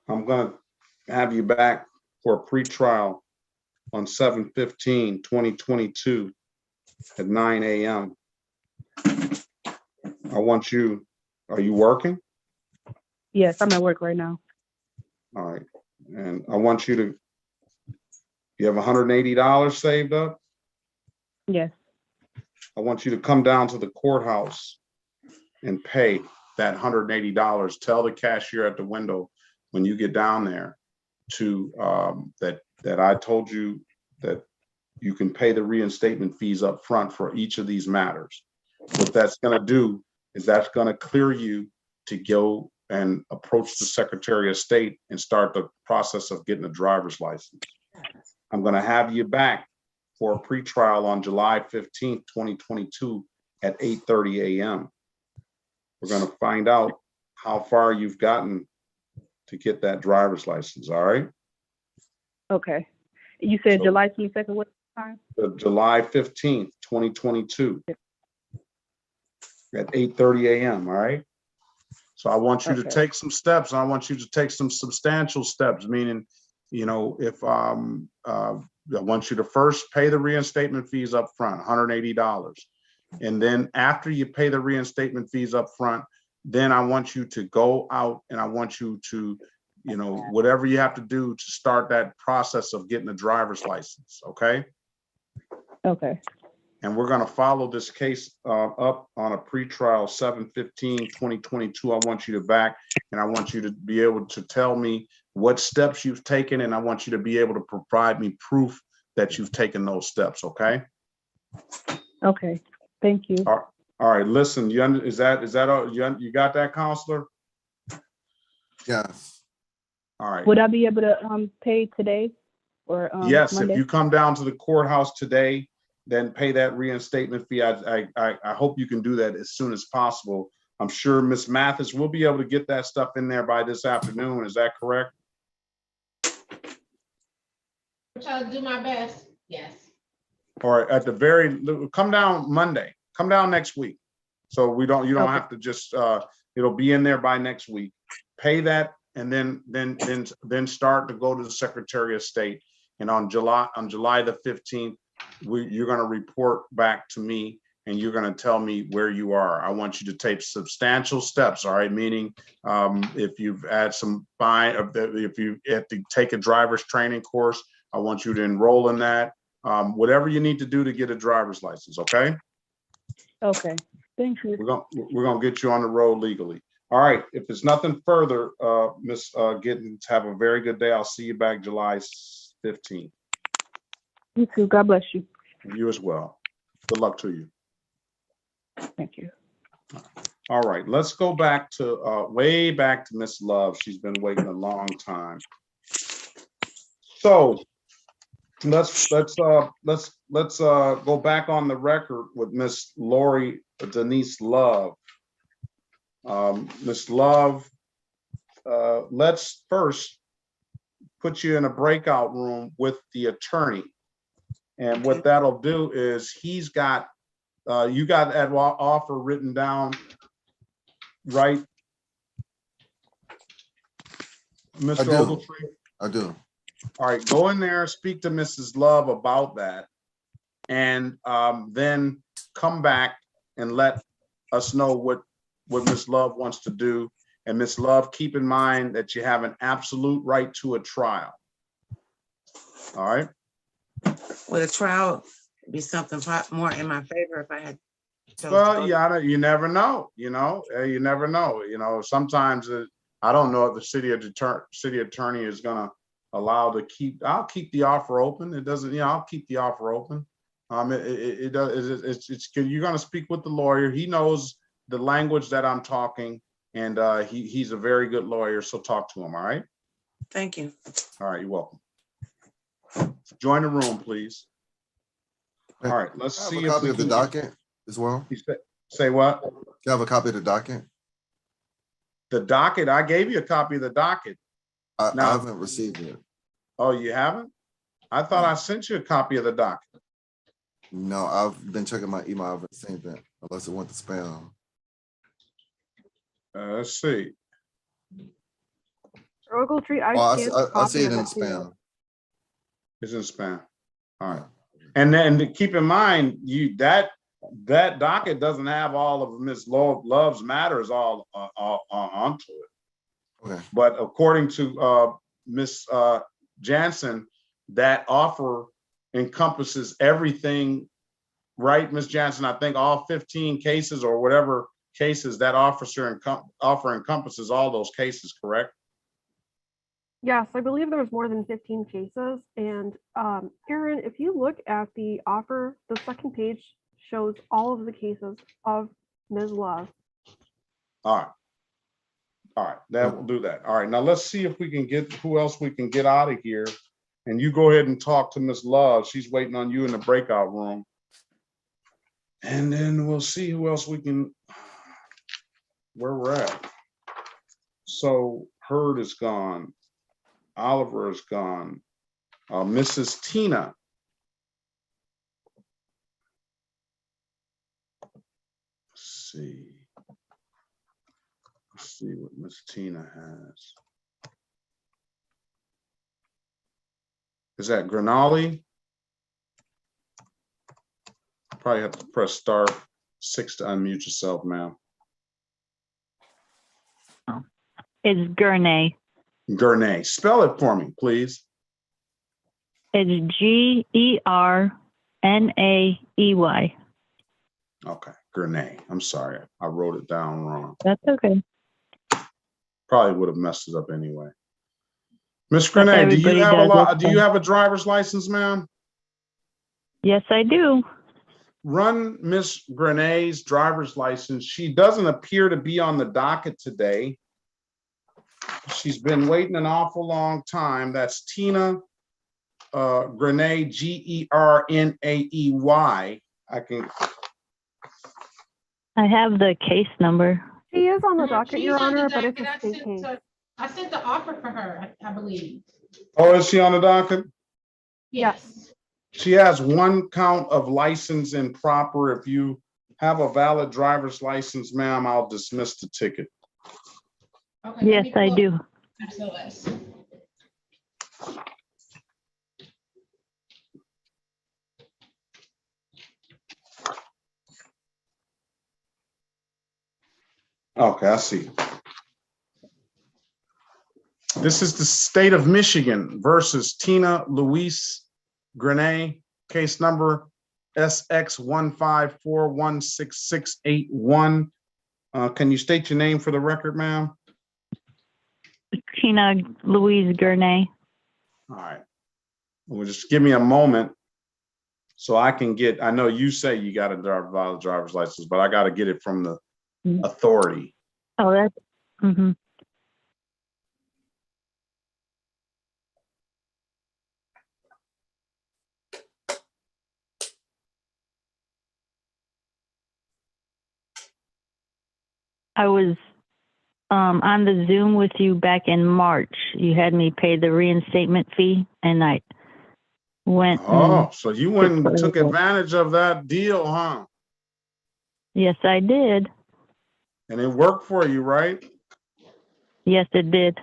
I'm gonna have you back for a pretrial on 7/15/2022 at 9 a.m. I want you, are you working? Yes, I'm at work right now. All right. And I want you to, you have $180 saved up? Yes. I want you to come down to the courthouse and pay that $180. Tell the cashier at the window when you get down there to that I told you that you can pay the reinstatement fees up front for each of these matters. What that's going to do is that's going to clear you to go and approach the Secretary of State and start the process of getting a driver's license. I'm going to have you back for a pretrial on July 15th, 2022 at 8:30 a.m. We're going to find out how far you've gotten to get that driver's license, all right? Okay. You said July 22nd, what time? July 15th, 2022 at 8:30 a.m., all right? So I want you to take some steps. I want you to take some substantial steps, meaning, you know, if I want you to first pay the reinstatement fees up front, $180. And then after you pay the reinstatement fees up front, then I want you to go out and I want you to, you know, whatever you have to do to start that process of getting a driver's license, okay? Okay. And we're going to follow this case up on a pretrial 7/15/2022. I want you to back and I want you to be able to tell me what steps you've taken, and I want you to be able to provide me proof that you've taken those steps, okay? Okay. Thank you. All right, listen, is that all? You got that, counselor? Yes. All right. Would I be able to pay today or Yes, Monday? if you come down to the courthouse today, then pay that reinstatement fee. I hope you can do that as soon as possible. I'm sure Ms. Mathis will be able to get that stuff in there by this afternoon. Is that correct? I'll do my best. Yes. Or at the very, come down Monday, come down next week. So you don't have to just, it'll be in there by next week. Pay that and then start to go to the Secretary of State. And on July the 15th, you're going to report back to me and you're going to tell me where you are. I want you to take substantial steps. All right. Meaning if you've had some if you have to take a driver's training course, I want you to enroll in that. Whatever you need to do to get a driver's license. Okay. Okay. Thank you. We're gonna get you on the road legally. All right, if there's nothing further, Miss Gittens, have a very good day. I'll see you back July 15th. You too. God bless you. You as well. Good luck to you. Thank you. All right, let's go back to way back to Miss Love. She's been waiting a long time. So let's go back on the record with Miss Lori Denise Love. Miss Love, let's first put you in a breakout room with the attorney. And what that'll do is he's got, you got that offer written down, right? Mr. Ogletree? I do. All right, go in there, speak to Mrs. Love about that, and then come back and let us know what Miss Love wants to do. And Miss Love, keep in mind that you have an absolute right to a trial. All right? Would a trial be something more in my favor if I had? Well, yeah, you never know. You never know. Sometimes I don't know if the city attorney is gonna allow to keep. I'll keep the offer open. It doesn't. I'll keep the offer open. It's you're gonna speak with the lawyer. He knows the language that I'm talking, and he's a very good lawyer. So talk to him. All right. Thank you. All right. You're welcome. Join the room, please. All right. Let's see if a copy we of the can docket as well. Say what? You have a copy of the docket? The docket. I gave you a copy of the docket. I haven't received it. Oh, you haven't? I thought I sent you a copy of the docket. No, I've been checking my email. I haven't seen that unless it went to spam. Let's see. Ogletree, I see it in spam. It's in spam. All right. And then keep in mind, that docket doesn't have all of Miss Love's matters all onto it. Okay. But according to Miss Jansen, that offer encompasses everything, right, Miss Jansen? I think all 15 cases or whatever cases that offer encompasses all those cases, correct? Yes, I believe there was more than 15 cases. And Aaron, if you look at the offer, the second page shows all of the cases of Ms. Love. All right, that will do that. All right, now let's see if we can get who else we can get out of here. And you go ahead and talk to Ms. Love. She's waiting on you in the breakout room. And then we'll see who else we can, where we're at. So Hurd is gone. Oliver is gone. Mrs. Tina. Let's see what Miss Tina has. Is that Granali? Probably have to press star 6 to unmute yourself, ma'am. It's Gurney. Gurney. Spell it for me, please. It's G-E-R-N-A-E-Y. Okay, Gurney. I'm sorry, I wrote it down wrong. That's okay. Probably would have messed it up anyway. Miss Gurney, do you have a driver's license, ma'am? Yes, I do. Run Miss Gurney's driver's license. She doesn't appear to be on the docket today. She's been waiting an awful long time. That's Tina Grenay, G-E-R-N-A-E-Y. I have the case number. She is on the docket, She's Your on the Honor, but it's docket. a state case. I sent the offer for her, I believe. Oh, is she on the docket? Yes. She has one count of license improper. If you have a valid driver's license, ma'am, I'll dismiss the ticket. Okay, yes, I do. SOS. Okay, I see. This is the state of Michigan versus Tina Louise Grenay, case number SX1541661. Can you state your name for the record, ma'am? Tina Louise Gurnay. All right. Well, just give me a moment so I can get, I know you say you got a valid driver's license, but I got to get it from the authority. Oh, that's, mm-hmm. I was on the Zoom with you back in March. You had me pay the reinstatement fee, and I went. Oh, so you went and took advantage of that deal, huh? Yes, I did. And it worked for you, right? Yes, it did.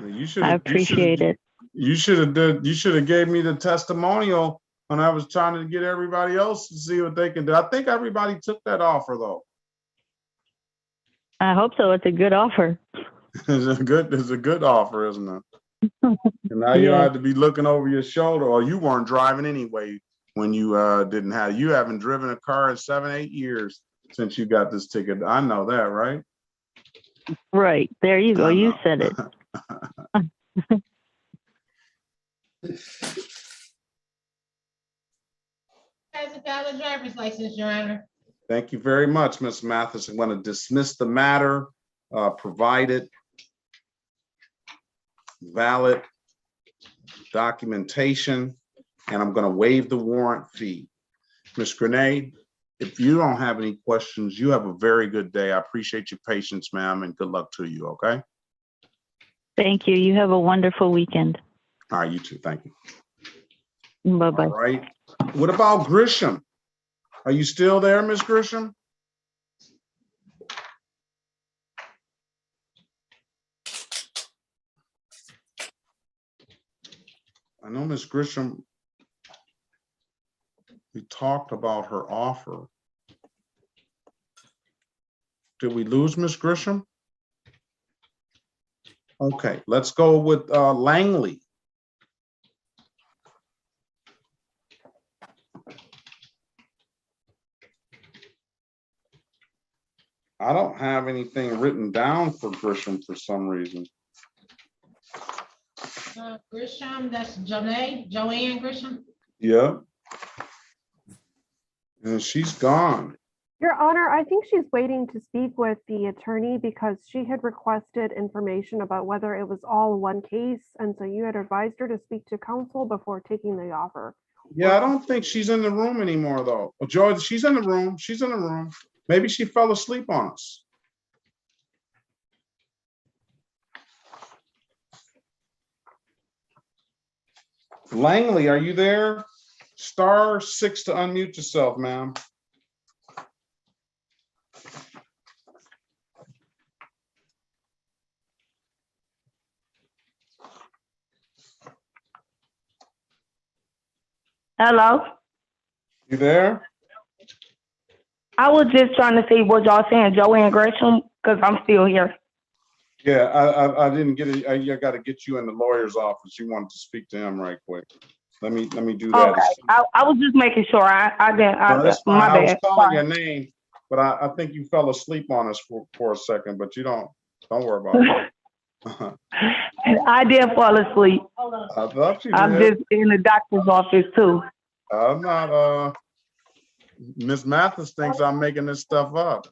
You should. I appreciate it. You should have did. You should have gave me the testimonial when I was trying to get everybody else to see what they can do. I think everybody took that offer though. I hope so. It's a good offer. It's a good offer, isn't it? And now you don't have to be looking over your shoulder, or you weren't driving anyway when you didn't have. You haven't driven a car in 7-8 years since you got this ticket. I know that, right? Right. There you go. You said it. Has a valid driver's license, Your Honor. Thank you very much, Ms. Mathis. I'm going to dismiss the matter, provided valid documentation, and I'm going to waive the warrant fee. Ms. Grenade, if you don't have any questions, you have a very good day. I appreciate your patience, ma'am, and good luck to you, okay? Thank you. You have a wonderful weekend. All right, you too. Thank you. Bye-bye. All right. What about Grisham? Are you still there, Ms. Grisham? I know Ms. Grisham, we talked about her offer. Did we lose Ms. Grisham? Okay, let's go with Langley. I don't have anything written down for Grisham for some reason. Grisham, that's Joanne Grisham. Yep. And she's gone. Your Honor, I think she's waiting to speak with the attorney because she had requested information about whether it was all one case. And so you had advised her to speak to counsel before taking the offer. Yeah, I don't think she's in the room anymore, though. Oh, George, she's in the room. She's in the room. Maybe she fell asleep on us. Langley, are you there? *6 to unmute yourself, ma'am. Hello? You there? I was just trying to see what y'all saying, Joanne Gresham, because I'm still here. Yeah, I didn't get it. I got to get you in the lawyer's office. You wanted to speak to him right quick. Let me do that. Okay, I was just making sure. I didn't. No, that's fine. My I was bad. calling Sorry. your name, but I think you fell asleep on us for a second. But you don't worry about it. I did fall asleep. I thought you did. I'm just in the doctor's office too. I'm not. Miss Mathis thinks I'm making this stuff up.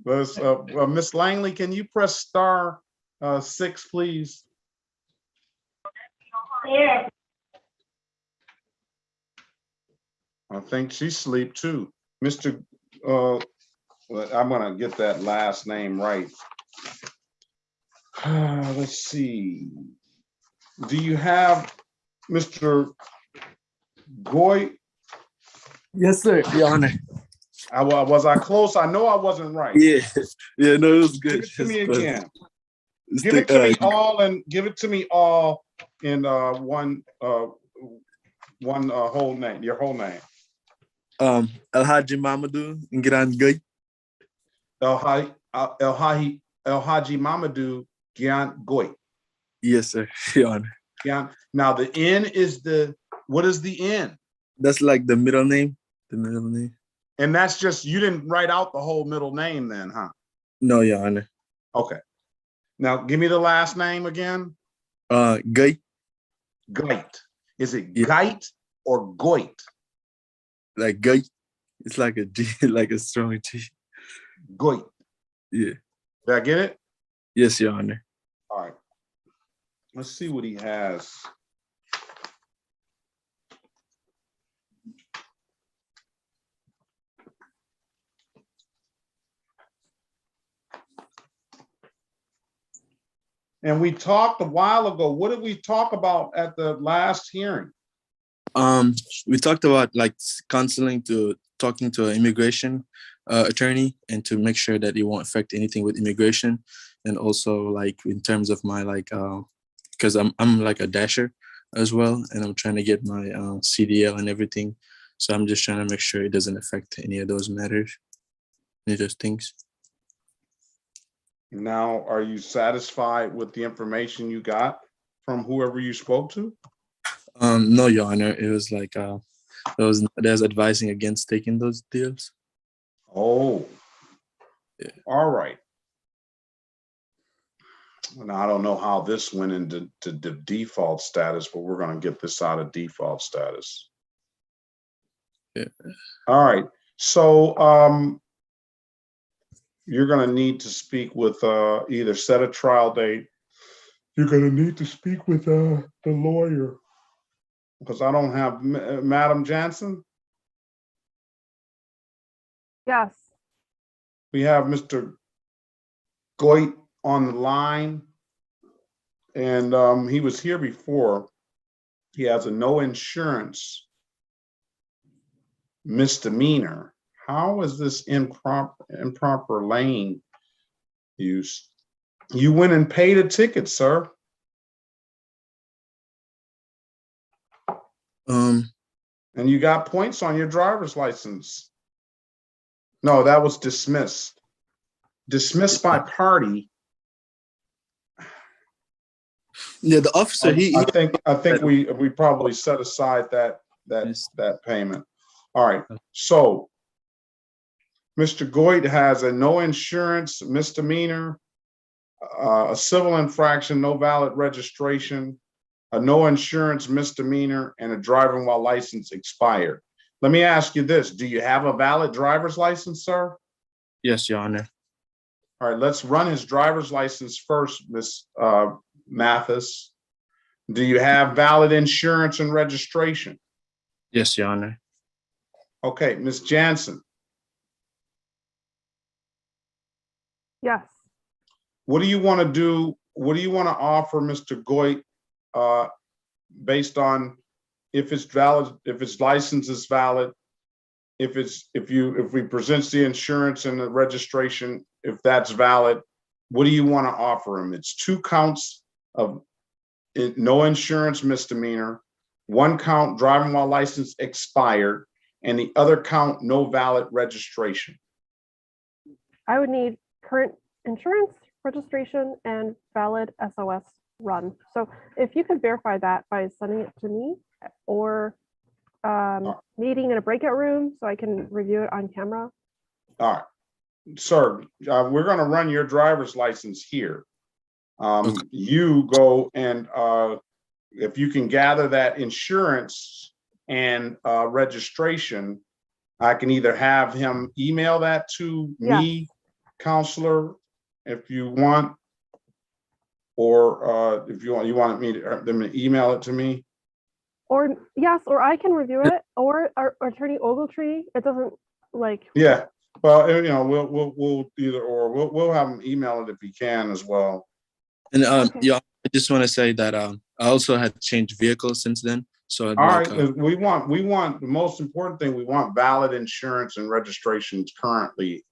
Miss Langley, can you press *6, please? Yeah. I think she's asleep too. Mr. I'm gonna get that last name right. Let's see. Do you have Mr. Goy? Yes, sir. Your Honor. Was I close? I know I wasn't right. Yeah. Yeah, no, it was good. Give it to me It's again. It's Give it to me all and give it to me all in one whole name, your whole name. Alhaji Mamadou Ngirangay. El Haji Mamadou Gian Goit. Yes, sir. Your Honor. Gian. Now the N is what is the N? That's like the middle name. The middle name. And that's just, you didn't write out the whole middle name then, huh? No, Your Honor. Okay. Now give me the last name again. Gait. Gait. Is it Yeah. Gait or Goit? Like Gait. It's like a G, like a strong G. Goit. Yeah. Did I get it? Yes, Your Honor. All right. Let's see what he has. And we talked a while ago. What did we talk about at the last hearing? We talked about like counseling to talking to an immigration attorney and to make sure that it won't affect anything with immigration, and also like in terms of my like because I'm like a dasher as well, and I'm trying to get my CDL and everything, so I'm just trying to make sure it doesn't affect any of those matters, any of those things. Now, are you satisfied with the information you got from whoever you spoke to? No, Your Honor. It was like there's advising against taking those deals. Oh, yeah. All right. Now, I don't know how this went into the default status, but we're going to get this out of default status. Yeah. All right. So you're going to need to speak with either set a trial date. You're going to need to speak with the lawyer, because I don't have Madam Jansen. Yes. We have Mr. Goit on the line, and he was here before. He has a no insurance misdemeanor. How is this improper lane use? You went and paid a ticket, sir. And you got points on your driver's license. No, that was dismissed. Dismissed by party. Yeah, the officer. I think we probably set aside that payment. All right. So Mr. Goit has a no insurance misdemeanor, a civil infraction, no valid registration, a no insurance misdemeanor, and a driving while license expired. Let me ask you this. Do you have a valid driver's license, sir? Yes, Your Honor. All right, let's run his driver's license first, Ms. Mathis. Do you have valid insurance and registration? Yes, Your Honor. Okay, Ms. Jansen. Yes. What do you want to do? What do you want to offer Mr. Goit based on if it's valid, if his license is valid, if we present the insurance and the registration, if that's valid, what do you want to offer him? It's 2 counts of no insurance misdemeanor, 1 count driving while license expired, and the other count no valid registration. I would need current insurance, registration, and valid SOS run. So if you could verify that by sending it to me, or meeting in a breakout room so I can review it on camera. All right, sir, we're going to run your driver's license here. You go and if you can gather that insurance and registration, I can either have him email that to me, counselor, if you want, or if you want me to email it to me. Or yes, or I can review it, or our Attorney Ogletree. It doesn't like. Yeah, well, you know, we'll either or we'll have him email it if he can as well. And yeah, I just want to say that I also had changed vehicles since then. So all right, we want the most important thing. We want valid insurance and registrations currently.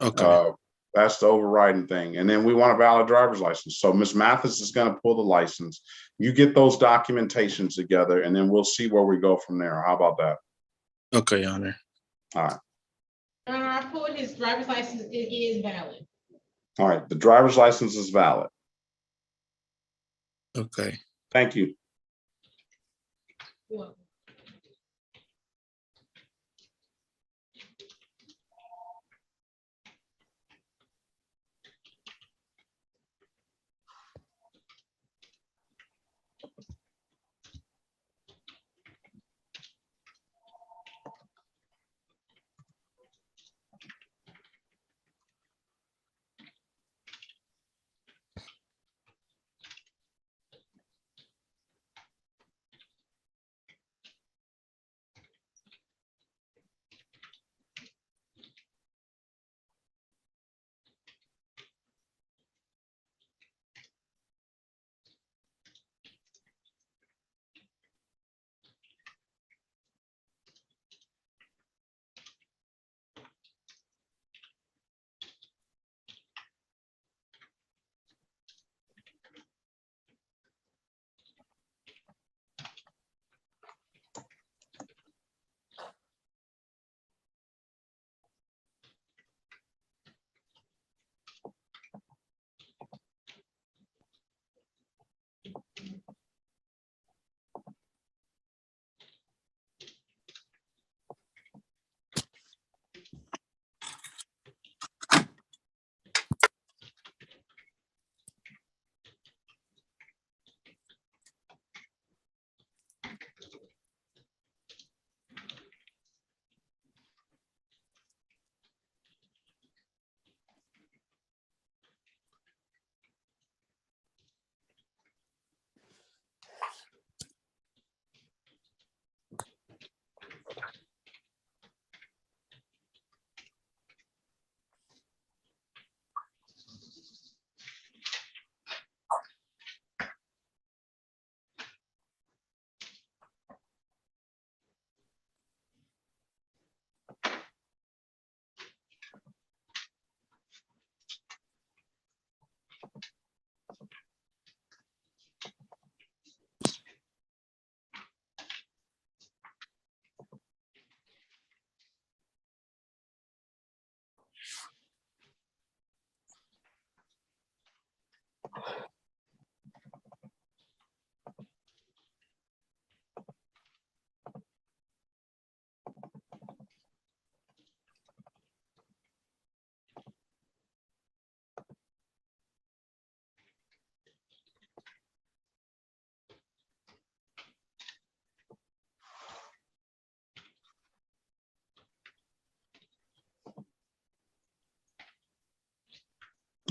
Okay. That's the overriding thing. And then we want a valid driver's license. So Ms. Mathis is going to pull the license. You get those documentations together, and then we'll see where we go from there. How about that? Okay, Your Honor. All right. I pulled his driver's license. It is valid. All right. The driver's license is valid. Okay. Thank you.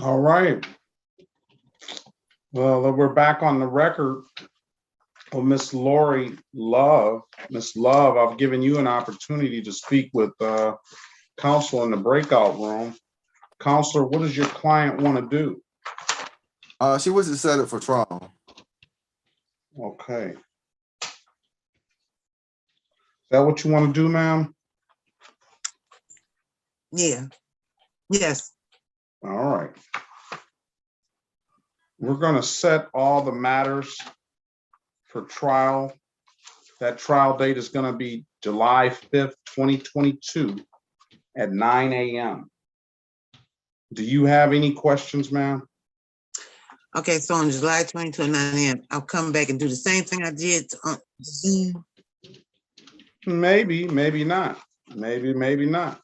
All right. Well, we're back on the record. Well, Miss Lori Love. Miss Love, I've given you an opportunity to speak with counsel in the breakout room. Counselor, what does your client want to do? She was to set it for trial. Okay. Is that what you want to do, ma'am? Yeah. Yes. All right. We're going to set all the matters for trial. That trial date is going to be July 5th, 2022 at 9 a.m. Do you have any questions, ma'am? Okay, so on July 22 at 9 a.m., I'll come back and do the same thing I did on Zoom. Maybe, maybe not. Maybe not.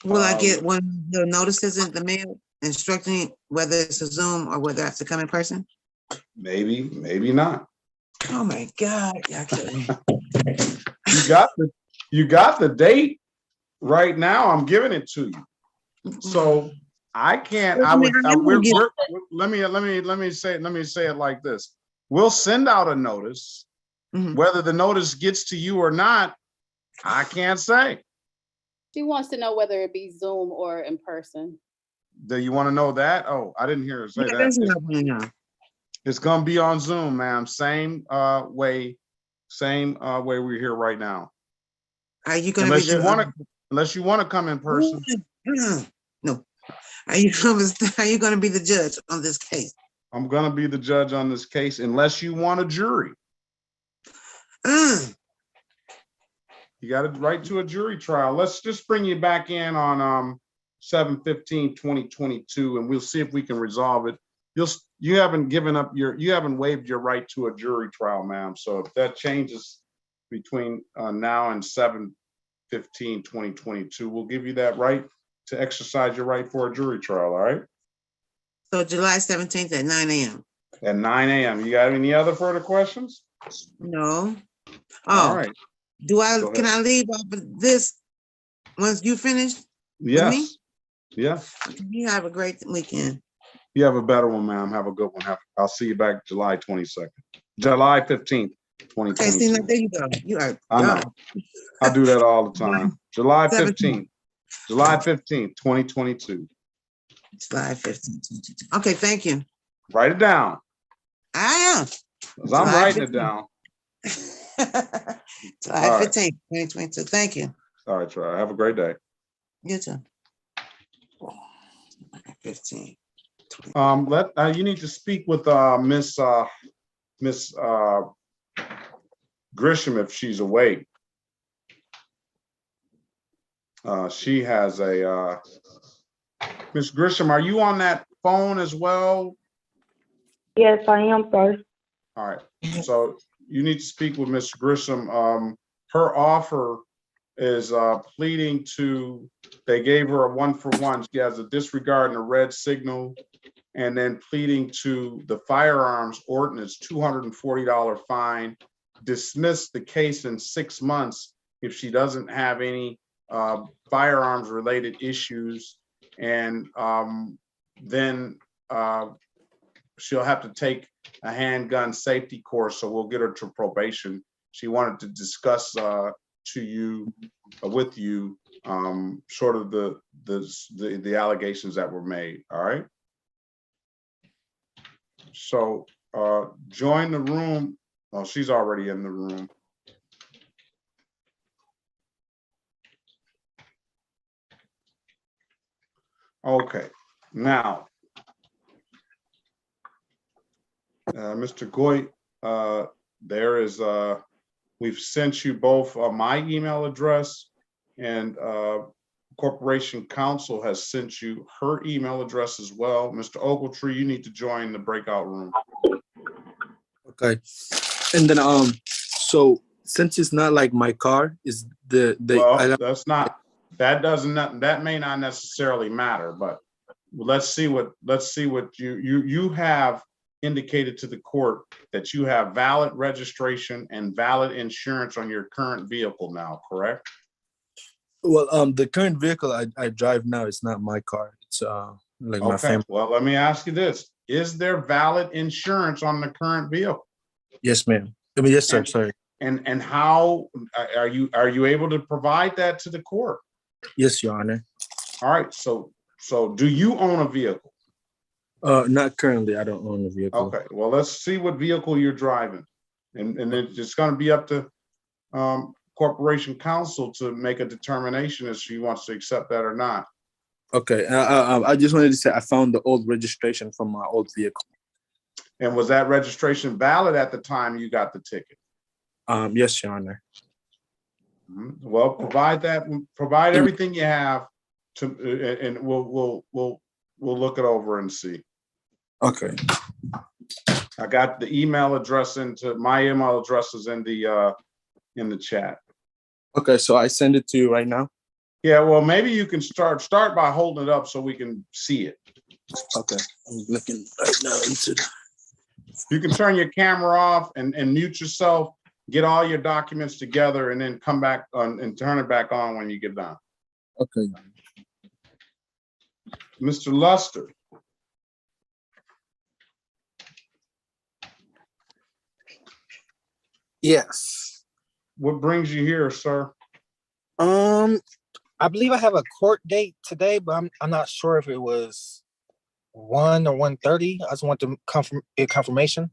Will I get one of the notices in the mail instructing whether it's a Zoom or whether I have to come in person? Maybe not. Oh my God. Okay. You got the date right now. I'm giving it to you. So I can't, let me say it like this. We'll send out a notice. Whether the notice gets to you or not, I can't say. She wants to know whether it be Zoom or in person. Do you want to know that? Oh, I didn't hear her say that. It's going to be on Zoom, ma'am. Same way we're here right now. Are you going to unless you want to come in person? No. Are you going to be the judge on this case? I'm going to be the judge on this case unless you want a jury. You got it right to a jury trial. Let's just bring you back in on 7/15/2022, and we'll see if we can resolve it. you haven't given up you haven't waived your right to a jury trial, ma'am. So if that changes between now and 7/15/2022, we'll give you that right to exercise your right for a jury trial, all right? So July 17th at 9 a.m. At 9 a.m. You got any other further questions? No. All Oh, right. can I leave off of this once you finish? Yes. Yes. You have a great weekend. You have a better one, ma'am. Have a good one. I'll see you back July 22nd. July 15th, 2022. Okay, see, now there you go. You are I know. gone. I do that all the time. July 17th. 15th. July 15th, 2022. July 15th. Okay, thank you. Write it down. I am. 'Cause I'm writing it down. July All right. 15th, 2022. Thank you. All right, Troy. Have a great day. You too. 15. You need to speak with Miss Grisham if she's awake. She has a Miss Grisham, are you on that phone as well? Yes, I am, sir. All right. So you need to speak with Miss Grisham. Her offer is pleading to, they gave her a 1-for-1. She has a disregard and a red signal, and then pleading to the firearms ordinance, $240 fine, dismiss the case in 6 months if she doesn't have any firearms related issues. And then she'll have to take a handgun safety course, so we'll get her to probation. She wanted to discuss with you sort of the allegations that were made. All right. So join the room. Oh, she's already in the room. Okay, now, Mr. Goit, there is, we've sent you both my email address, and Corporation Counsel has sent you her email address as well. Mr. Ogletree, you need to join the breakout room. Okay. And then so since it's not like my car, is that's not, that may not necessarily matter, but let's see what you have indicated to the court that you have valid registration and valid insurance on your current vehicle now, correct? Well, the current vehicle I drive now is not my car. It's like my family. Well, let me ask you this. Is there valid insurance on the current vehicle? Yes, ma'am. I mean, yes, sir. Sorry. And how are you able to provide that to the court? Yes, Your Honor. All right. So do you own a vehicle? Not currently. I don't own a vehicle. Okay. Well, let's see what vehicle you're driving, and then it's going to be up to Corporation Counsel to make a determination if she wants to accept that or not. Okay. I just wanted to say I found the old registration from my old vehicle. And was that registration valid at the time you got the ticket? Yes, Your Honor. Well, provide everything you have to, and we'll look it over and see. Okay. I got the email address my email address is in the chat. Okay, so I send it to you right now. Yeah, well, maybe you can start by holding it up so we can see it. Okay, I'm looking right now into the. You can turn your camera off and mute yourself, get all your documents together, and then come back on and turn it back on when you get done. Okay. Mr. Luster. Yes. What brings you here, sir? I believe I have a court date today, but I'm not sure if it was 1 or 1:30. I just want to get confirmation.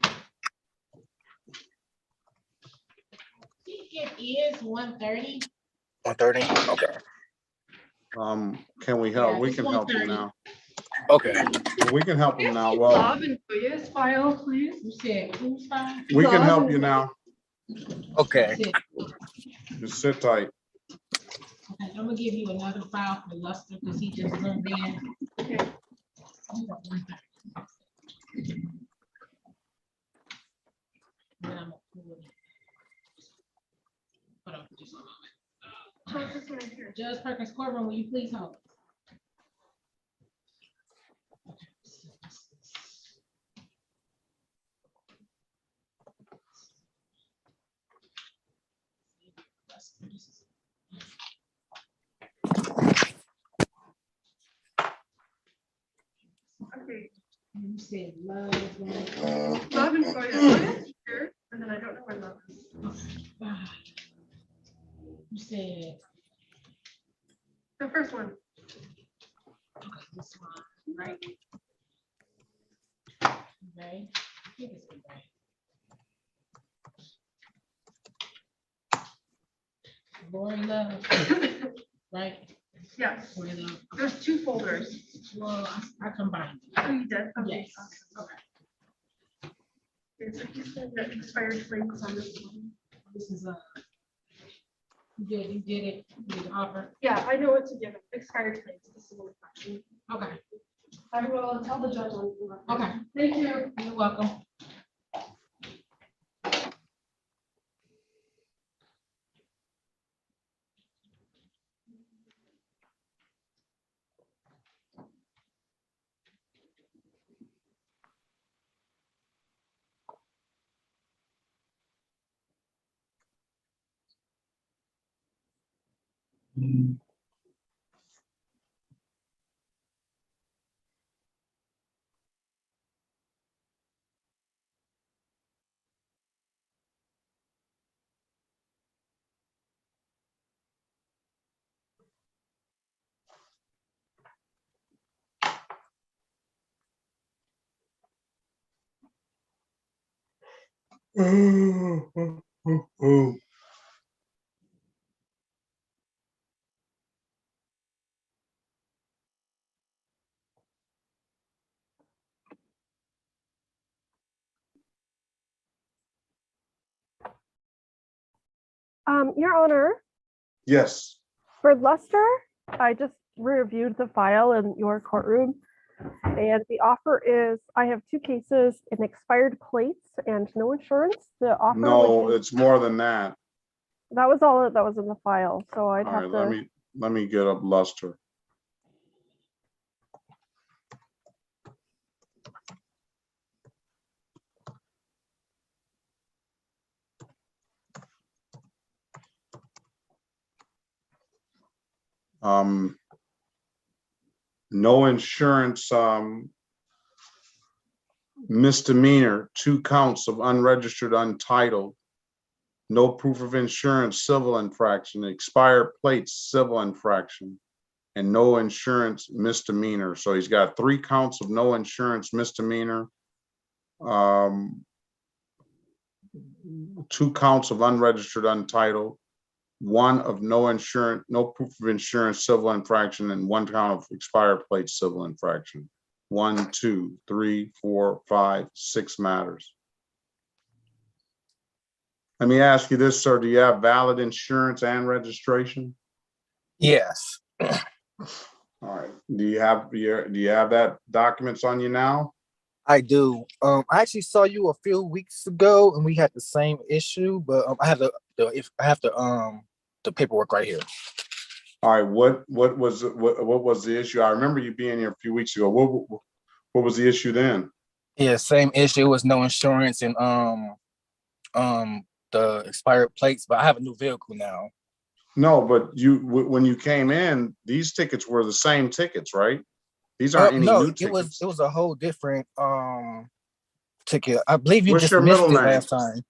I think it is 1:30. 1:30. Okay. Can we help? Yeah, We it's can help you 1:30. now. Okay. We can help you now. Well, Bob and Toya's file, please. You said whose file? we can help you now. Okay. Just sit tight. Okay, I'm gonna give you another file for Luster because he just zoomed in. Okay. Then I'm gonna pull it. Hold on, just a moment. Judge Perkins Corbin, will you please hold? Okay. You said love. Love and Goya. Here, and then I don't know where love is. You said. The first one. Okay, this one, right? Okay. I think it's okay. Lori Love, right? Yes. Lori Love. There's two folders. Well, I combined. Oh, you did? Okay. Yes. Okay. It's like you said that expired claims on this one. This is you did it, you did the offer. Yeah, I know what to give. Expired claims. This is one fraction. Okay. I will tell the judge on. Okay. Thank you. You're welcome. Your Honor, Yes. for Lester, I just reviewed the file in your courtroom, and the offer is, I have two cases, an expired plates and no insurance. The offer No, would be, it's more than that. that was all that was in the file, so I'd All have right, to. let me get up Luster. No insurance, misdemeanor, 2 counts of unregistered, untitled, no proof of insurance, civil infraction, expired plates, civil infraction, and no insurance misdemeanor. So he's got 3 counts of no insurance misdemeanor, 2 counts of unregistered, untitled, 1 of no insurance, no proof of insurance, civil infraction, and 1 count of expired plate, civil infraction. 1, 2, 3, 4, 5, 6 matters. Let me ask you this, sir. Do you have valid insurance and registration? Yes. All right. Do you have that documents on you now? I do. I actually saw you a few weeks ago, and we had the same issue, but I have the paperwork right here. All right. What was the issue? I remember you being here a few weeks ago. What was the issue then? Yeah, same issue. It was no insurance and the expired plates, but I have a new vehicle now. No, but when you came in, these tickets were the same tickets, right? These aren't any new tickets. It was a whole different ticket. I believe you What's just your missed middle it name? last time.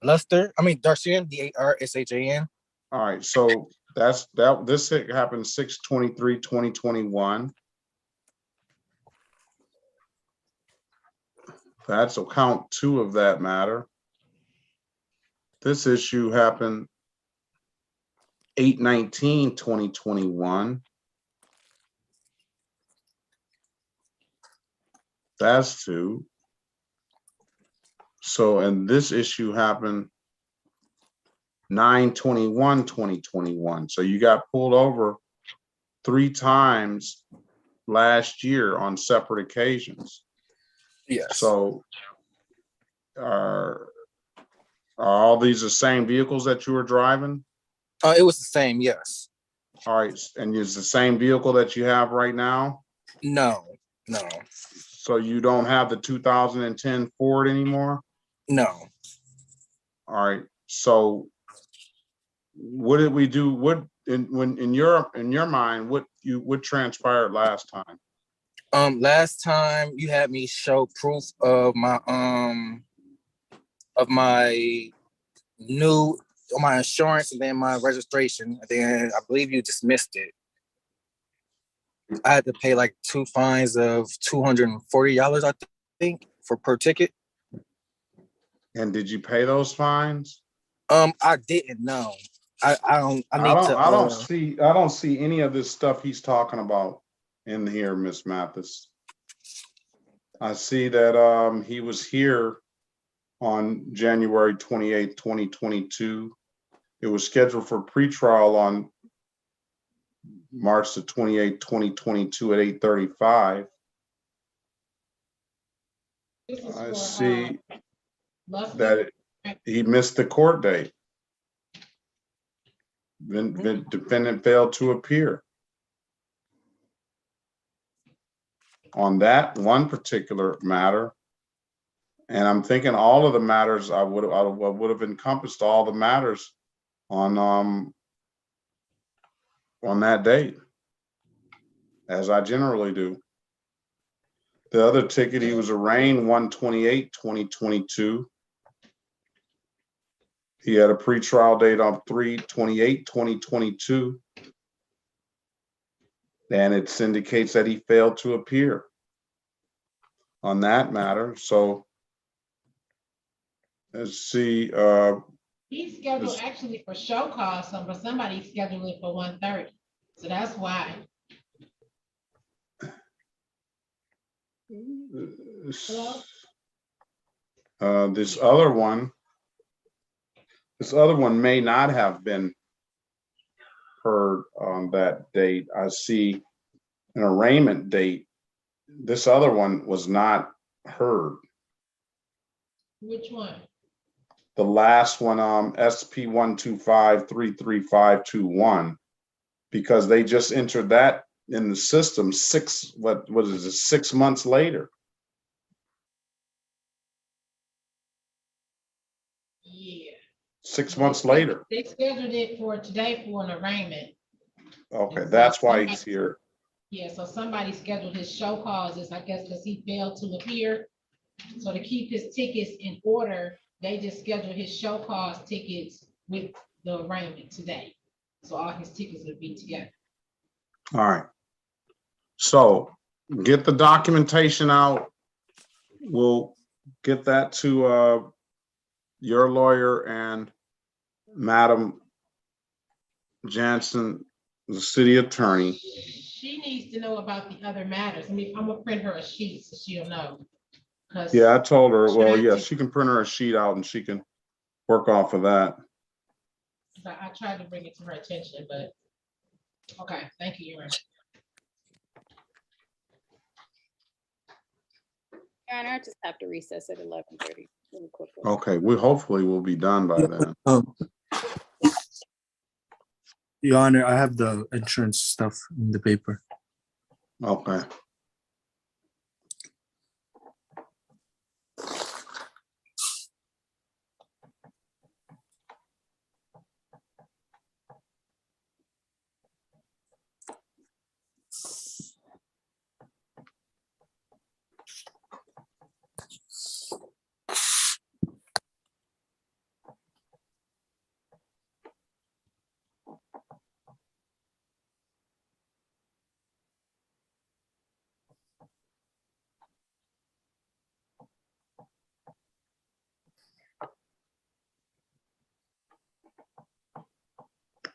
Luster. I mean Darshan, Darshan. All right, so this happened 6/23/2021. That's account 2 of that matter. This issue happened 8/19/2021. That's 2. So, and this issue happened 9/21/2021. So you got pulled over 3 times last year on separate occasions. Yes. So are all these the same vehicles that you were driving? It was the same, yes. All right, and it's the same vehicle that you have right now? No. So you don't have the 2010 Ford anymore? No. All right, so what did we do? What in your mind, what transpired last time? Last time you had me show proof of my my insurance and then my registration, and then I believe you dismissed it. I had to pay like 2 fines of $240, I think, per ticket. And did you pay those fines? I didn't know. I don't see any of this stuff he's talking about in here, Miss Mathis. I see that he was here on January 28th, 2022. It was scheduled for pretrial on March the 28th, 2022 at 8:35. I see that he missed the court date. The defendant failed to appear. On that one particular matter, and I'm thinking all of the matters I would have encompassed all the matters on that date, as I generally do. The other ticket, he was arraigned 1/28/2022. He had a pretrial date on 3/28/2022, and it indicates that he failed to appear on that matter. So let's see. He's scheduled actually for show cause, but somebody scheduled it for 1:30. So that's why. This other one may not have been heard on that date. I see an arraignment date. This other one was not heard. Which one? The last one, SP 125-33521, because they just entered that in the system 6 months later. Yeah. 6 months later. They scheduled it for today for an arraignment. Okay, that's why he's here. Yeah, so somebody scheduled his show causes, I guess, because he failed to appear. So to keep his tickets in order, they just scheduled his show cause tickets with the arraignment today. So all his tickets would be together. All right. So get the documentation out. We'll get that to your lawyer and Madam Jansen, the city attorney. She needs to know about the other matters. I mean, I'm gonna print her a sheet so she'll know. Yeah, I told her, well, yeah, she can print her a sheet out and she can work off of that. I tried to bring it to her attention, but okay, thank you, Your Honor. Your Honor, I just have to recess at 11:30. Really quickly. Okay, we hopefully will be done by then. Your Honor, I have the insurance stuff in the paper. Okay.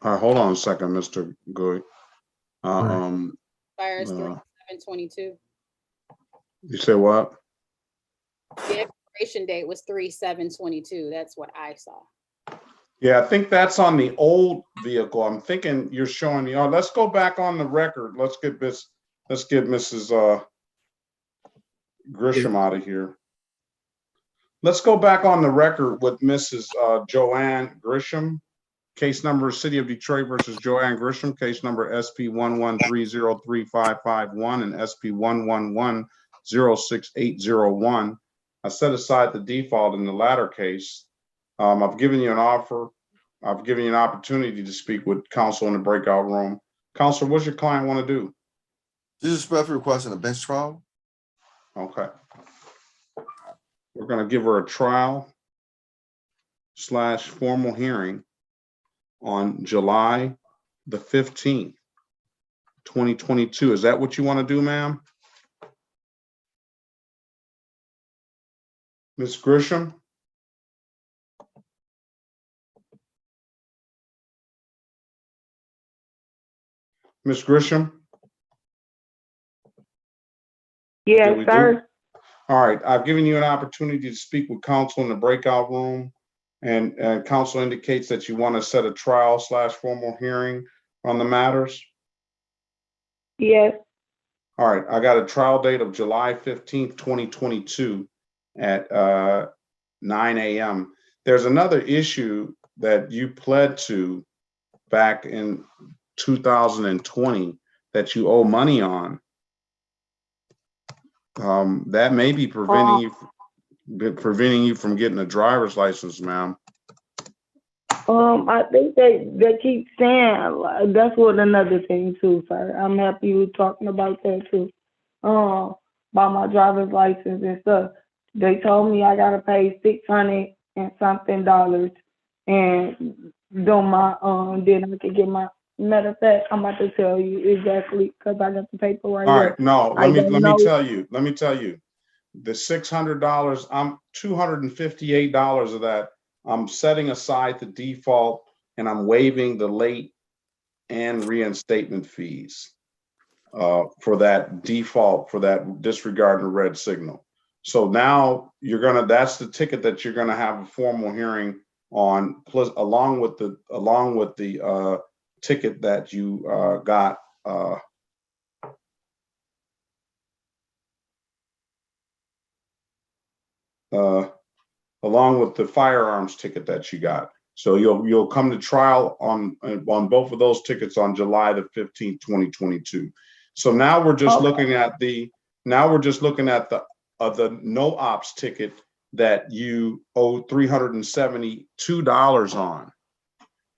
Hold on a second, Mr. Goy. Fires 3/7/22. You say what? The expiration date was 3/7/22. That's what I saw. Yeah, I think that's on the old vehicle. I'm thinking you're showing the, let's go back on the record. Let's get Mrs. Grisham out of here. Let's go back on the record with Mrs. Joanne Grisham. Case number City of Detroit versus Joanne Grisham. Case number SP 113035551 and SP 111068001. I set aside the default in the latter case. I've given you an offer. I've given you an opportunity to speak with counsel in the breakout room. Counsel, what's your client want to do? This is respectfully requesting a bench trial. Okay. We're going to give her a trial / formal hearing on July the 15th, 2022. Is that what you want to do, ma'am? Ms. Grisham? Ms. Grisham? Yes, sir. All right, I've given you an opportunity to speak with counsel in the breakout room, and counsel indicates that you want to set a trial / formal hearing on the matters. Yes. All right, I got a trial date of July 15th, 2022 at 9 a.m. There's another issue that you pled to back in 2020 that you owe money on. That may be preventing you from getting a driver's license, ma'am. I think they keep saying that's what another thing too, sir. I'm happy you talking about that too. About my driver's license and stuff. They told me I gotta pay $600 and something, and then I could get my. Matter of fact, I'm about to tell you exactly because I got the paper right All here. right, no, let me tell you. The $600, I'm $258 of that. I'm setting aside the default and I'm waiving the late and reinstatement fees for that default, for that disregard the red signal. So now that's the ticket that you're gonna have a formal hearing on, plus along with the ticket that you got along with the firearms ticket that you got. So you'll come to trial on both of those tickets on July the 15th, 2022. So now we're just looking at the no ops ticket that you owe $372 on.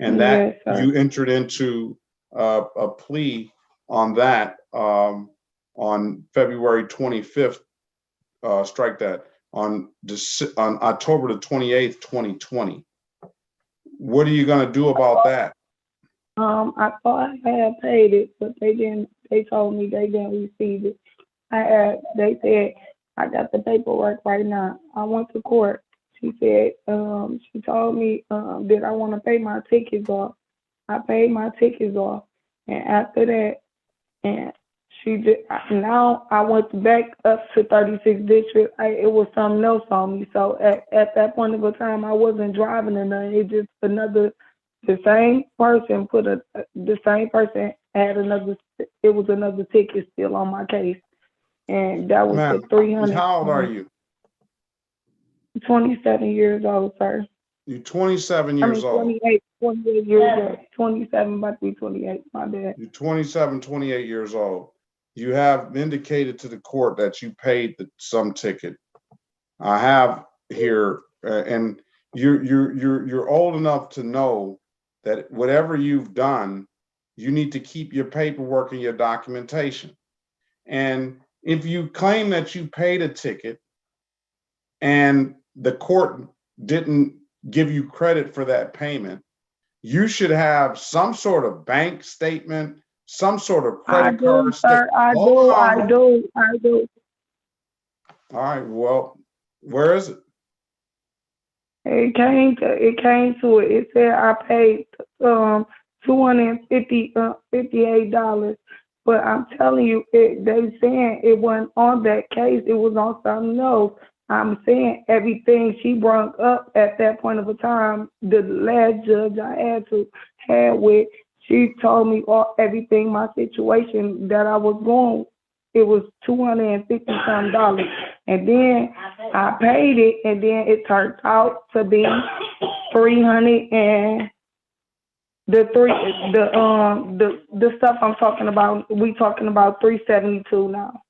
And that you entered into a plea on that on February 25th, strike that, on October the 28th, 2020. What are you going to do about that? I thought I had paid it, but they didn't. They told me they didn't receive it. They said I got the paperwork right now. I went to court. She said she told me that I want to pay my tickets off. I paid my tickets off, and after that, and she did. Now I went back up to 36th district. It was something else on me. So at that point of a time, I wasn't driving or nothing. It just the same person had another. It was another ticket still on my case, and that was the 300. How old are you? 27 years old, sir. You're 27 years old. 28 years old. 27, about to be 28, my bad. You're 27, 28 years old. You have indicated to the court that you paid some ticket. I have here, and you're old enough to know that whatever you've done, you need to keep your paperwork and your documentation. And if you claim that you paid a ticket and the court didn't give you credit for that payment, you should have some sort of bank statement, some sort of credit card statement. I do. All right, well, where is it? It came to it. It said I paid $258, but I'm telling you, they saying it wasn't on that case. It was on something else. I'm saying everything she brought up at that point of a time, the last judge I had with, she told me everything, my situation that I was going it was $250 some, and then I paid it, and then it turned out to be 300 and the stuff I'm talking about. We talking about 372 now.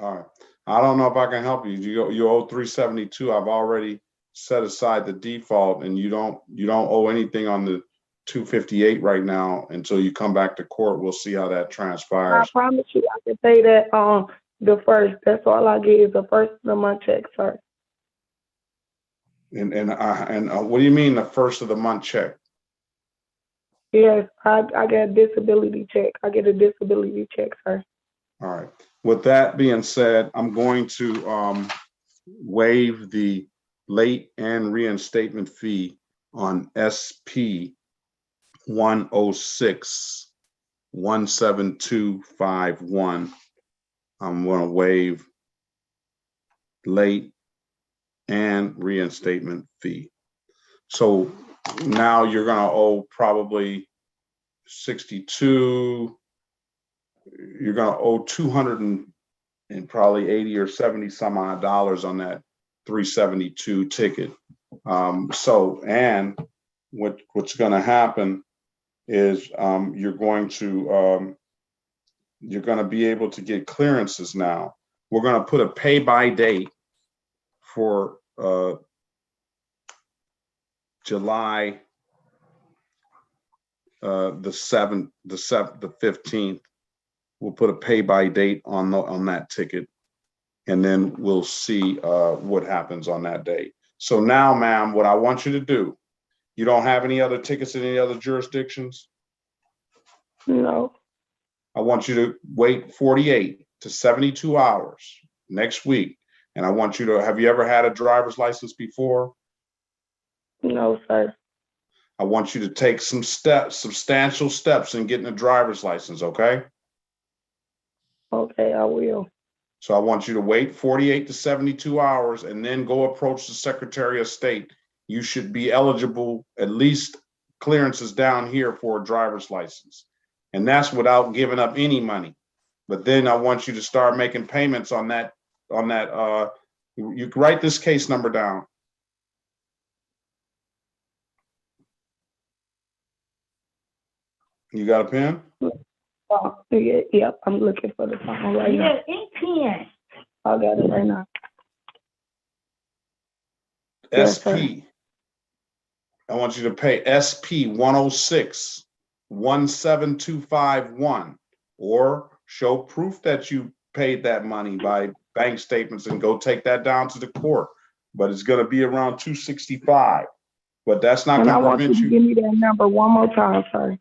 All right. I don't know if I can help you. You owe 372. I've already set aside the default, and you don't owe anything on the 258 right now until you come back to court. We'll see how that I transpires. promise you, I can pay that the first. That's all I get is the first of the month check, sir. And what do you mean the first of the month check? Yes, I get a disability check. I get a disability check, sir. All right. With that being said, I'm going to waive the late and reinstatement fee on SP 106-17251. I'm going to waive late and reinstatement fee. So now you're going to owe probably 62. You're going to owe 200 and probably 80 or 70 some odd dollars on that 372 ticket. And what's going to happen is you're going to be able to get clearances now. We're going to put a pay by date for July the 15th. We'll put a pay by date on that ticket, and then we'll see what happens on that day. So now, ma'am, what I want you to do, you don't have any other tickets in any other jurisdictions? No. I want you to wait 48 to 72 hours next week. And I want you to, have you ever had a driver's license before? No, sir. I want you to take some steps, substantial steps in getting a driver's license, okay? Okay, I will. So I want you to wait 48 to 72 hours and then go approach the Secretary of State. You should be eligible, at least clearances down here for a driver's license. And that's without giving up any money. But then I want you to start making payments on that, you can write this case number down. You got a pen? Yep, I'm looking for the phone right now. pen. I got it right now. SP. I want you to pay SP 106-17251, or show proof that you paid that money by bank statements and go take that down to the court. But it's going to be around 265. But that's not And I going to want you prevent to you. give me that number one more time, sir.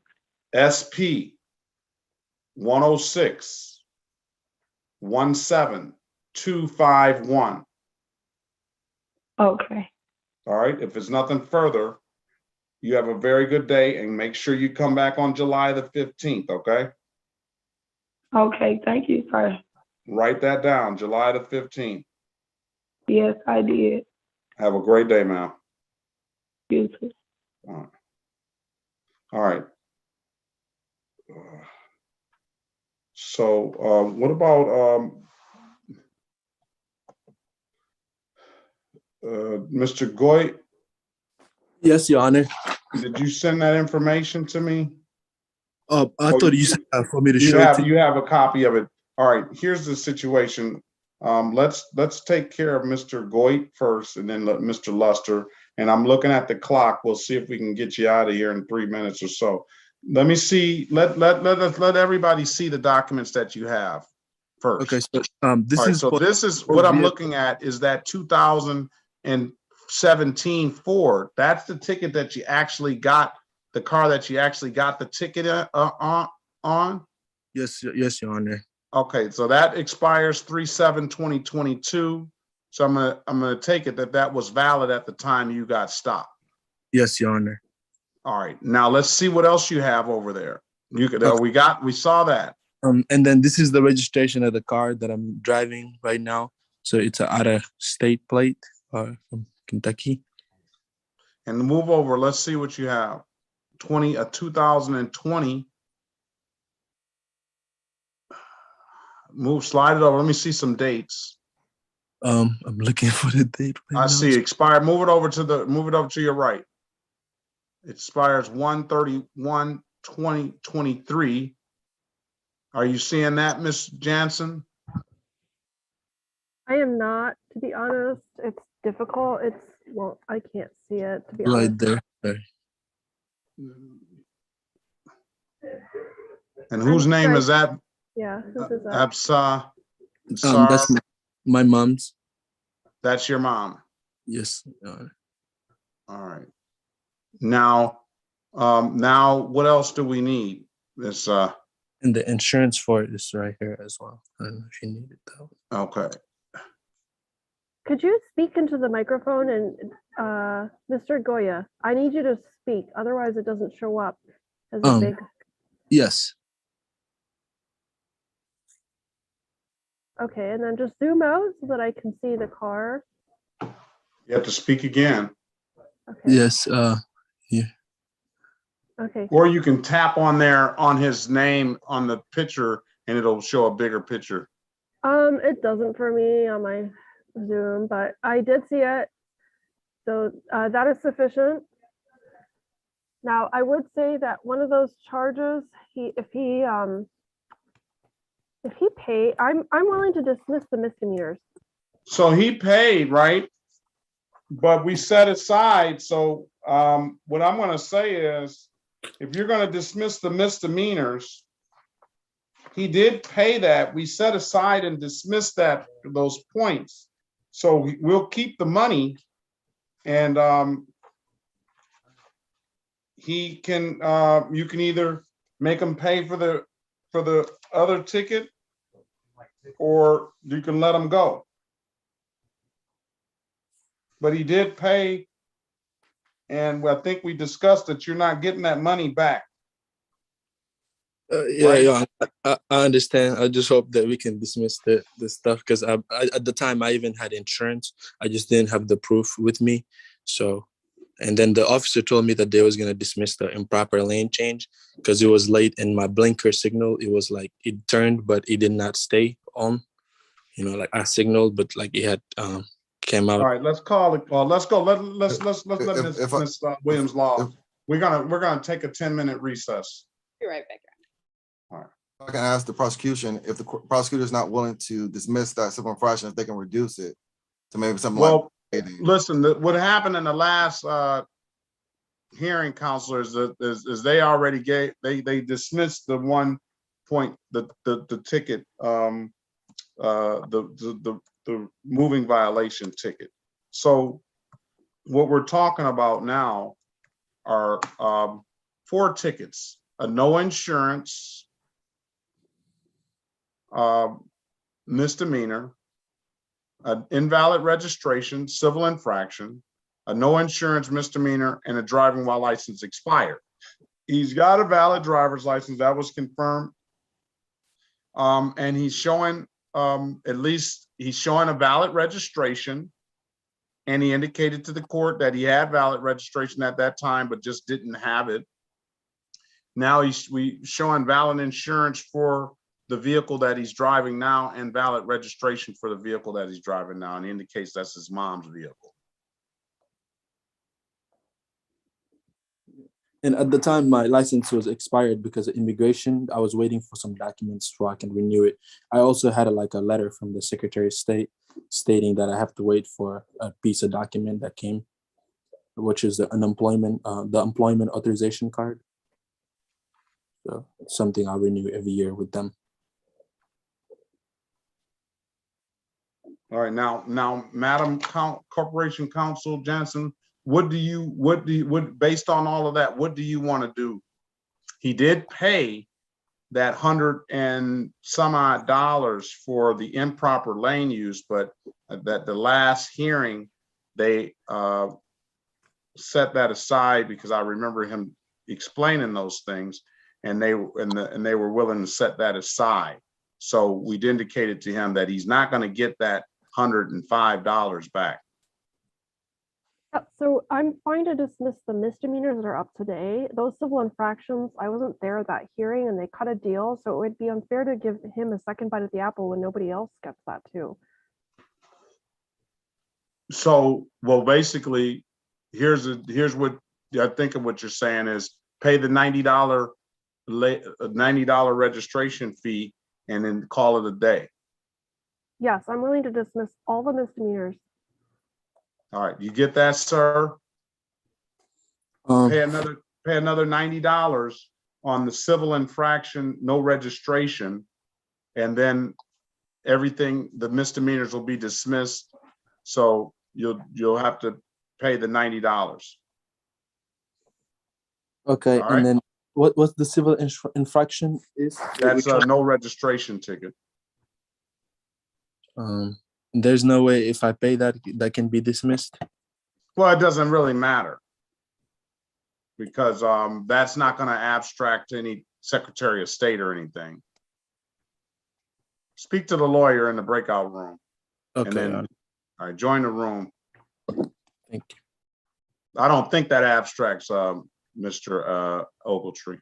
SP 106-17251. Okay. All right. If it's nothing further, you have a very good day, and make sure you come back on July the 15th. Okay. Okay. Thank you, sir. Write that down, July the 15th. Yes, I did. Have a great day, ma'am. You too. All right. So what about Mr. Goy? Yes, Your Honor. Did you send that information to me? I thought you said for me to you show have, it to you have a copy of it. All right, here's the situation. Let's take care of Mr. Goy first, and then Mr. Luster. And I'm looking at the clock. We'll see if we can get you out of here in 3 minutes or so. Let me see. Let everybody see the documents that you have first. Okay, so this All right, is so for, this is for what I'm vehicle. looking at is that 2017 Ford. That's the ticket that you actually got, the car that you actually got the ticket on. Yes, yes, Your Honor. Okay, so that expires 3/7/2022. So I'm gonna take it that was valid at the time you got stopped. Yes, Your Honor. All right, now let's see what else you have over there. You could Okay. we saw that. And then this is the registration of the car that I'm driving right now. So it's an out-of-state plate from Kentucky. And move over. Let's see what you have. 2020. slide it over. Let me see some dates. I'm looking for the date right I now. see expired. Move it over to your right. It expires 1/31/2023. Are you seeing that, Miss Jansen? I am not, to be honest. It's difficult. Well, I can't see it, to be Right honest. there. Sorry. And whose name is that? Yeah, whose is that? Absa. That's my mom's. That's your mom. Yes. All right. Now, what else do we need? This. And the insurance for it is right here as well. I don't know if you need it though. Okay. Could you speak into the microphone and Mr. Goya, I need you to speak, otherwise it doesn't show up as a big. Yes. Okay, and then just zoom out so that I can see the car. You have to speak again. Okay. Yes. Yeah. Okay. Or you can tap on there on his name on the picture and it'll show a bigger picture. It doesn't for me on my Zoom, but I did see it. So that is sufficient. Now, I would say that one of those charges, if he paid, I'm willing to dismiss the misdemeanors. So he paid, right? But we set aside. So what I'm going to say is, if you're going to dismiss the misdemeanors, he did pay that. We set aside and dismissed those points. So we'll keep the money, and he can. You can either make him pay for the other ticket, or you can let him go. But he did pay, and I think we discussed that you're not getting that money back. Yeah, I understand. I just hope that we can dismiss the stuff because I at the time I even had insurance. I just didn't have the proof with me. So, and then the officer told me that they was gonna dismiss the improper lane change because it was late and my blinker signal. It was like it turned, but it did not stay on. You know, like I signaled, but like it had came out. All right, let's call it. Let's go. Let's let Ms. Williams Law. We're gonna take a 10-minute recess. Be right back. I can ask the prosecution if the prosecutor is not willing to dismiss that civil infraction, if they can reduce it to maybe something like. Listen, what happened in the last hearing, counselors, is they already they dismissed the 1 point, the ticket, the moving violation ticket. So what we're talking about now are 4 tickets: a no insurance misdemeanor, an invalid registration, civil infraction, a no insurance misdemeanor, and a driving while license expired. He's got a valid driver's license that was confirmed, and he's showing at least he's showing a valid registration, and he indicated to the court that he had valid registration at that time, but just didn't have it. Now he's showing valid insurance for the vehicle that he's driving now and valid registration for the vehicle that he's driving now, and he indicates that's his mom's vehicle. And at the time, my license was expired because of immigration. I was waiting for some documents so I can renew it. I also had a letter from the Secretary of State stating that I have to wait for a piece of document that came, which is the employment authorization card. So it's something I renew every year with them. All right, now, Madam Corporation Counsel Johnson, based on all of that, what do you want to do? He did pay that $100 and some odd for the improper lane use, but that the last hearing, they set that aside because I remember him explaining those things, and they were willing to set that aside. So we'd indicated to him that he's not going to get that $105 back. So I'm fine to dismiss the misdemeanors that are up today. Those civil infractions, I wasn't there at that hearing and they cut a deal, so it would be unfair to give him a second bite at the apple when nobody else gets that too. So, well, basically, here's what I think of what you're saying is pay the $90 registration fee and then call it a day. Yes, I'm willing to dismiss all the misdemeanors. All right, you get that, sir? Pay another $90 on the civil infraction, no registration, and then everything, the misdemeanors will be dismissed. So you'll have to pay the $90. Okay, All and right. then what's the civil infraction is? That's a no registration ticket. There's no way if I pay that can be dismissed. Well, it doesn't really matter because that's not going to abstract to any Secretary of State or anything. Speak to the lawyer in the breakout room. Okay. And then, all right, join the room. Thank you. I don't think that abstracts, Mr. Ogletree.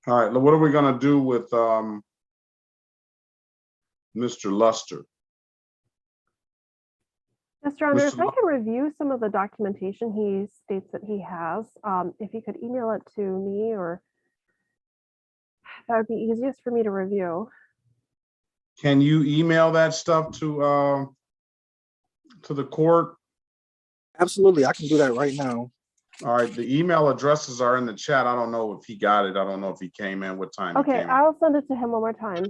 All right, what are we gonna do with Mr. Luster? Mr. Honor, if Mr. I Lu- can review some of the documentation he states that he has, if you could email it to me, or that would be easiest for me to review. Can you email that stuff to the court? Absolutely, I can do that right now. All right, the email addresses are in the chat. I don't know if he got it. I don't know if he came in, what time he Okay, came in. I'll send it to him one more time.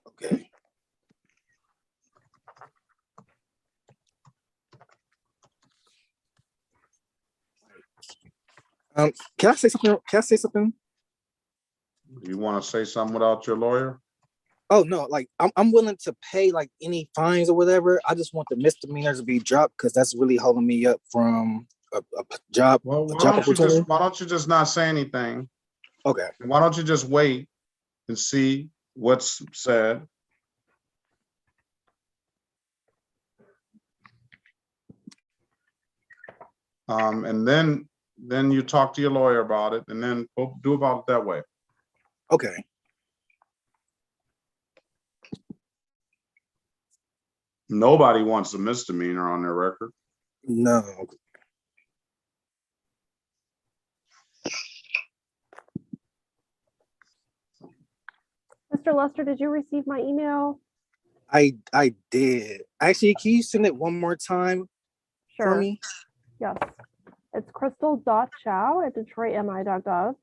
Okay. Can I say something? Can I say something? You want to say something without your lawyer? Oh no, like I'm willing to pay like any fines or whatever. I just want the misdemeanors to be dropped because that's really holding me up from a job. Well, why don't you just not say anything? Okay. Why don't you just wait and see what's said? And then you talk to your lawyer about it, and then we'll do about it that way. Okay. Nobody wants a misdemeanor on their record. No. Mr. Lester, did you receive my email? I did. Actually, can you send it one more time for Sure. me? Yes. It's crystal.chow@detroitmi.gov.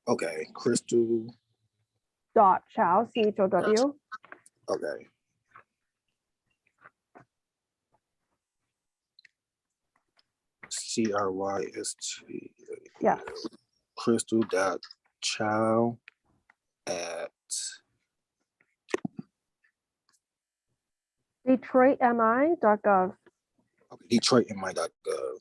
Okay, Crystal. .chow, CHOW. Okay. CRYST. Yes. Crystal.chow at DetroitMI.gov. DetroitMI.gov.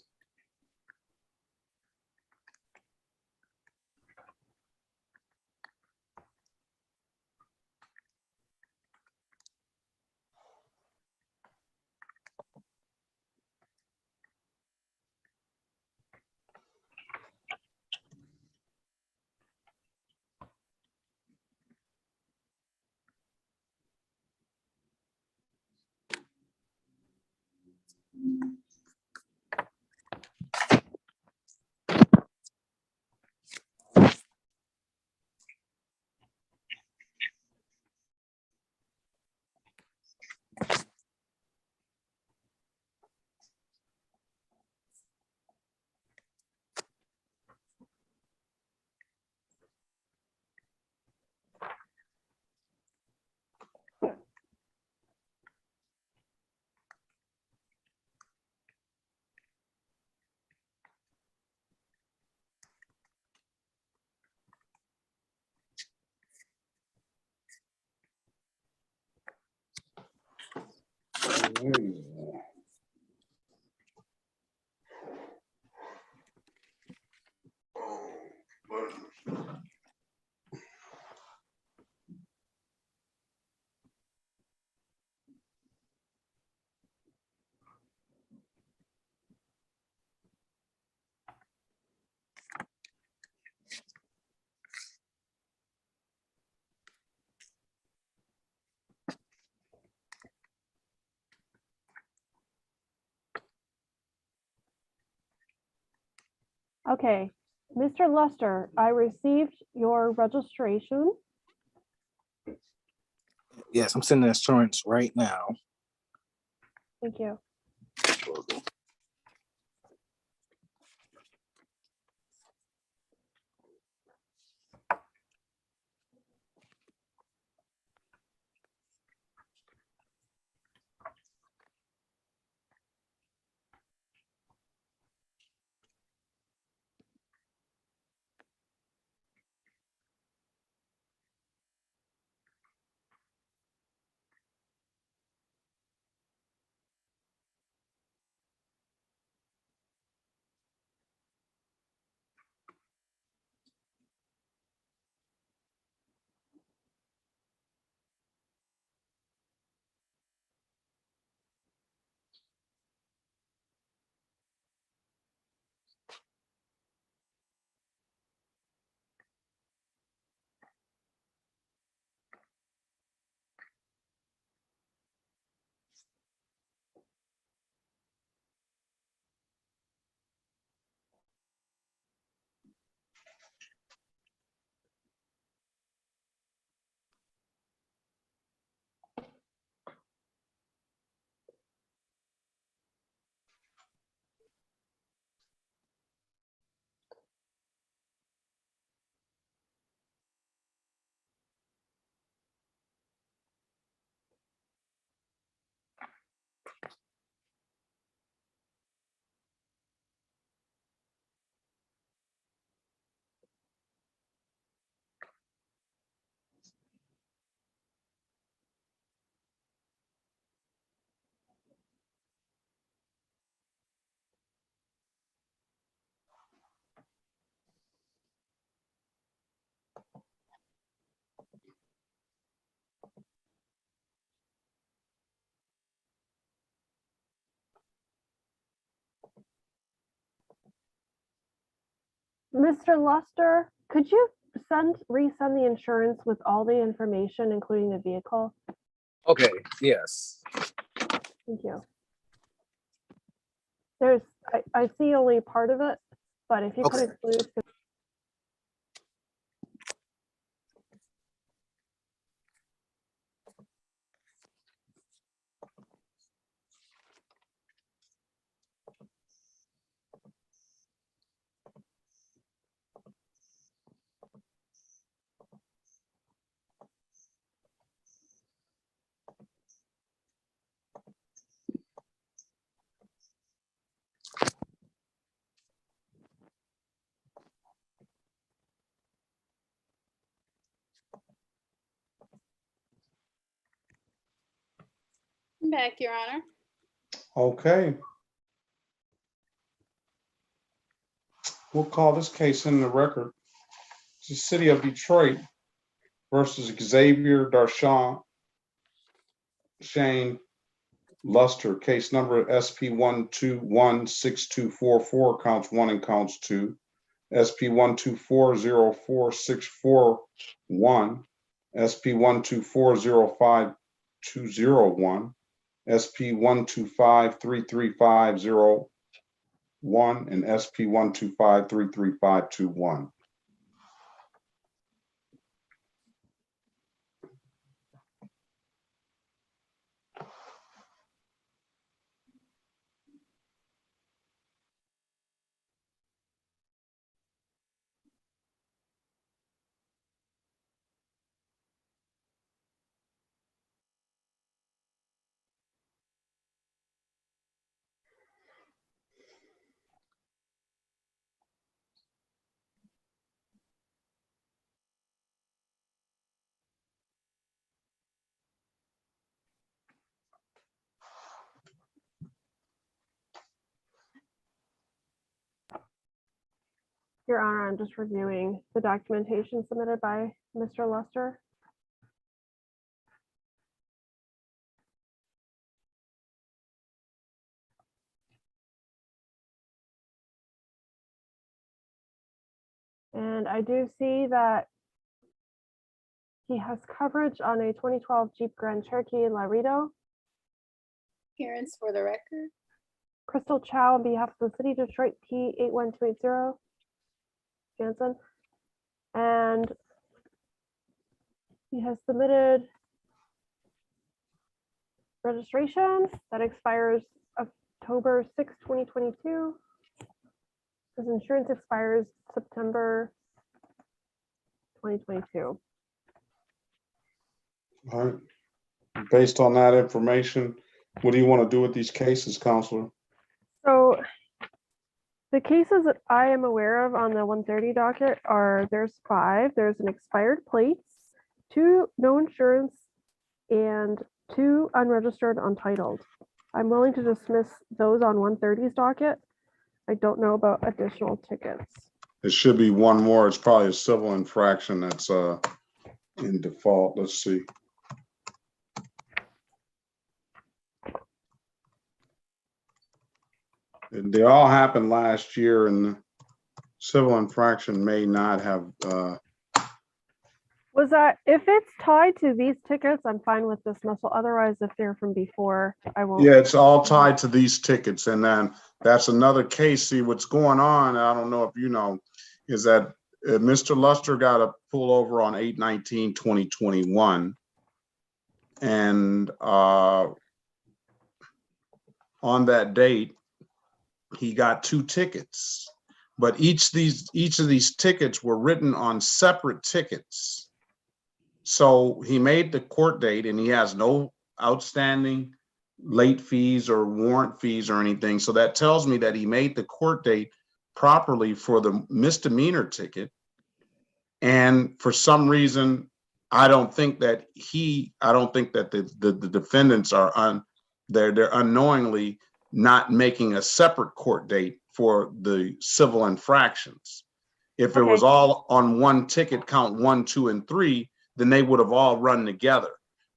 Okay, Mr. Lester, I received your registration. Yes, I'm sending the insurance right now. Thank you. Mr. Lester, could you resend the insurance with all the information, including the vehicle? Okay, yes. Thank you. I see only part of it, but if you could Okay. include. I'm back, Your Honor. Okay. We'll call this case in the record. It's the City of Detroit versus Xavier Darshan Shane Luster, case number SP1216244, counts 1 and counts 2. SP124046441, SP124052001, SP1253350 and SP1253351. Your Honor, I'm just reviewing the documentation submitted by Mr. Lester. And I do see that he has coverage on a 2012 Jeep Grand Cherokee in Laredo. Appearance for the record. Crystal Chow on behalf of the City of Detroit P81280 Jansen. And he has submitted registration that expires October 6, 2022. His insurance expires September 2022. All right. Based on that information, what do you want to do with these cases, Counselor? So the cases that I am aware of on the 130 docket are, there's 5. There's an expired plates, 2 no insurance, and 2 unregistered untitled. I'm willing to dismiss those on 130's docket. I don't know about additional tickets. It should be one more. It's probably a civil infraction that's in default. Let's see. They all happened last year, and the civil infraction may not have. Was that, if it's tied to these tickets, I'm fine with dismissal. Otherwise, if they're from before, I won't. Yeah, it's all tied to these tickets. And then that's another case. See, what's going on, I don't know if you know, is that Mr. Luster got a pullover on 8/19/2021. And on that date, he got 2 tickets. But each of these tickets were written on separate tickets. So he made the court date and he has no outstanding late fees or warrant fees or anything. So that tells me that he made the court date properly for the misdemeanor ticket. And for some reason, I don't think that the defendants are they're unknowingly not making a separate court date for the civil infractions. If it was all on one ticket, count 1, 2, and 3, then they would have all run together.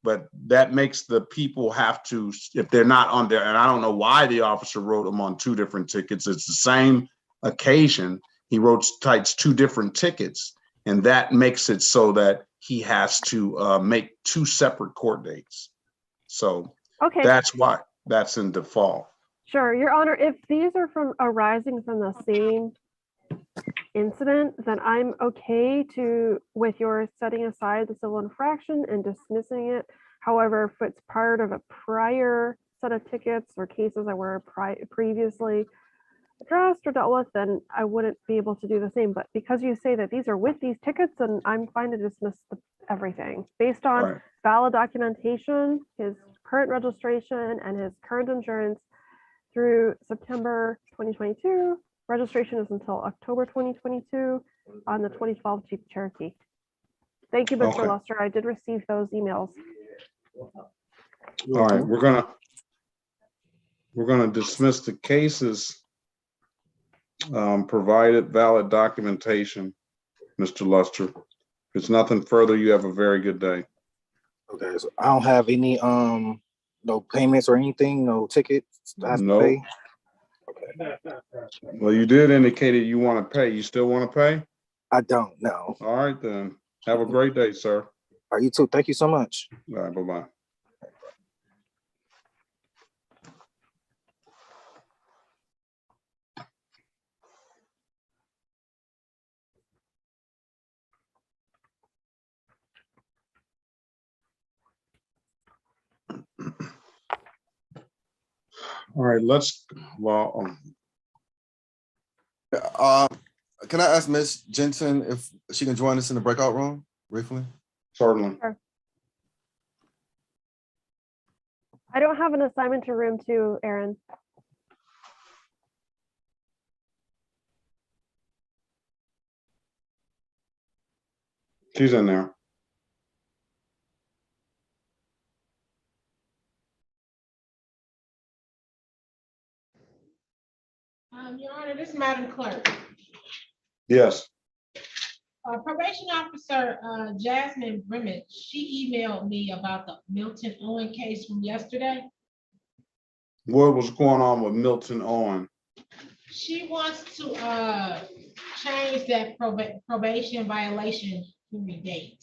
But that makes the people have to, if they're not on there, and I don't know why the officer wrote them on 2 different tickets. It's the same occasion. He types 2 different tickets, and that makes it so that he has to make 2 separate court dates. So that's why that's in default. Sure, Your Honor, if these are arising from the same incident, then I'm okay with your setting aside the civil infraction and dismissing it. However, if it's part of a prior set of tickets or cases that were previously addressed or dealt with, then I wouldn't be able to do the same. But because you say that these are with these tickets, then I'm fine to dismiss everything based on valid documentation, his current registration, and his current insurance through September 2022. Registration is until October 2022 on the 2012 Jeep Cherokee. Thank you, Mr. Luster. I did receive those emails. All right, we're gonna dismiss the cases, provided valid documentation, Mr. Luster. If it's nothing further, you have a very good day. Okay, so I don't have any no payments or anything, no tickets I have to pay. Okay. Well, you did indicate that you want to pay. You still want to pay? I don't know. All right, then. Have a great day, sir. All right, you too. Thank you so much. All right, bye-bye. All right, can I ask Miss Jensen if she can join us in the breakout room briefly? Certainly. Sure. I don't have an assignment to room 2, Aaron. She's in there. Your Honor, this is Madam Clerk. Yes. Probation officer, Jasmine Brimett, she emailed me about the Milton Owen case from yesterday. What was going on with Milton Owen? She wants to, change that probation violation hearing date.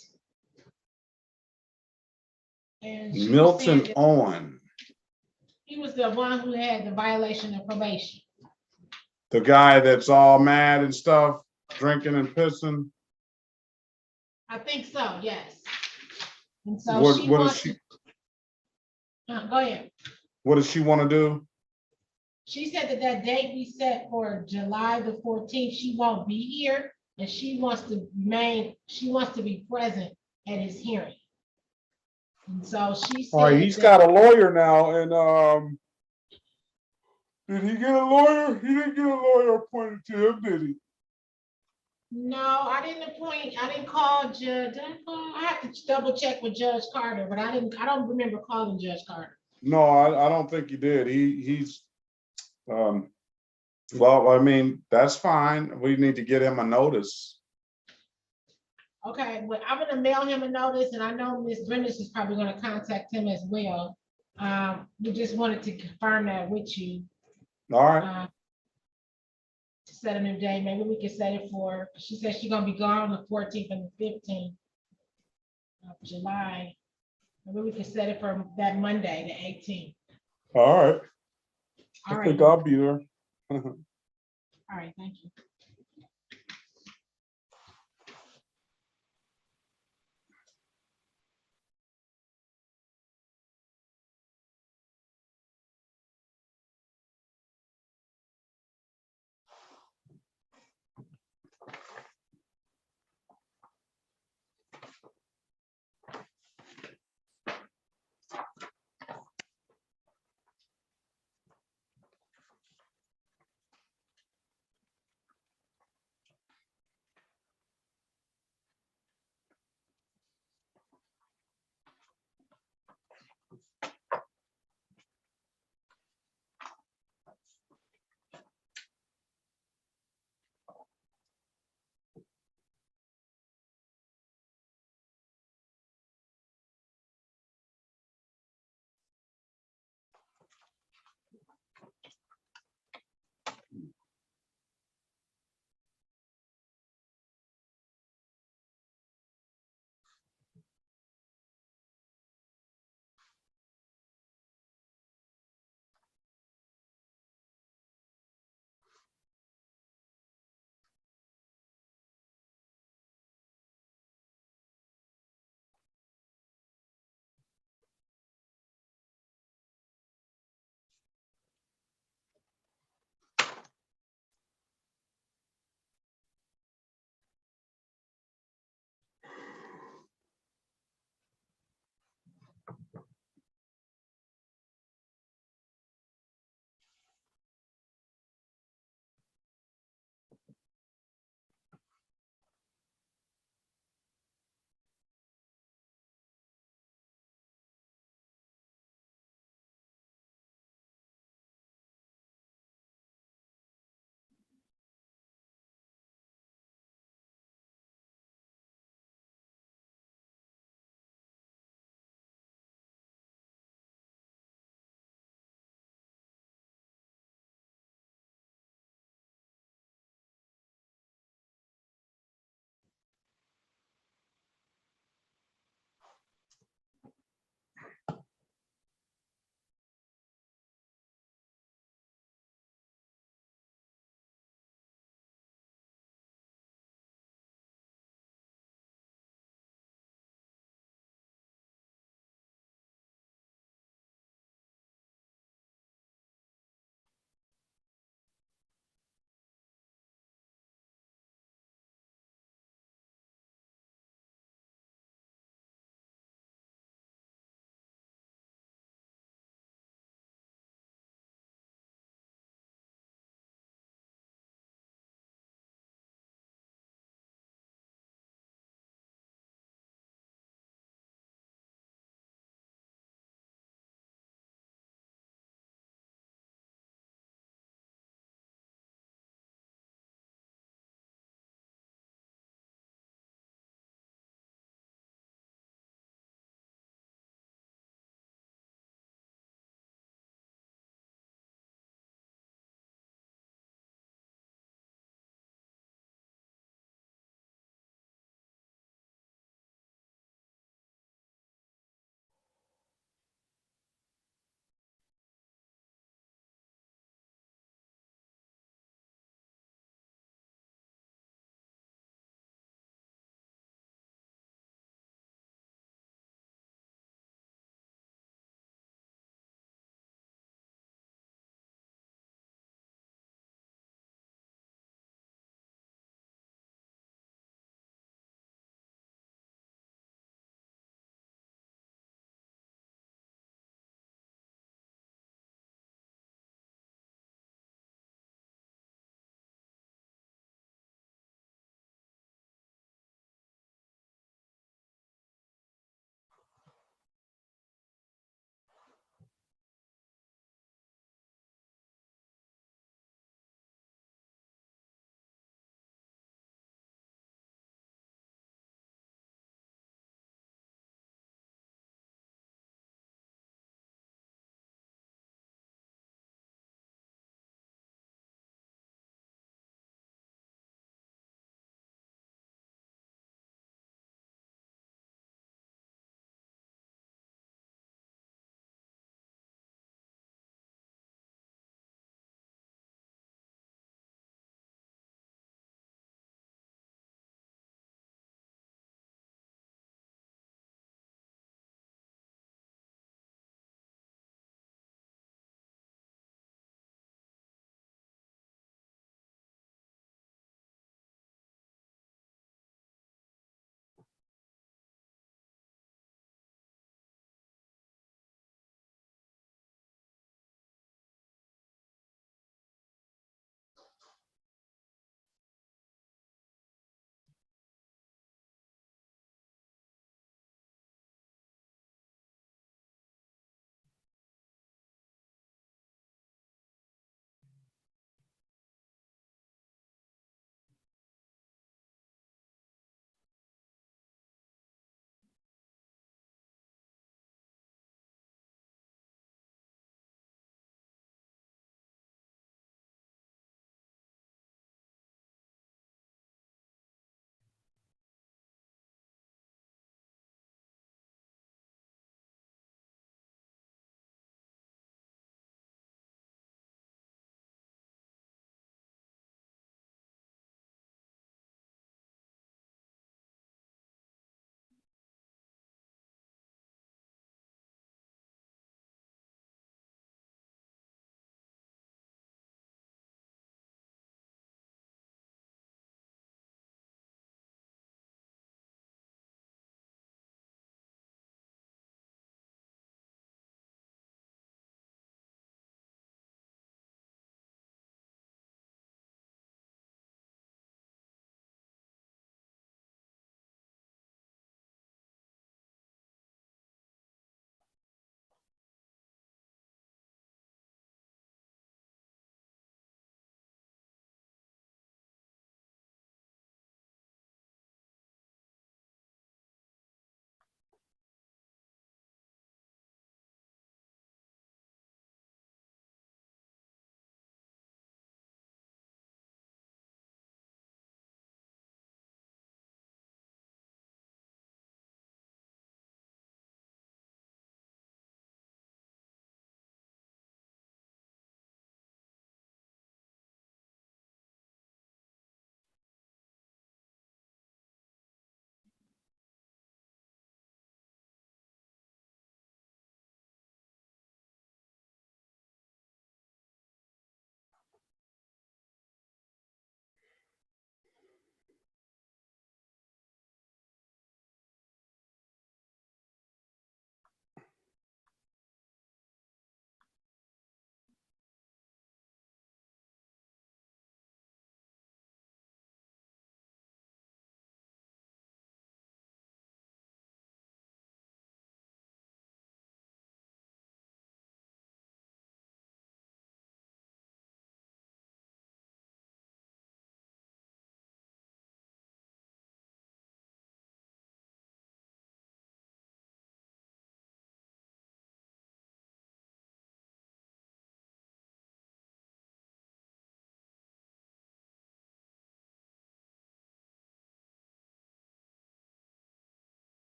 And she was Milton saying that Owen, he was the one who had the violation of probation. the guy that's all mad and stuff, drinking and pissing. I think so, yes. And so What she what wants does she go ahead. what does she want to do? She said that that date we set for July the 14th, she won't be here, and she wants to be present at his hearing. And so she All right, said he's that, got a lawyer now, and did he get a lawyer? He didn't get a lawyer appointed to him, did he? no, I didn't call Judge, did I call? I have to double check with Judge Carter, but I don't remember calling Judge Carter. No, I don't think he did. He's well, I mean, that's fine. We need to get him a notice. Okay, well, I'm gonna mail him a notice, and I know Ms. Brennis is probably gonna contact him as well. We just wanted to confirm that with you. All right. To set a new day, maybe we can set it for, she said she's gonna be gone on the 14th and the 15th of July. Maybe we can set it for that Monday, the 18th. All right. All I right. think I'll be there. All right, thank you.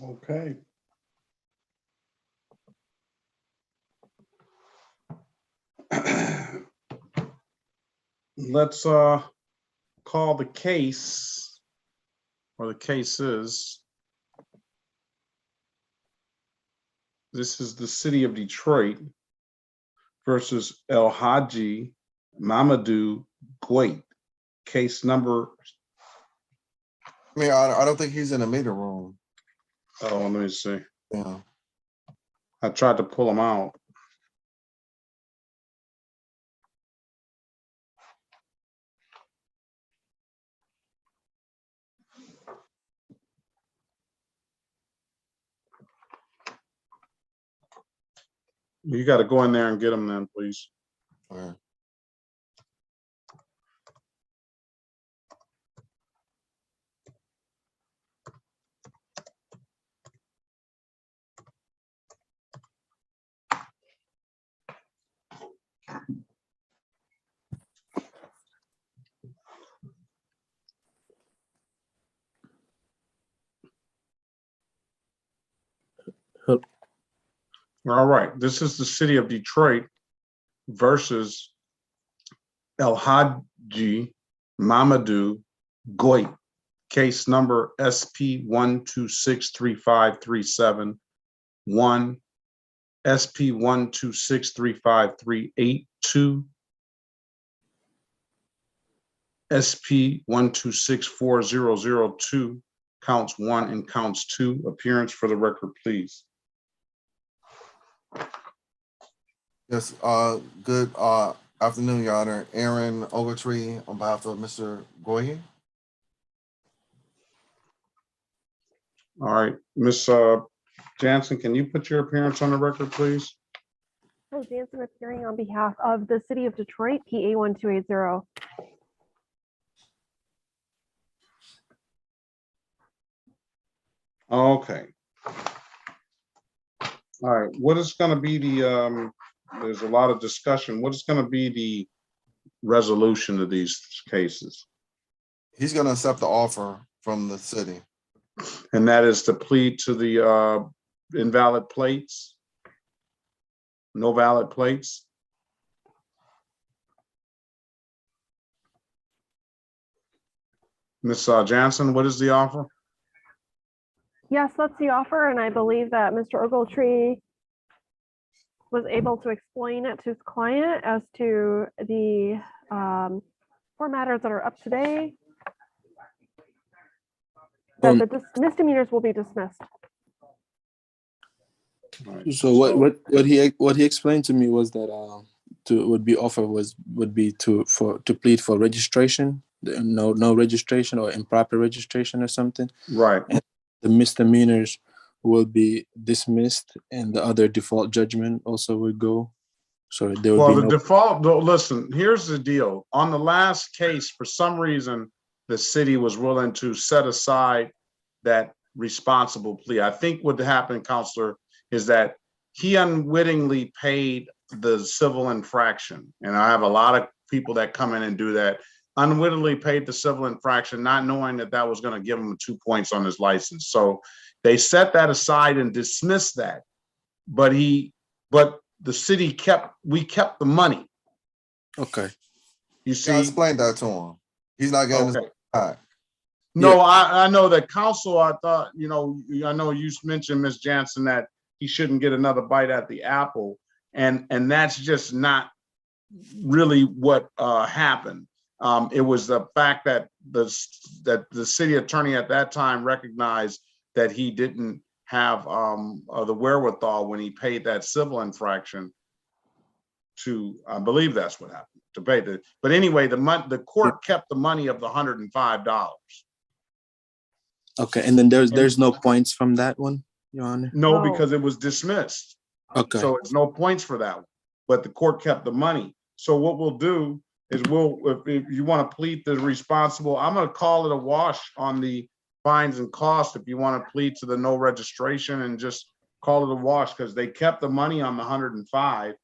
Okay. Let's call the case, or the cases. This is the city of Detroit versus El Haji Mamadou Guait. Case number. I mean, I don't think he's in the meeting room. Oh, let me see. Yeah. I tried to pull him out. You got to go in there and get him then, please. All right. All right, this is the city of Detroit versus El Haji Mamadou Guait. Case number SP 1263537, SP 1263538, SP 1264002, counts 1 and counts 2. Appearance for the record, please. Yes, good afternoon, Your Honor. Aaron Ogletree on behalf of Mr. Goye. All right, Miss Jansen, can you put your appearance on the record, please? Oh, Jansen appearing on behalf of the city of Detroit, PA 1280. Okay. All right, what is going to be the, there's a lot of discussion. What is going to be the resolution of these cases? He's going to accept the offer from the city. And that is to plead to the invalid plates? No valid plates? Ms. Jansen, what is the offer? Yes, that's the offer, and I believe that Mr. Ogletree was able to explain it to his client as to the 4 matters that are up today. That the misdemeanors will be dismissed. So what he explained to me was that would be to plead for registration, no registration or improper registration or something. Right. And the misdemeanors will be dismissed, and the other default judgment also would go. So there would Well, be the default. Listen, here's the deal. On the last case, for some reason, the city was willing to set aside that responsible plea. I think what happened, Counselor, is that he unwittingly paid the civil infraction. And I have a lot of people that come in and do that. Unwittingly paid the civil infraction, not knowing that that was going to give him 2 points on his license. So they set that aside and dismissed that. But the city kept the money. Okay. You see, I explained that to him. He's not getting his back. No, I know that counsel, I thought, I know you mentioned, Ms. Jansen, that he shouldn't get another bite at the apple. And that's just not really what happened. It was the fact that the city attorney at that time recognized that he didn't have the wherewithal when he paid that civil infraction to, I believe that's what happened, to pay the, but anyway, the court kept the money of the $105. Okay, and then there's no points from that one, Your Honor? No, because it was dismissed. Okay. So it's no points for that one, but the court kept the money. So what we'll do is if you want to plead the responsible, I'm going to call it a wash on the fines and costs. If you want to plead to the no registration and just call it a wash, because they kept the money on the 105.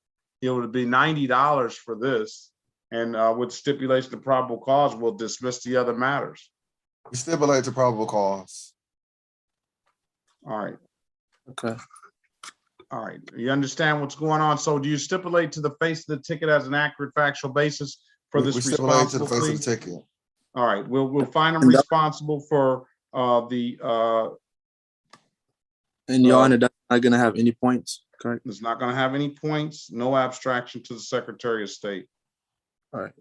It would be $90 for this. And with stipulation of probable cause, we'll dismiss the other matters. We stipulate to probable cause. All right. Okay. All right. You understand what's going on? So do you stipulate to the face of the ticket as an accurate factual basis for We this stipulate to the responsible face plea? of the ticket. All right, we'll find him And that- responsible for the And Your Honor, that's not gonna have any points, correct? it's not gonna have any points, no abstraction to the Secretary of State. All right.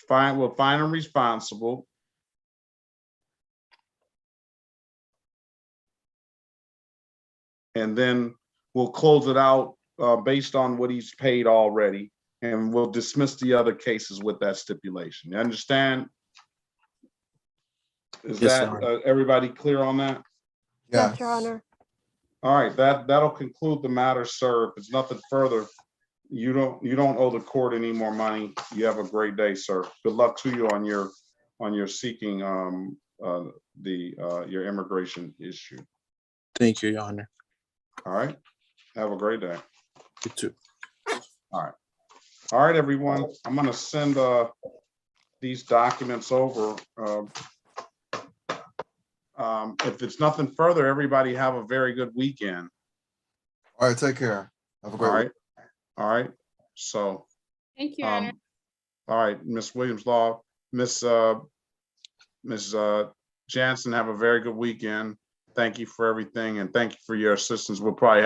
Fine, we'll find him responsible. And then we'll close it out based on what he's paid already. And we'll dismiss the other cases with that stipulation. You understand? Is Yes, that Your Honor. everybody clear on that? Yes, Your Honor. All right, that'll conclude the matter, sir. If it's nothing further, you don't owe the court any more money. You have a great day, sir. Good luck to you on your seeking your immigration issue. Thank you, Your Honor. All right. Have a great day. You too. All right. All right, everyone. I'm gonna send these documents over. If it's nothing further, everybody have a very good weekend. All right, take care. Have a great All week. right. All right. So, Thank you, Your Honor. all right, Miss Williams Law, Miss Jansen, have a very good weekend. Thank you for everything and thank you for your assistance. We'll probably